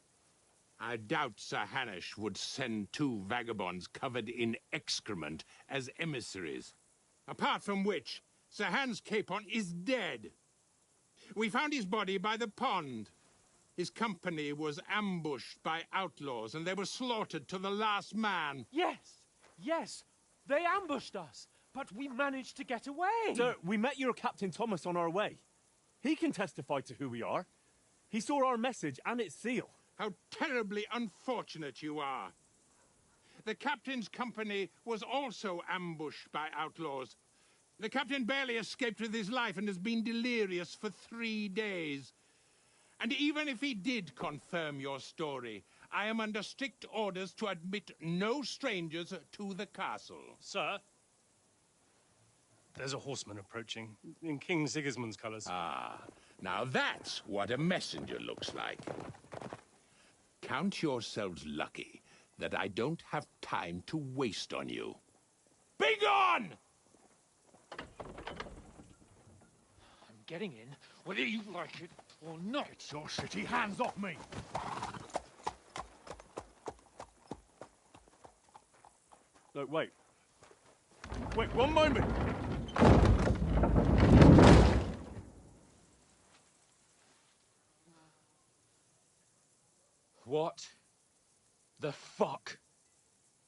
I doubt Sir Hanush would send two vagabonds covered in excrement as emissaries. Apart from which, Sir Hans Capon is dead. We found his body by the pond. His company was ambushed by outlaws, and they were slaughtered to the last man. Yes, they ambushed us, but we managed to get away. Sir, we met your Captain Thomas on our way. He can testify to who we are. He saw our message and its seal. How terribly unfortunate you are. The captain's company was also ambushed by outlaws. The captain barely escaped with his life and has been delirious for 3 days. And even if he did confirm your story, I am under strict orders to admit no strangers to the castle. Sir, there's a horseman approaching, in King Sigismund's colours. Ah, now that's what a messenger looks like. Count yourselves lucky that I don't have time to waste on you. Be gone! I'm getting in, whether you like it or not. Get your shitty hands off me! Look, wait. Wait, one moment! What the fuck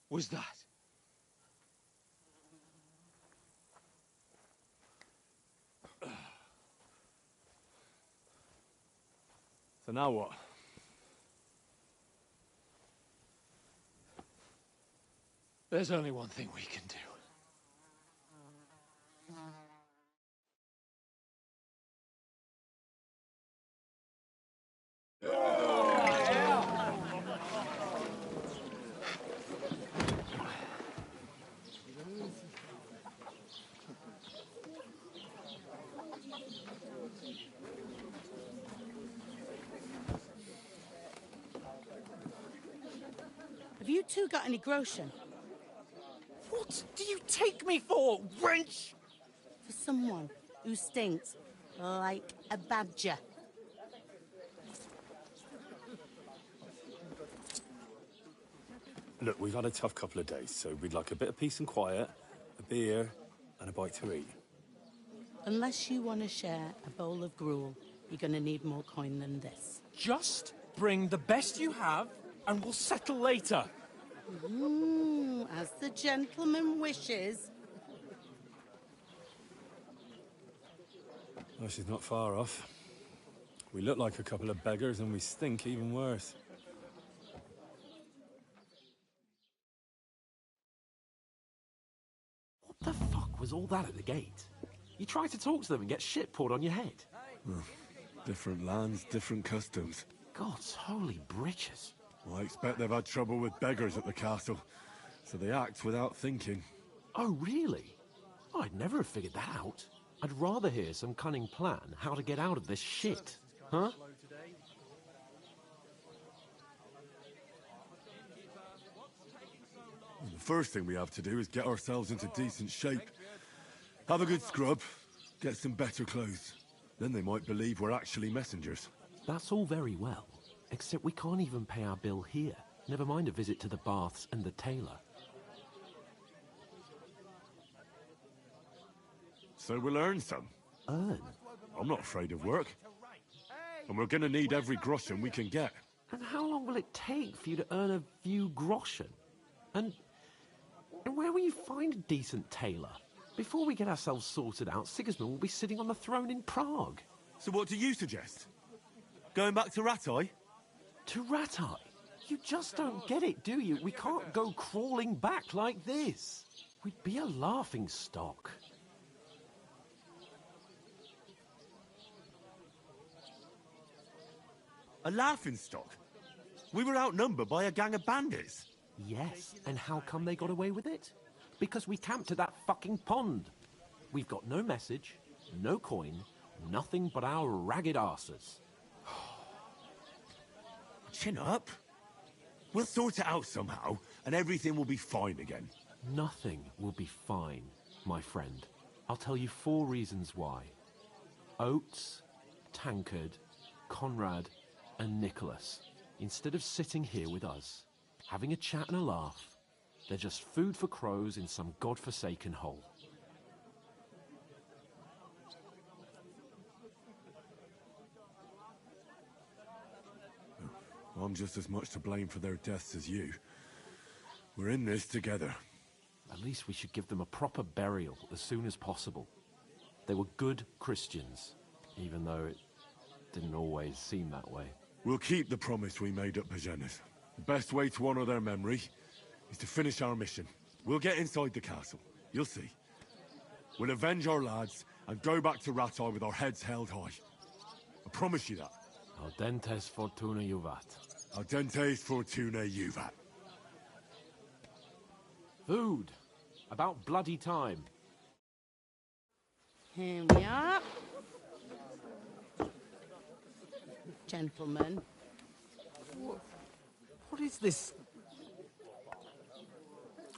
was that? So now what? There's only one thing we can do. You two got any groschen? What do you take me for, wench? For someone who stinks like a badger. Look, we've had a tough couple of days, so we'd like a bit of peace and quiet, a beer, and a bite to eat. Unless you want to share a bowl of gruel, you're going to need more coin than this. Just bring the best you have, and we'll settle later. As the gentleman wishes. Well, she's not far off. We look like a couple of beggars, and we stink even worse. What the fuck was all that at the gate? You try to talk to them and get shit poured on your head. Well, different lands, different customs. God's holy britches. Well, I expect they've had trouble with beggars at the castle, so they act without thinking. Oh, really? Oh, I'd never have figured that out. I'd rather hear some cunning plan how to get out of this shit. Huh? The first thing we have to do is get ourselves into decent shape. Have a good scrub, get some better clothes. Then they might believe we're actually messengers. That's all very well, except we can't even pay our bill here. Never mind a visit to the baths and the tailor. So we'll earn some. Earn? I'm not afraid of work. And we're gonna need every groschen we can get. And how long will it take for you to earn a few groschen? And where will you find a decent tailor? Before we get ourselves sorted out, Sigismund will be sitting on the throne in Prague. So what do you suggest? Going back to Ratai? To Ratai? You just don't get it, do you? We can't go crawling back like this. We'd be a laughing stock. A laughing stock? We were outnumbered by a gang of bandits. Yes, and how come they got away with it? Because we camped at that fucking pond. We've got no message, no coin, nothing but our ragged arses. Chin up. We'll sort it out somehow, and everything will be fine again. Nothing will be fine, my friend. I'll tell you 4 reasons why. Oates, Tankard, Conrad, and Nicholas, instead of sitting here with us, having a chat and a laugh, they're just food for crows in some godforsaken hole. I'm just as much to blame for their deaths as you. We're in this together. At least we should give them a proper burial as soon as possible. They were good Christians, even though it didn't always seem that way. We'll keep the promise we made at Pagenes. The best way to honor their memory is to finish our mission. We'll get inside the castle. You'll see. We'll avenge our lads and go back to Ratai with our heads held high. I promise you that. Audentes fortuna juvat. Audentes fortuna juvat. Food. About bloody time. Here we are. Gentlemen. What is this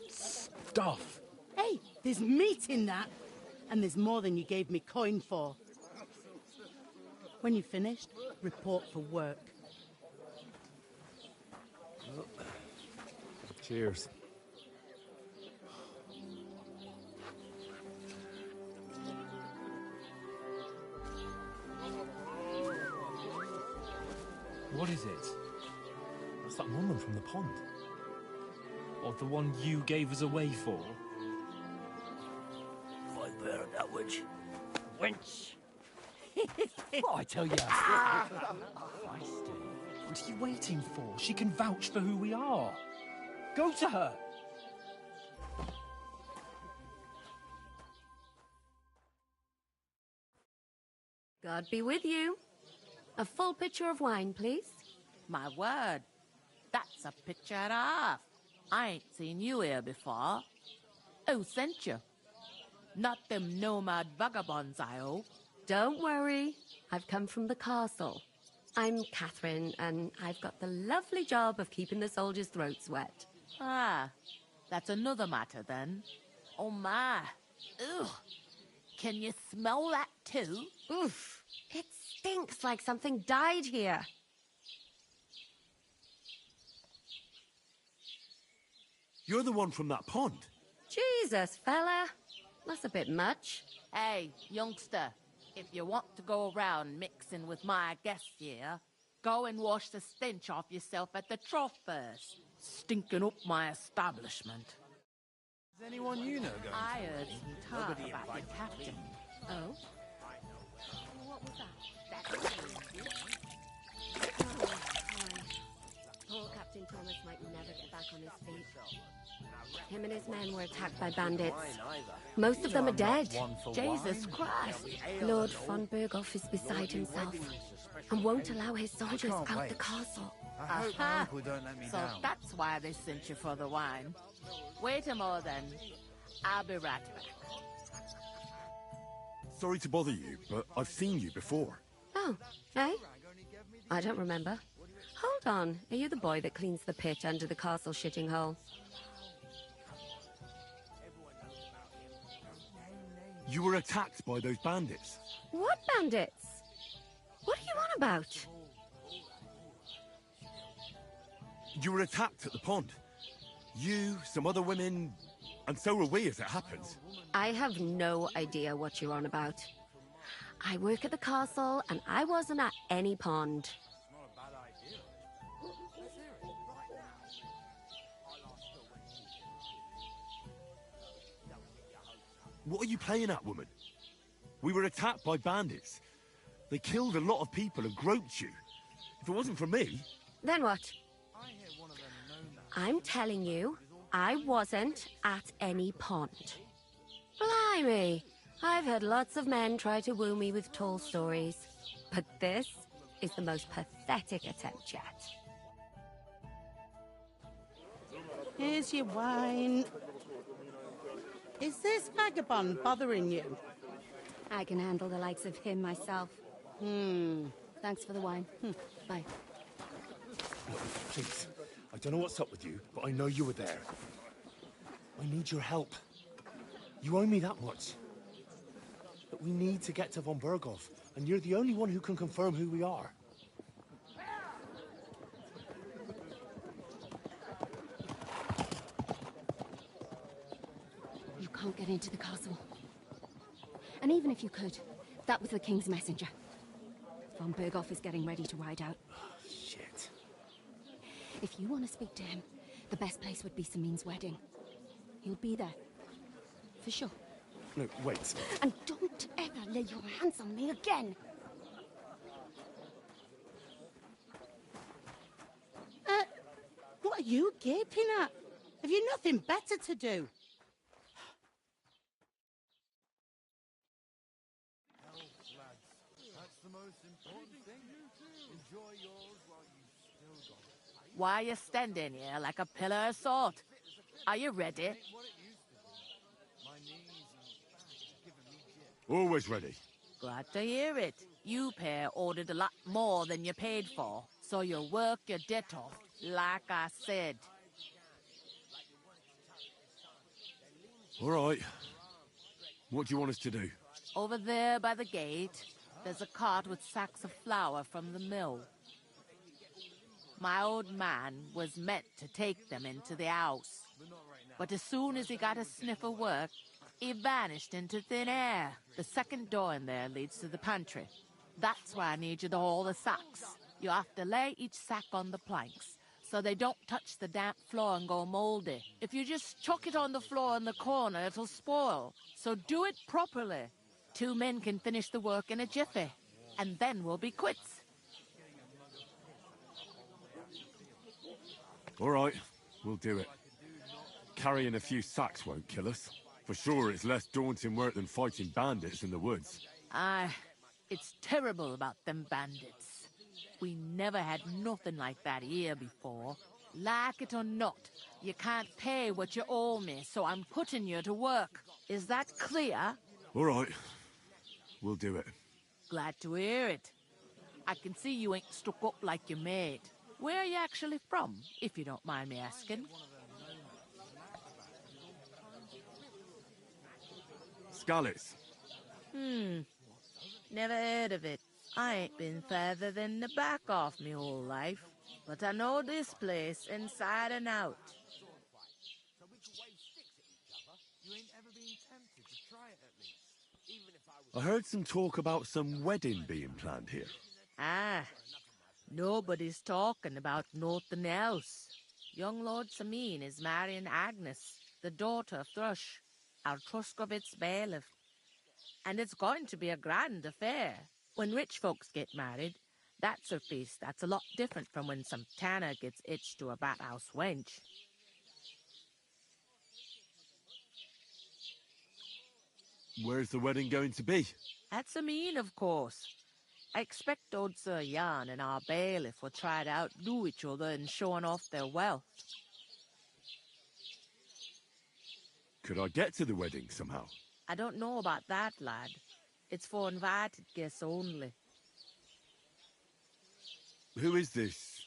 stuff? Hey, there's meat in that. And there's more than you gave me coin for. When you're finished, report for work. Cheers. What is it? It's that woman from the pond. Or the one you gave us away for? Fight better that witch. Wench. What I tell you? What are you waiting for? She can vouch for who we are. Go to her. God be with you. A full pitcher of wine, please. My word. That's a picture and a half. I ain't seen you here before. Who sent you? Not them nomad vagabonds, I hope. Don't worry. I've come from the castle. I'm Catherine, and I've got the lovely job of keeping the soldiers' throats wet. Ah, that's another matter then. Oh my. Ugh. Can you smell that too? Oof. It stinks like something died here. You're the one from that pond. Jesus, fella. That's a bit much. Hey, youngster, if you want to go around mixing with my guests here, go and wash the stench off yourself at the trough first. Stinking up my establishment. Is anyone you know going? I heard some talk Nobody about the invited captain. Oh? What was that? Poor Captain Thomas might never get back on his feet. Him and his men were attacked by bandits. Most of them are dead. Jesus Christ! Lord von Berghoff is beside himself and won't allow his soldiers out the castle. I hope my uncle don't let me So down. that's why they sent you for the wine. Wait a moment then. I'll be right back. Sorry to bother you, but I've seen you before. Oh, eh? I don't remember. Hold on. Are you the boy that cleans the pit under the castle shitting hole? You were attacked by those bandits. What bandits? What are you on about? You were attacked at the pond. You, some other women, and so were we, as it happens. I have no idea what you're on about. I work at the castle, and I wasn't at any pond. What are you playing at, woman? We were attacked by bandits. They killed a lot of people and groped you. If it wasn't for me... Then what? I'm telling you, I wasn't at any pond. Blimey! I've had lots of men try to woo me with tall stories, but this is the most pathetic attempt yet. Here's your wine. Is this vagabond bothering you? I can handle the likes of him myself. Thanks for the wine. Bye. Look, please. I don't know what's up with you, but I know you were there. I need your help. You owe me that much. But we need to get to von Berghoff, and you're the only one who can confirm who we are. You can't get into the castle. And even if you could, that was the King's messenger. Von Berghoff is getting ready to ride out. Shit. If you want to speak to him, the best place would be Samin's wedding. He'll be there. For sure. No, wait. And don't ever lay your hands on me again! What are you gaping at? Have you nothing better to do? Why are you standing here like a pillar of salt? Are you ready? Always ready. Glad to hear it. You pair ordered a lot more than you paid for, so you'll work your debt off, like I said. All right. What do you want us to do? Over there by the gate, there's a cart with sacks of flour from the mill. My old man was meant to take them into the house. But as soon as he got a sniff of work, he vanished into thin air. The second door in there leads to the pantry. That's why I need you to haul the sacks. You have to lay each sack on the planks, so they don't touch the damp floor and go moldy. If you just chuck it on the floor in the corner, it'll spoil. So do it properly. 2 men can finish the work in a jiffy, and then we'll be quits. All right, we'll do it. Carrying a few sacks won't kill us. For sure, it's less daunting work than fighting bandits in the woods. Aye, it's terrible about them bandits. We never had nothing like that here before. Like it or not, you can't pay what you owe me, so I'm putting you to work. Is that clear? All right, we'll do it. Glad to hear it. I can see you ain't stuck up like your mate. Where are you actually from, if you don't mind me asking? Skalitz. Never heard of it. I ain't been further than the back off me whole life. But I know this place inside and out. I heard some talk about some wedding being planned here. Ah, nobody's talking about nothing else. Young Lord Sameen is marrying Agnes, the daughter of Thrush, our Truskovitz bailiff. And it's going to be a grand affair. When rich folks get married, that's a feast that's a lot different from when some tanner gets hitched to a bathhouse wench. Where's the wedding going to be? At Sameen, of course. I expect old Sir Jan and our bailiff will try to outdo each other in showing off their wealth. Could I get to the wedding somehow? I don't know about that, lad. It's for invited guests only. Who is this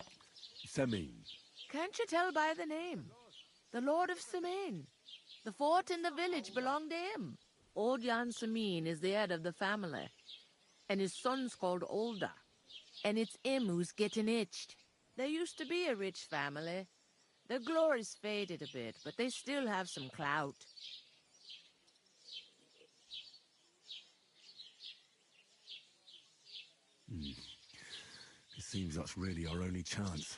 Sameen? Can't you tell by the name? The Lord of Sameen. The fort in the village belonged to him. Old Jan Sameen is the head of the family, and his son's called Olda, and it's him who's getting hitched. There used to be a rich family. Their glory's faded a bit, but they still have some clout. It seems that's really our only chance.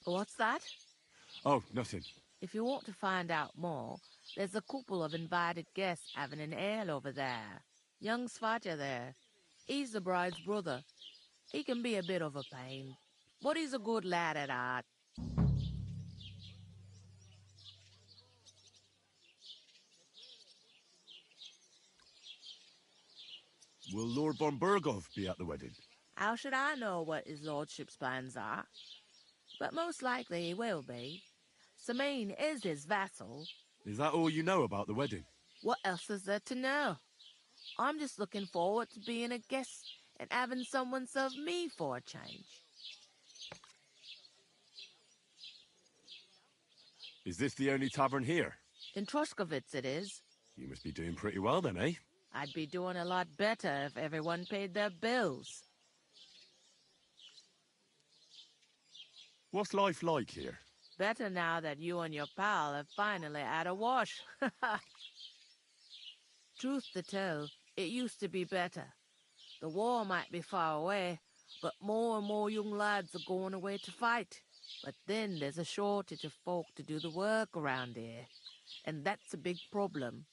What's that? Oh, nothing. If you want to find out more, there's a couple of invited guests having an ale over there. Young Svatja there. He's the bride's brother. He can be a bit of a pain, but he's a good lad at heart. Will Lord von Burgov be at the wedding? How should I know what his lordship's plans are? But most likely he will be. Sameen is his vassal. Is that all you know about the wedding? What else is there to know? I'm just looking forward to being a guest and having someone serve me for a change. Is this the only tavern here? In Truskovitz it is. You must be doing pretty well then, eh? I'd be doing a lot better if everyone paid their bills. What's life like here? Better now that you and your pal have finally had a wash. Truth to tell, it used to be better. The war might be far away, but more and more young lads are going away to fight. But then there's a shortage of folk to do the work around here, and that's a big problem.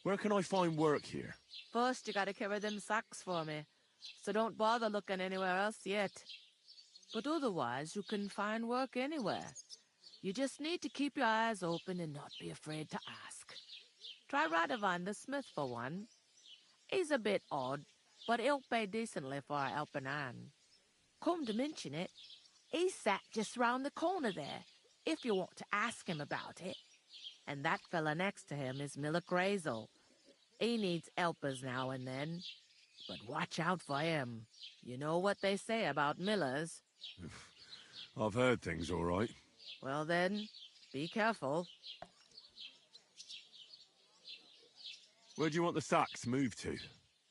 Where can I find work here? First, you gotta carry them sacks for me, so don't bother looking anywhere else yet. But otherwise, you can find work anywhere. You just need to keep your eyes open and not be afraid to ask. Try Radovan the smith for one. He's a bit odd, but he'll pay decently for a helping hand. Come to mention it, he's sat just round the corner there, if you want to ask him about it. And that fella next to him is Miller Crazel. He needs helpers now and then, but watch out for him. You know what they say about Millers. I've heard things all right. Well then, be careful. Where do you want the sacks moved to?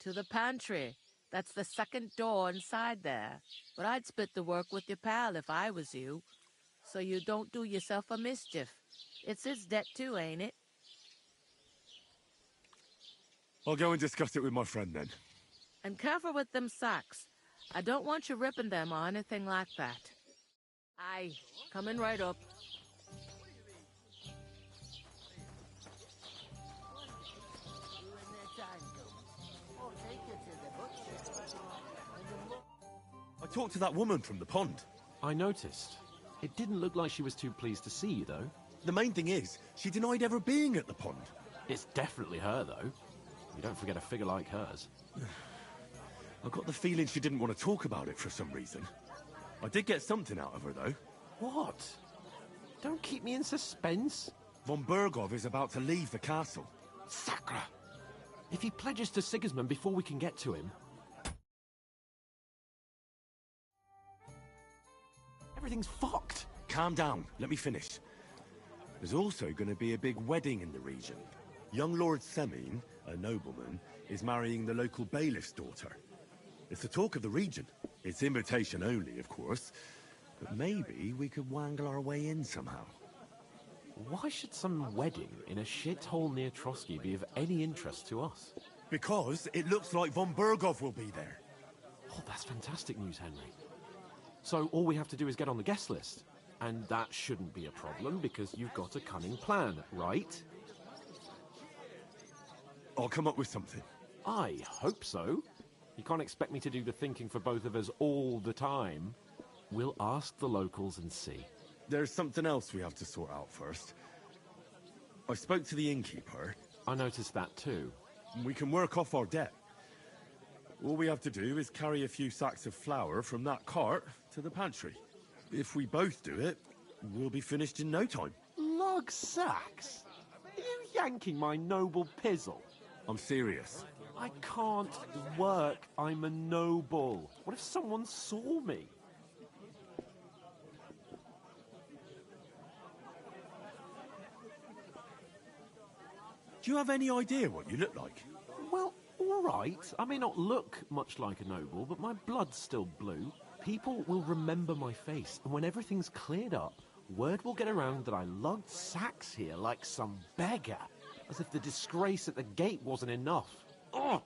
To the pantry. That's the second door inside there. But I'd split the work with your pal if I was you, so you don't do yourself a mischief. It's his debt too, ain't it? I'll go and discuss it with my friend then. And careful with them sacks. I don't want you ripping them or anything like that. Aye, coming right up. I talked to that woman from the pond. I noticed. It didn't look like she was too pleased to see you, though. The main thing is, she denied ever being at the pond. It's definitely her, though. You don't forget a figure like hers. I got the feeling she didn't want to talk about it for some reason. I did get something out of her, though. What? Don't keep me in suspense. Von Burgov is about to leave the castle. Sacre! If he pledges to Sigismund before we can get to him... everything's fucked. Calm down. Let me finish. There's also going to be a big wedding in the region. Young Lord Semine, a nobleman, is marrying the local bailiff's daughter. It's the talk of the region. It's invitation only, of course. But maybe we could wangle our way in somehow. Why should some wedding in a shithole near Trotsky be of any interest to us? Because it looks like von Burgov will be there. Oh, that's fantastic news, Henry. So all we have to do is get on the guest list. And that shouldn't be a problem because you've got a cunning plan, right? I'll come up with something. I hope so. You can't expect me to do the thinking for both of us all the time. We'll ask the locals and see. There's something else we have to sort out first. I spoke to the innkeeper. I noticed that too. We can work off our debt. All we have to do is carry a few sacks of flour from that cart to the pantry. If we both do it, we'll be finished in no time. Lug sacks? Are you yanking my noble pizzle? I'm serious. I can't work. I'm a noble. What if someone saw me? Do you have any idea what you look like? Well, all right. I may not look much like a noble, but my blood's still blue. People will remember my face, and when everything's cleared up, word will get around that I lugged sacks here like some beggar, as if the disgrace at the gate wasn't enough. Ugh!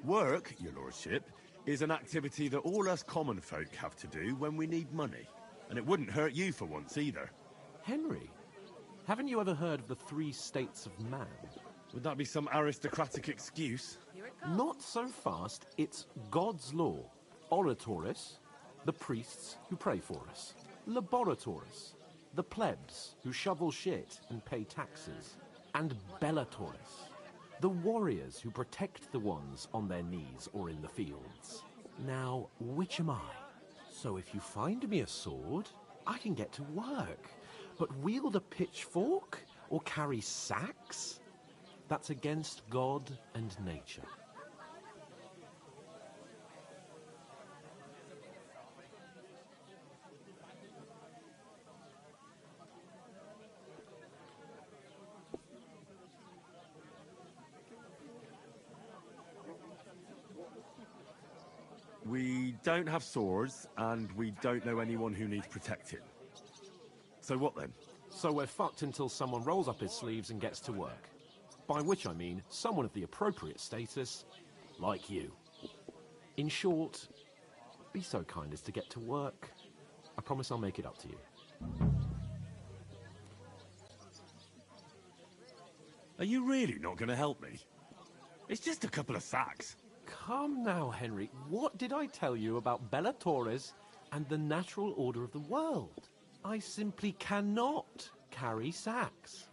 Work, your lordship, is an activity that all us common folk have to do when we need money. And it wouldn't hurt you for once either. Henry, haven't you ever heard of the 3 states of man? Would that be some aristocratic excuse? Not so fast. It's God's law. Oratoris, the priests who pray for us. Laboratoris, the plebs who shovel shit and pay taxes. And Bellatoris, the warriors who protect the ones on their knees or in the fields. Now, which am I? So if you find me a sword, I can get to work. But wield a pitchfork or carry sacks? That's against God and nature. We don't have swords, and we don't know anyone who needs protecting. So what then? So we're fucked until someone rolls up his sleeves and gets to work. By which I mean someone of the appropriate status, like you. In short, be so kind as to get to work. I promise I'll make it up to you. Are you really not going to help me? It's just a couple of sacks. Come now, Henry. What did I tell you about Bellatoris and the natural order of the world? I simply cannot carry sacks.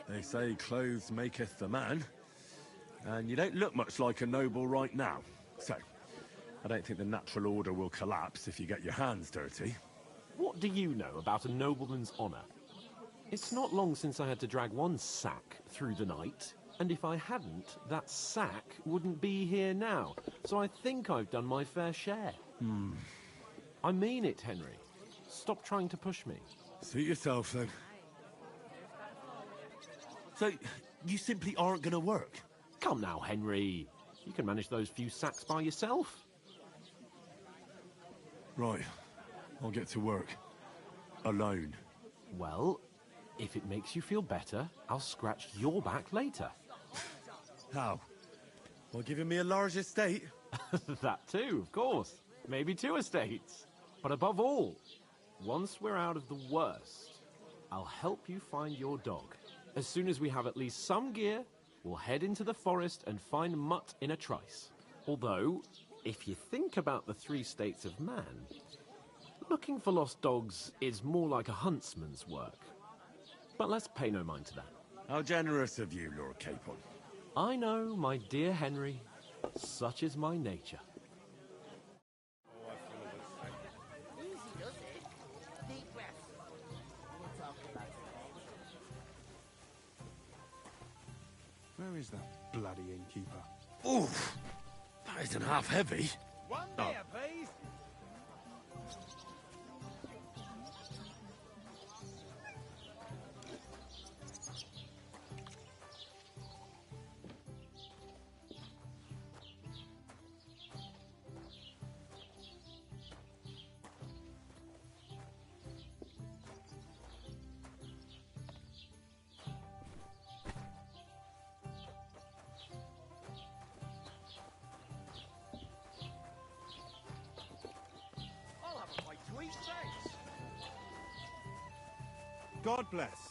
They say clothes maketh the man, and you don't look much like a noble right now. So, I don't think the natural order will collapse if you get your hands dirty. What do you know about a nobleman's honour? It's not long since I had to drag one sack through the night, and if I hadn't, that sack wouldn't be here now. So I think I've done my fair share. I mean it, Henry. Stop trying to push me. Suit yourself, then. So, you simply aren't going to work? Come now, Henry. You can manage those few sacks by yourself. Right. I'll get to work. Alone. Well, if it makes you feel better, I'll scratch your back later. How? By giving me a large estate? That too, of course. Maybe 2 estates. But above all, once we're out of the worst, I'll help you find your dog. As soon as we have at least some gear, we'll head into the forest and find Mutt in a trice. Although, if you think about the 3 states of man, looking for lost dogs is more like a huntsman's work. But let's pay no mind to that. How generous of you, Lord Capon. I know, my dear Henry. Such is my nature. Where is that bloody innkeeper? Oof! That isn't half heavy. One beer, please. God bless.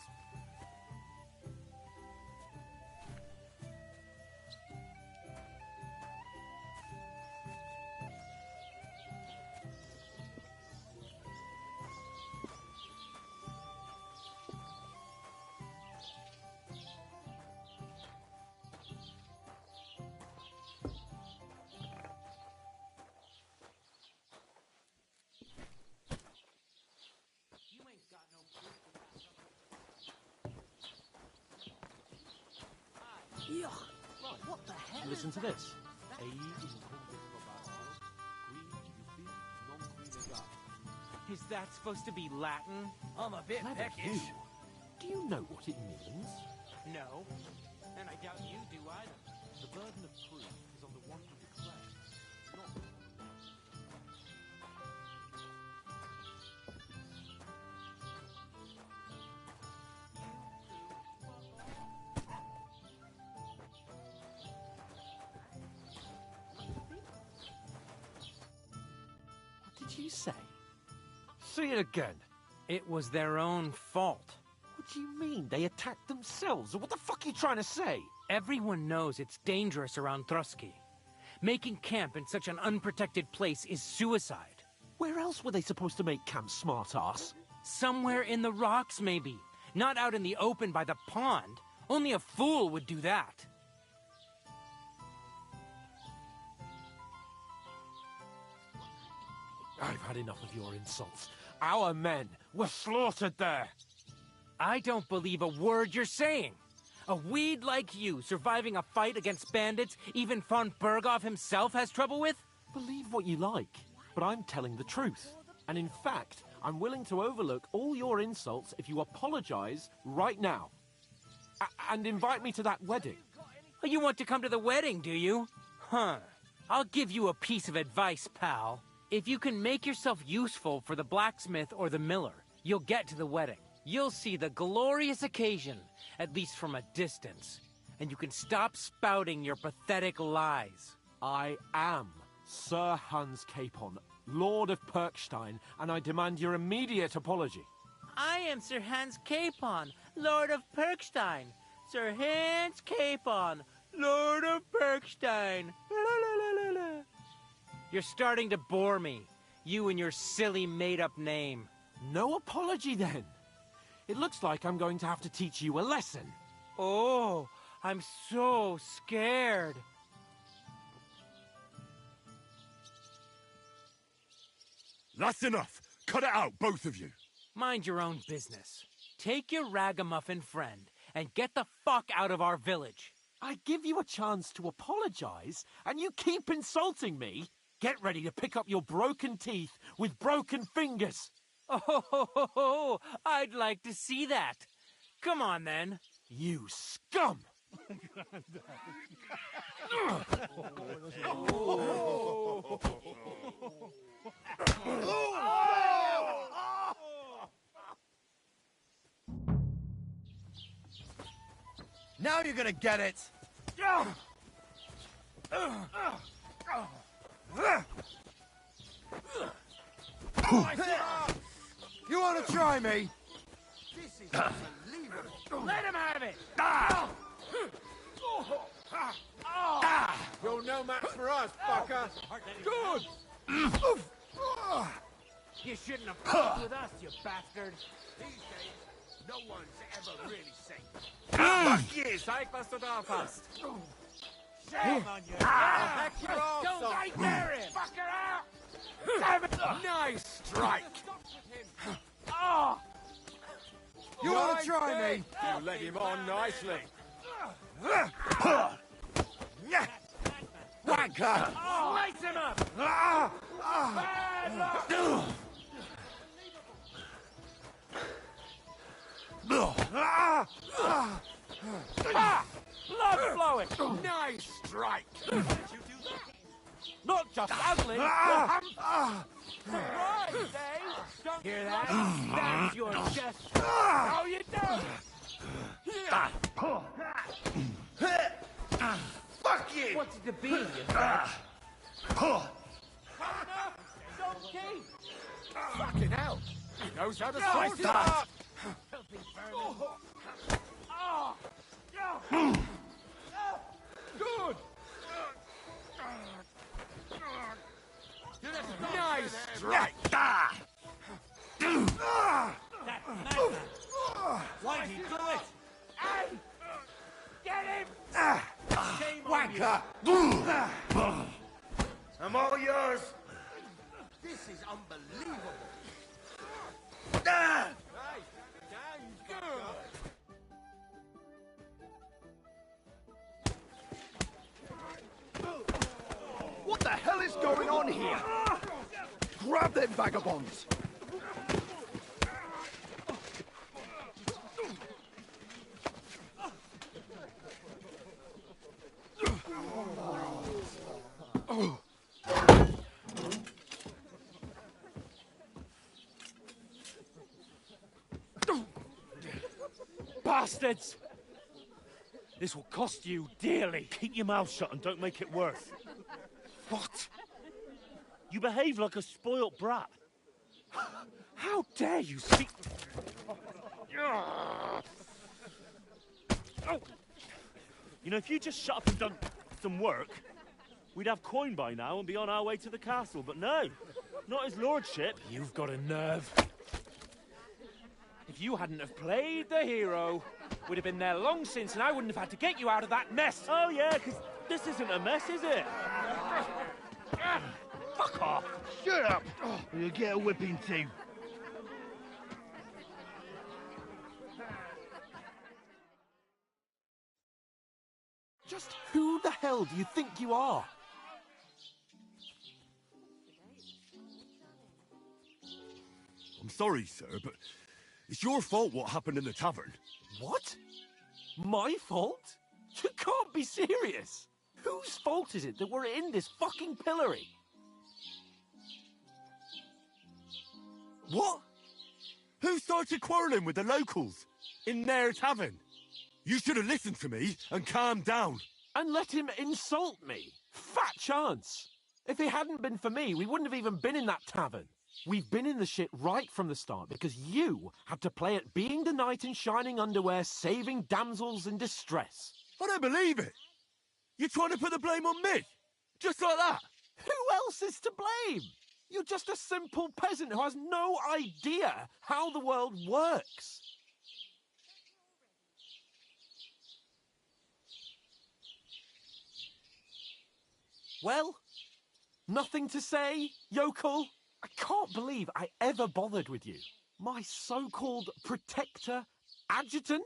Yuck! What the hell? Listen to this. Is that supposed to be Latin? I'm a bit Clever peckish. you. Do you know what it means? No. And I doubt you do either. The burden of proof is on the one who declares, not What did you say? Say it again. It was their own fault. What do you mean? They attacked themselves? What the fuck are you trying to say? Everyone knows it's dangerous around Trotsky. Making camp in such an unprotected place is suicide. Where else were they supposed to make camp, smart-ass? Somewhere in the rocks, maybe. Not out in the open by the pond. Only a fool would do that. I've had enough of your insults. Our men were slaughtered there. I don't believe a word you're saying. A weed like you surviving a fight against bandits even von Berghoff himself has trouble with? Believe what you like, but I'm telling the truth. And in fact, I'm willing to overlook all your insults if you apologize right now. And invite me to that wedding. Oh, you want to come to the wedding, do you? Huh. I'll give you a piece of advice, pal. If you can make yourself useful for the blacksmith or the miller, you'll get to the wedding. You'll see the glorious occasion, at least from a distance. And you can stop spouting your pathetic lies. I am Sir Hans Capon, Lord of Perkstein, and I demand your immediate apology. I am Sir Hans Capon, Lord of Perkstein. Sir Hans Capon, Lord of Perkstein. You're starting to bore me. You and your silly made-up name. No apology, then. It looks like I'm going to have to teach you a lesson. Oh, I'm so scared. That's enough! Cut it out, both of you! Mind your own business. Take your ragamuffin friend and get the fuck out of our village. I give you a chance to apologize, and you keep insulting me? Get ready to pick up your broken teeth with broken fingers. Oh, I'd like to see that. Come on, then. You scum! Now you're gonna get it! You wanna try me? This is unbelievable. Let him have it! You're no match for us, fucker. Good! You shouldn't have fucked with us, you bastard. These days, no one's ever really safe. Fuck you! Zeig, was du drauf hast. Shame on you! Back your ass Don't off. right there, him! Fucker out! Nice strike! Oh! You wanna try me? You led him on nicely. Wanker! Light him up! Blood flowing! Nice strike! Not just ugly, but surprise, eh? Don't hear that? That's your chest. How you doing? Fuck you! What's it to be, you know? Donkey! Fucking hell! He knows how to No, slice it stop. up! Filthy vermin. Good! Nice strike! Why did he do it? Get him! Wanker! I'm all yours! This is unbelievable! What the hell is going on here? Grab them vagabonds! Bastards! This will cost you dearly. Keep your mouth shut and don't make it worse. What? You behave like a spoilt brat. How dare you speak... Oh. You know, if you just shut up and done some work, we'd have coin by now and be on our way to the castle. But no, not his lordship. You've got a nerve. If you hadn't have played the hero, we'd have been there long since, and I wouldn't have had to get you out of that mess. Oh yeah, because this isn't a mess, is it? Fuck off! Shut up! Or you'll get a whipping too. Just who the hell do you think you are? I'm sorry, sir, but it's your fault what happened in the tavern. What? My fault? You can't be serious. Whose fault is it that we're in this fucking pillory? What? Who started quarrelling with the locals in their tavern? You should have listened to me and calmed down. And let him insult me? Fat chance. If it hadn't been for me, we wouldn't have even been in that tavern. We've been in the shit right from the start because you had to play at being the knight in shining underwear, saving damsels in distress. I don't believe it. You're trying to put the blame on me? Just like that? Who else is to blame? You're just a simple peasant who has no idea how the world works. Well, nothing to say, yokel? I can't believe I ever bothered with you. My so-called protector, adjutant?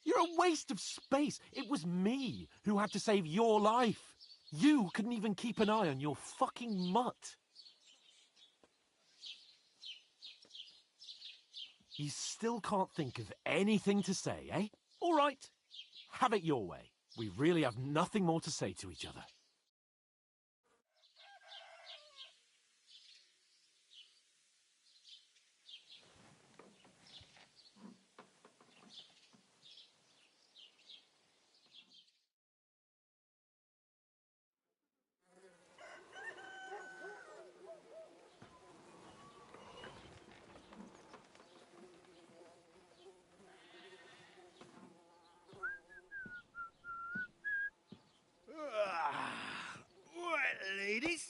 You're a waste of space. It was me who had to save your life. You couldn't even keep an eye on your fucking mutt. You still can't think of anything to say, eh? All right, have it your way. We really have nothing more to say to each other. Right, ladies.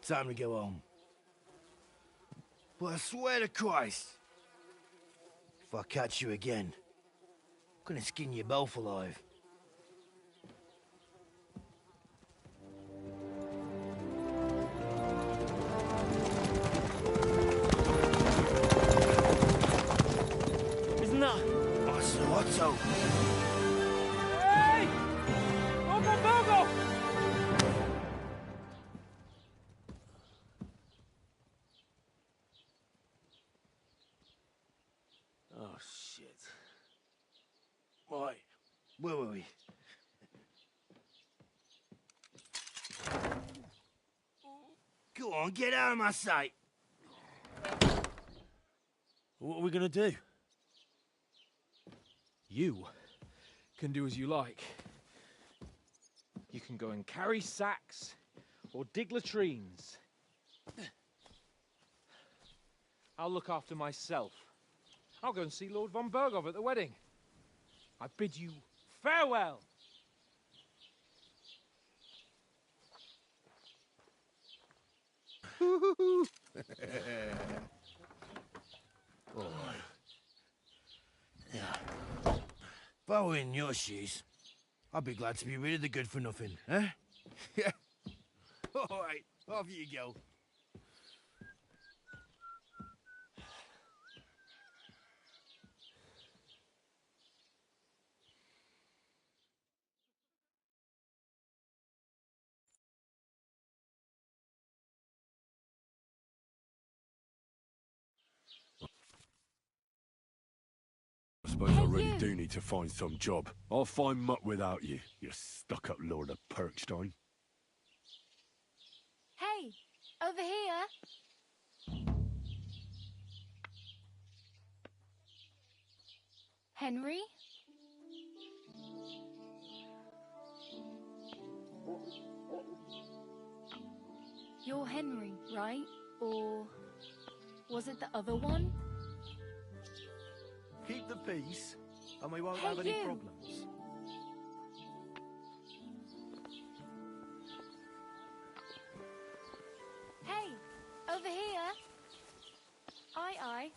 Time to go home. But I swear to Christ, if I catch you again, I'm gonna skin you both alive. Isn't Governor! Otto! Hey! Bogo! Oh, shit. Right, where were we? Go on, get out of my sight! What are we gonna do? You can do as you like. You can go and carry sacks or dig latrines. I'll look after myself. I'll go and see Lord von Bergov at the wedding. I bid you farewell. All right. Yeah. If I were in your shoes, I'd be glad to be rid of the good-for-nothing, eh? Yeah. All right, off you go. I suppose I really do need to find some job. I'll find muck without you, you stuck-up Lord of Perkstein. Hey, over here. Henry? You're Henry, right? Or was it the other one? Keep the peace, and we won't Hey, have any you. problems. Hey, over here. Aye.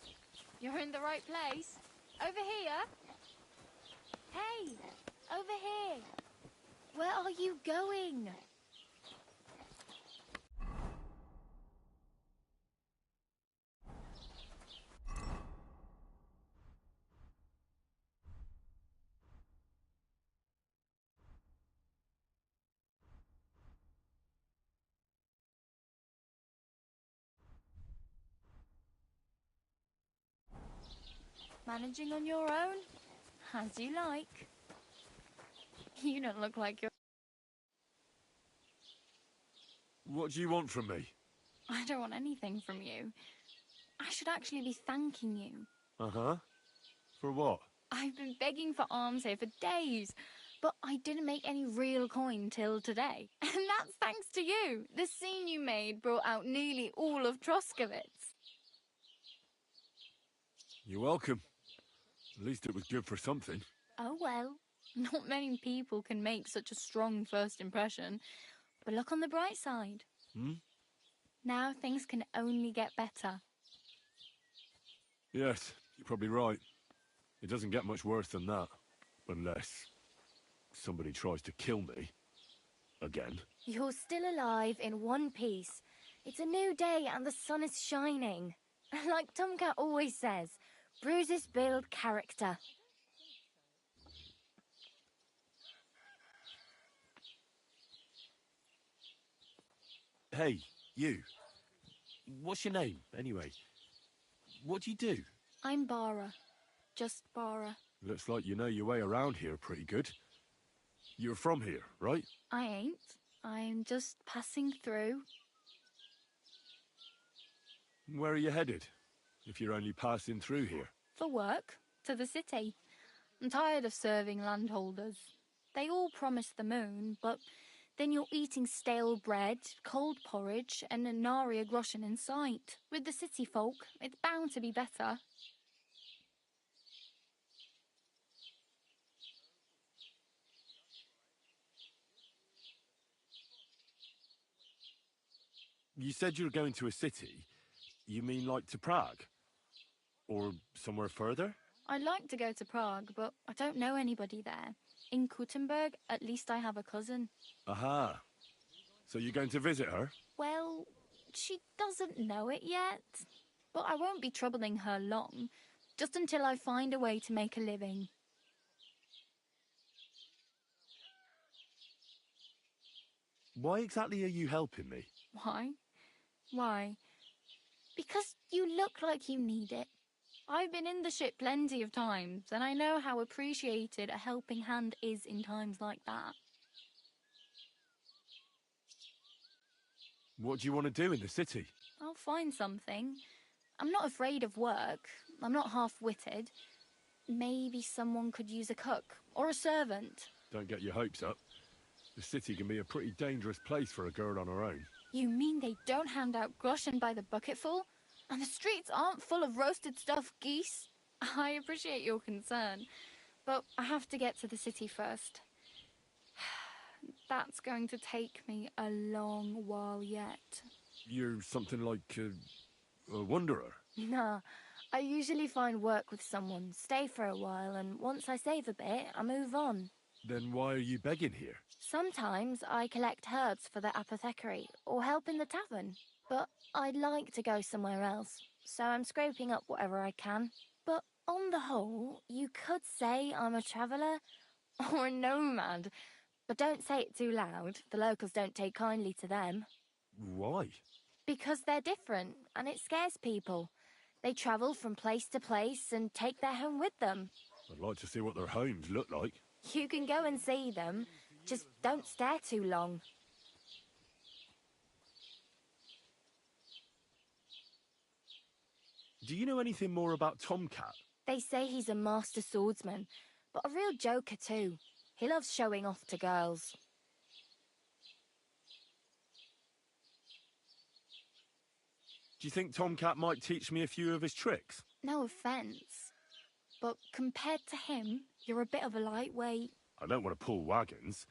You're in the right place. Over here. Hey, over here. Where are you going? Managing on your own? As you like. You don't look like you're... What do you want from me? I don't want anything from you. I should actually be thanking you. Uh-huh. For what? I've been begging for alms here for days, but I didn't make any real coin till today. And that's thanks to you. The scene you made brought out nearly all of Troskowitz. You're welcome. At least it was good for something. Oh well, not many people can make such a strong first impression. But look on the bright side. Now things can only get better. Yes, you're probably right. It doesn't get much worse than that. Unless somebody tries to kill me. Again. You're still alive in one piece. It's a new day and the sun is shining. Like Tomcat always says, bruises build character. Hey, you. What's your name, anyway? What do you do? I'm Bara. Just Bara. Looks like you know your way around here pretty good. You're from here, right? I ain't. I'm just passing through. Where are you headed? If you're only passing through here. For work. To the city. I'm tired of serving landholders. They all promise the moon, but then you're eating stale bread, cold porridge, and a nary a groschen in sight. With the city folk, it's bound to be better. You said you were going to a city. You mean like to Prague? Or somewhere further? I'd like to go to Prague, but I don't know anybody there. In Kuttenberg, at least I have a cousin. Aha. So you're going to visit her? Well, she doesn't know it yet. But I won't be troubling her long. just until I find a way to make a living. Why exactly are you helping me? Why? Why? Because you look like you need it. I've been in the ship plenty of times, and I know how appreciated a helping hand is in times like that. What do you want to do in the city? I'll find something. I'm not afraid of work. I'm not half-witted. Maybe someone could use a cook or a servant. Don't get your hopes up. The city can be a pretty dangerous place for a girl on her own. You mean they don't hand out groschen by the bucketful? And the streets aren't full of roasted stuffed geese? I appreciate your concern, but I have to get to the city first. That's going to take me a long while yet. You're something like a wanderer? Nah, I usually find work with someone, stay for a while, and once I save a bit, I move on. Then why are you begging here? Sometimes I collect herbs for the apothecary, or help in the tavern. But I'd like to go somewhere else, so I'm scraping up whatever I can. But on the whole, you could say I'm a traveller or a nomad. But don't say it too loud. The locals don't take kindly to them. Why? Because they're different, and it scares people. They travel from place to place and take their home with them. I'd like to see what their homes look like. You can go and see them. Just don't stare too long. Do you know anything more about Tomcat? They say he's a master swordsman, but a real joker too. He loves showing off to girls. Do you think Tomcat might teach me a few of his tricks? No offence, but compared to him, you're a bit of a lightweight. I don't want to pull wagons,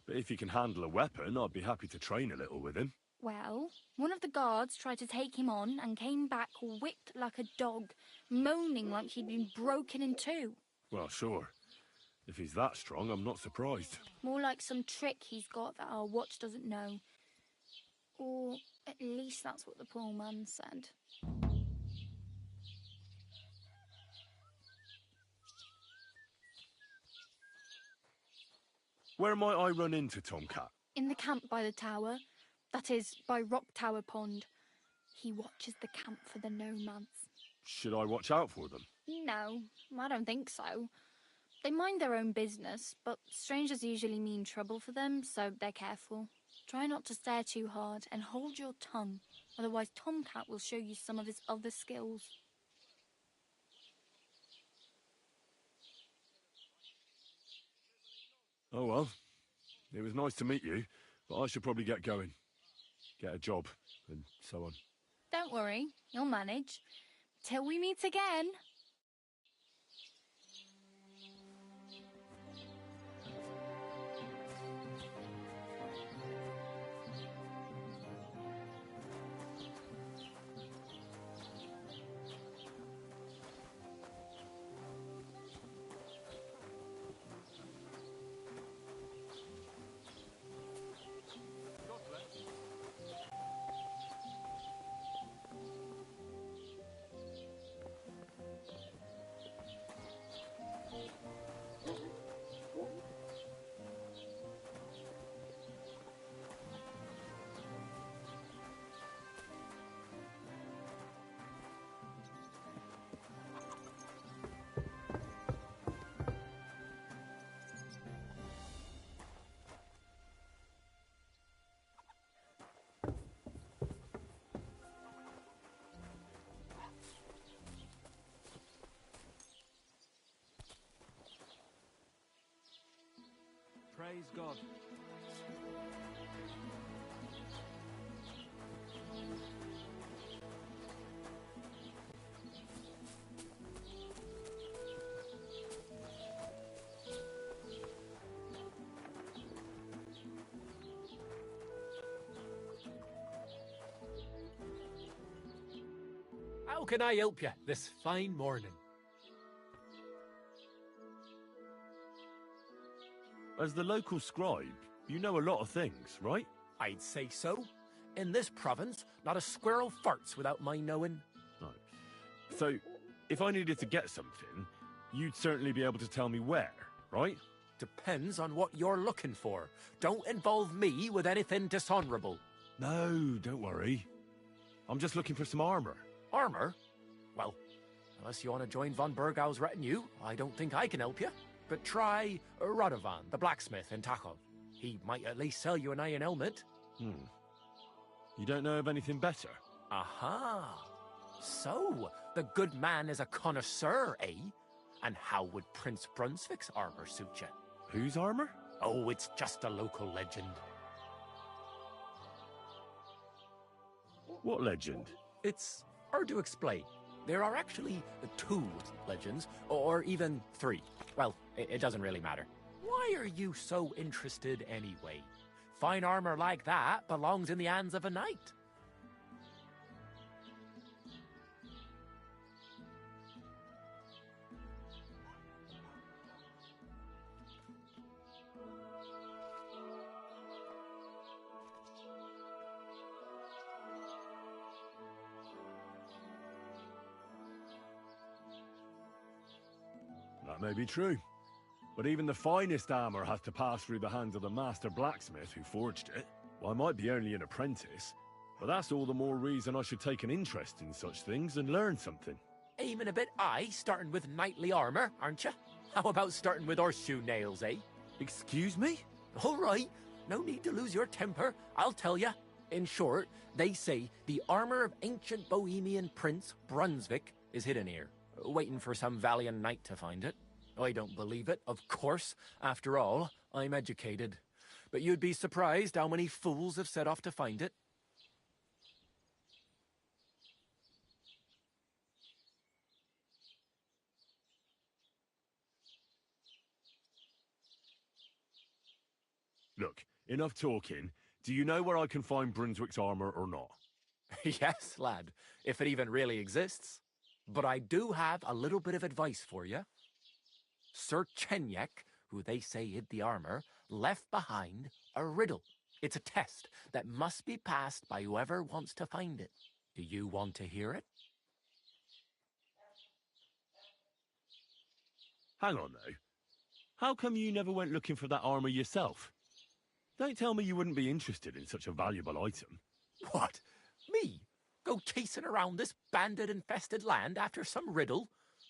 but if he can handle a weapon, I'd be happy to train a little with him. Well, one of the guards tried to take him on and came back whipped like a dog, moaning like he'd been broken in two. Well, sure. If he's that strong, I'm not surprised. More like some trick he's got that our watch doesn't know. Or at least that's what the poor man said. Where might I run into Tomcat? In the camp by the tower. That is, by Rock Tower Pond. He watches the camp for the nomads. Should I watch out for them? No, I don't think so. They mind their own business, but strangers usually mean trouble for them, so they're careful. Try not to stare too hard and hold your tongue, otherwise Tomcat will show you some of his other skills. Oh well, it was nice to meet you, but I should probably get going. Get a job, and so on. Don't worry, you'll manage. Till we meet again. Praise God. How can I help you this fine morning? As the local scribe, you know a lot of things, right? I'd say so. In this province, not a squirrel farts without my knowing. Right. So, if I needed to get something, you'd certainly be able to tell me where, right? Depends on what you're looking for. Don't involve me with anything dishonorable. No, don't worry. I'm just looking for some armor. Armor? Well, unless you want to join von Burgau's retinue, I don't think I can help you. But try Radovan, the blacksmith in Tachov. He might at least sell you an iron helmet. You don't know of anything better? Aha! So, the good man is a connoisseur, eh? And how would Prince Brunswick's armor suit you? Whose armor? Oh, it's just a local legend. What legend? It's hard to explain. There are actually 2 legends, or even 3. Well, it doesn't really matter. Why are you so interested anyway? Fine armor like that belongs in the hands of a knight. That may be true. But even the finest armor has to pass through the hands of the master blacksmith who forged it. Well, I might be only an apprentice, but that's all the more reason I should take an interest in such things and learn something. Aiming a bit high, starting with knightly armor, aren't you? How about starting with horseshoe nails, eh? Excuse me? All right, no need to lose your temper, I'll tell you. In short, they say the armor of ancient Bohemian Prince Brunswick is hidden here, waiting for some valiant knight to find it. I don't believe it, of course. After all, I'm educated. But you'd be surprised how many fools have set off to find it. Look, enough talking. Do you know where I can find Brunswick's armor or not? Yes, lad, if it even really exists. But I do have a little bit of advice for you. Sir Chenyek, who they say hid the armor, left behind a riddle. It's a test that must be passed by whoever wants to find it. Do you want to hear it? Hang on, though. How come you never went looking for that armor yourself? Don't tell me you wouldn't be interested in such a valuable item. What? Me? Go chasing around this bandit-infested land after some riddle?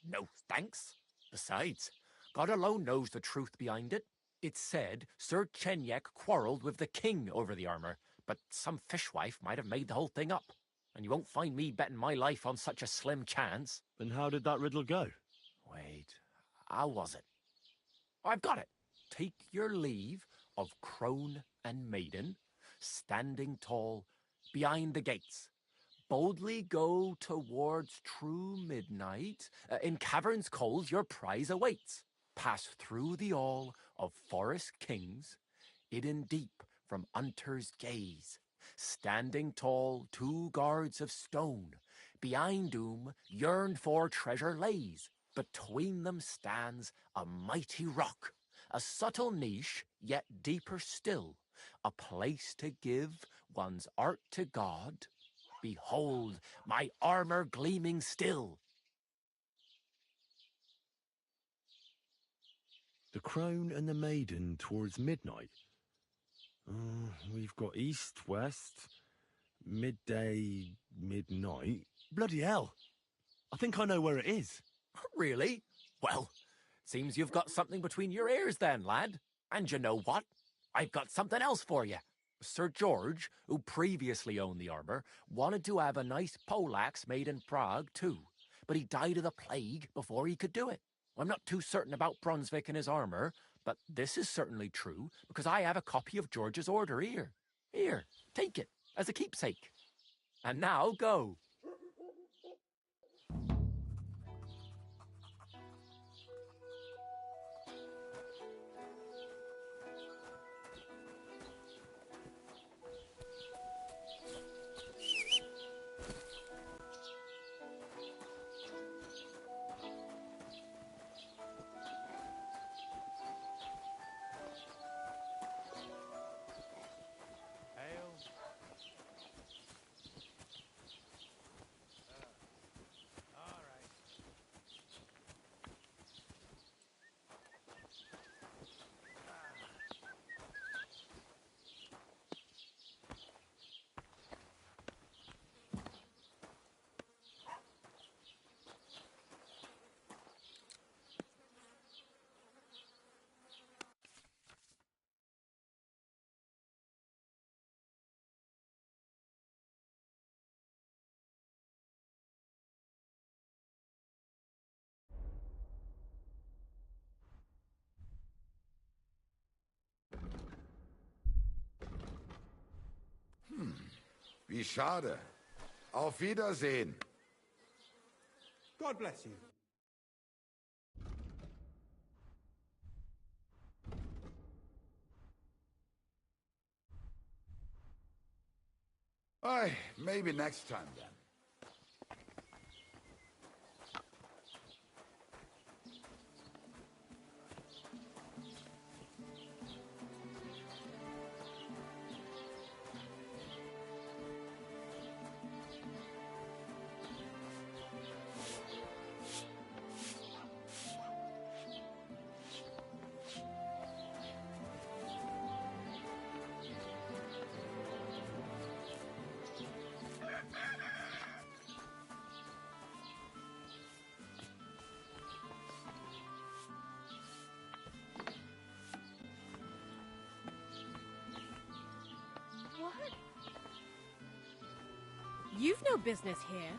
No, thanks. Besides, God alone knows the truth behind it. It's said Sir Chenyek quarreled with the king over the armor, but some fishwife might have made the whole thing up. And you won't find me betting my life on such a slim chance. Then how did that riddle go? Wait, how was it? I've got it. Take your leave of crone and maiden, standing tall behind the gates. Boldly go towards true midnight. In caverns cold your prize awaits. Pass through the all of forest kings, hidden deep from hunter's gaze. Standing tall, 2 guards of stone, behind whom yearned for treasure lays. Between them stands a mighty rock, a subtle niche, yet deeper still, a place to give one's art to God. Behold, my armor gleaming still. The crone and the maiden towards midnight. We've got east, west, midday, midnight. Bloody hell. I think I know where it is. Really? Well, seems you've got something between your ears then, lad. And you know what? I've got something else for you. Sir George, who previously owned the armor, wanted to have a nice poleaxe made in Prague too, but he died of the plague before he could do it. I'm not too certain about Brunswick and his armor, but this is certainly true because I have a copy of George's order here. Here, take it as a keepsake. And now go. Wie schade. Auf Wiedersehen. God bless you. Aye, maybe next time then. What? You've no business here.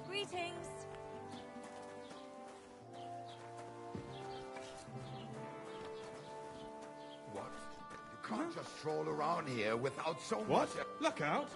Greetings. What? You can't just stroll around here without so What? much... Look out!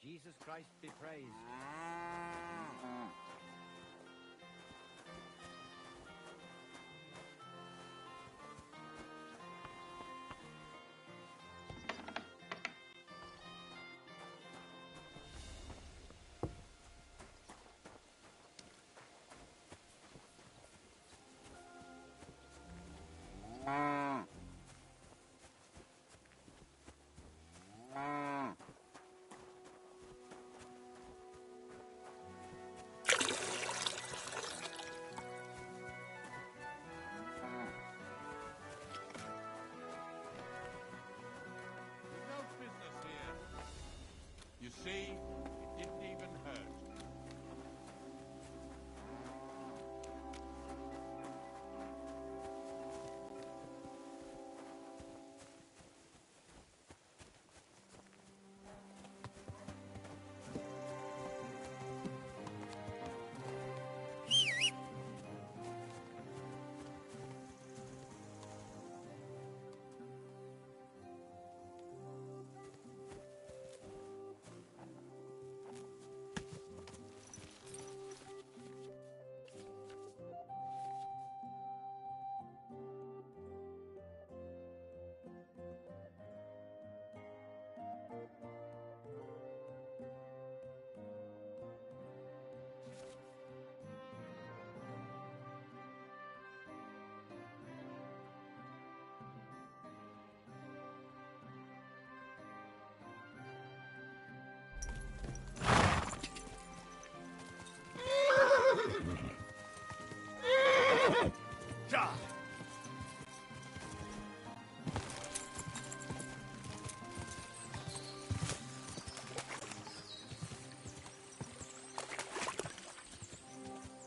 Jesus Christ be praised.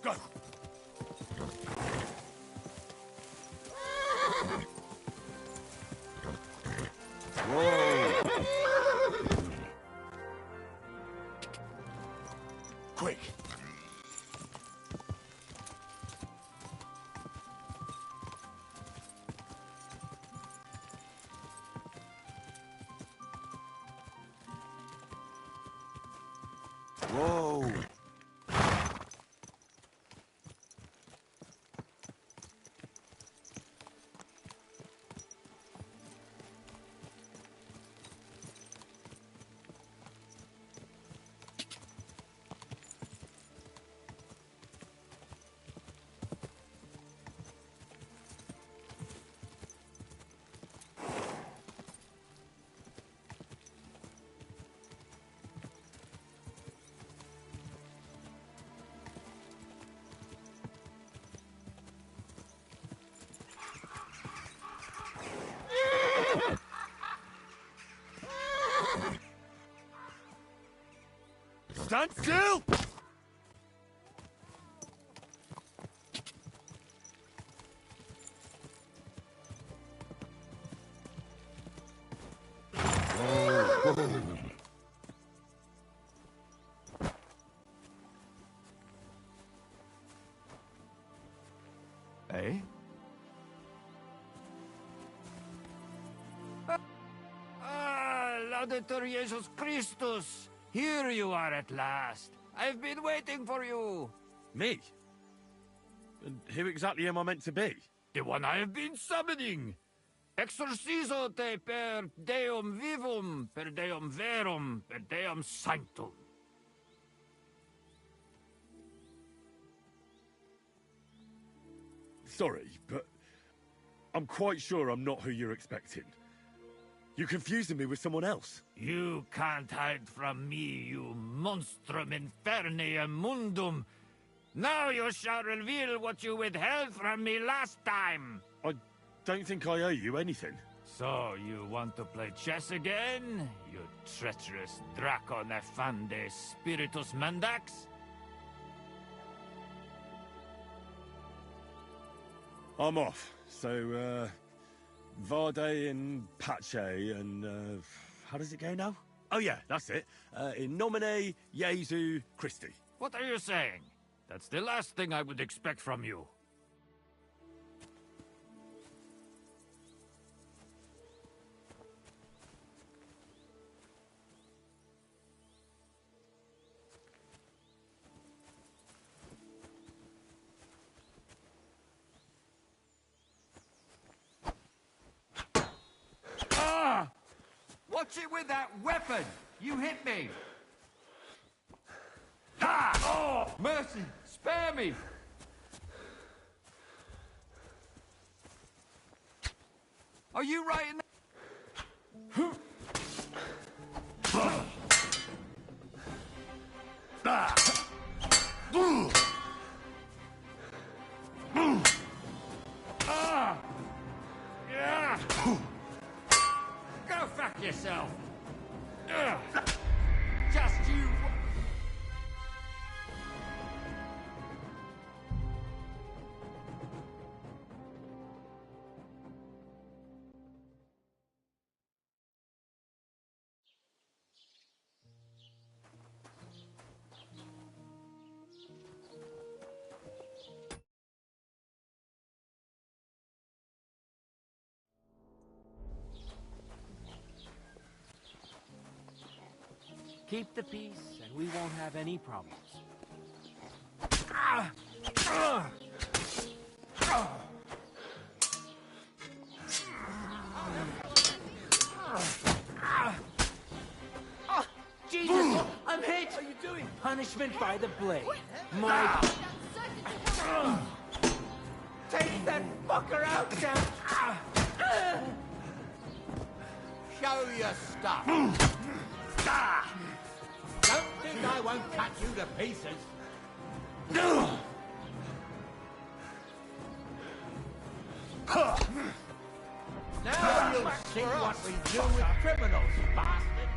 Go! Whoa! Quick! Whoa! Stand still! Eh? Laudetur Jesus Christus! Here you are at last. I've been waiting for you. Me? And who exactly am I meant to be? The one I have been summoning. Exorcizo te per deum vivum, per deum verum, per deum sanctum. Sorry, but I'm quite sure I'm not who you're expecting. You're confusing me with someone else. You can't hide from me, you monstrum infernium mundum. Now you shall reveal what you withheld from me last time. I don't think I owe you anything. So you want to play chess again, you treacherous Draco Nefande Spiritus Mendax? I'm off. So, Vade and Pace and, how does it go now? Oh yeah, that's it. In nomine Jesu Christi. What are you saying? That's the last thing I would expect from you. Watch it with that weapon! You hit me! Ha! Oh! Mercy! Spare me! Are you right in Yeah! Go fuck yourself! Just you... Keep the peace, and we won't have any problems. Jesus! I'm hit! What are you doing? Punishment by the blade. My... Take that fucker out, Sam! Show your stuff. Don't think I won't cut you to pieces. Now you'll see what we do with criminals, bastard.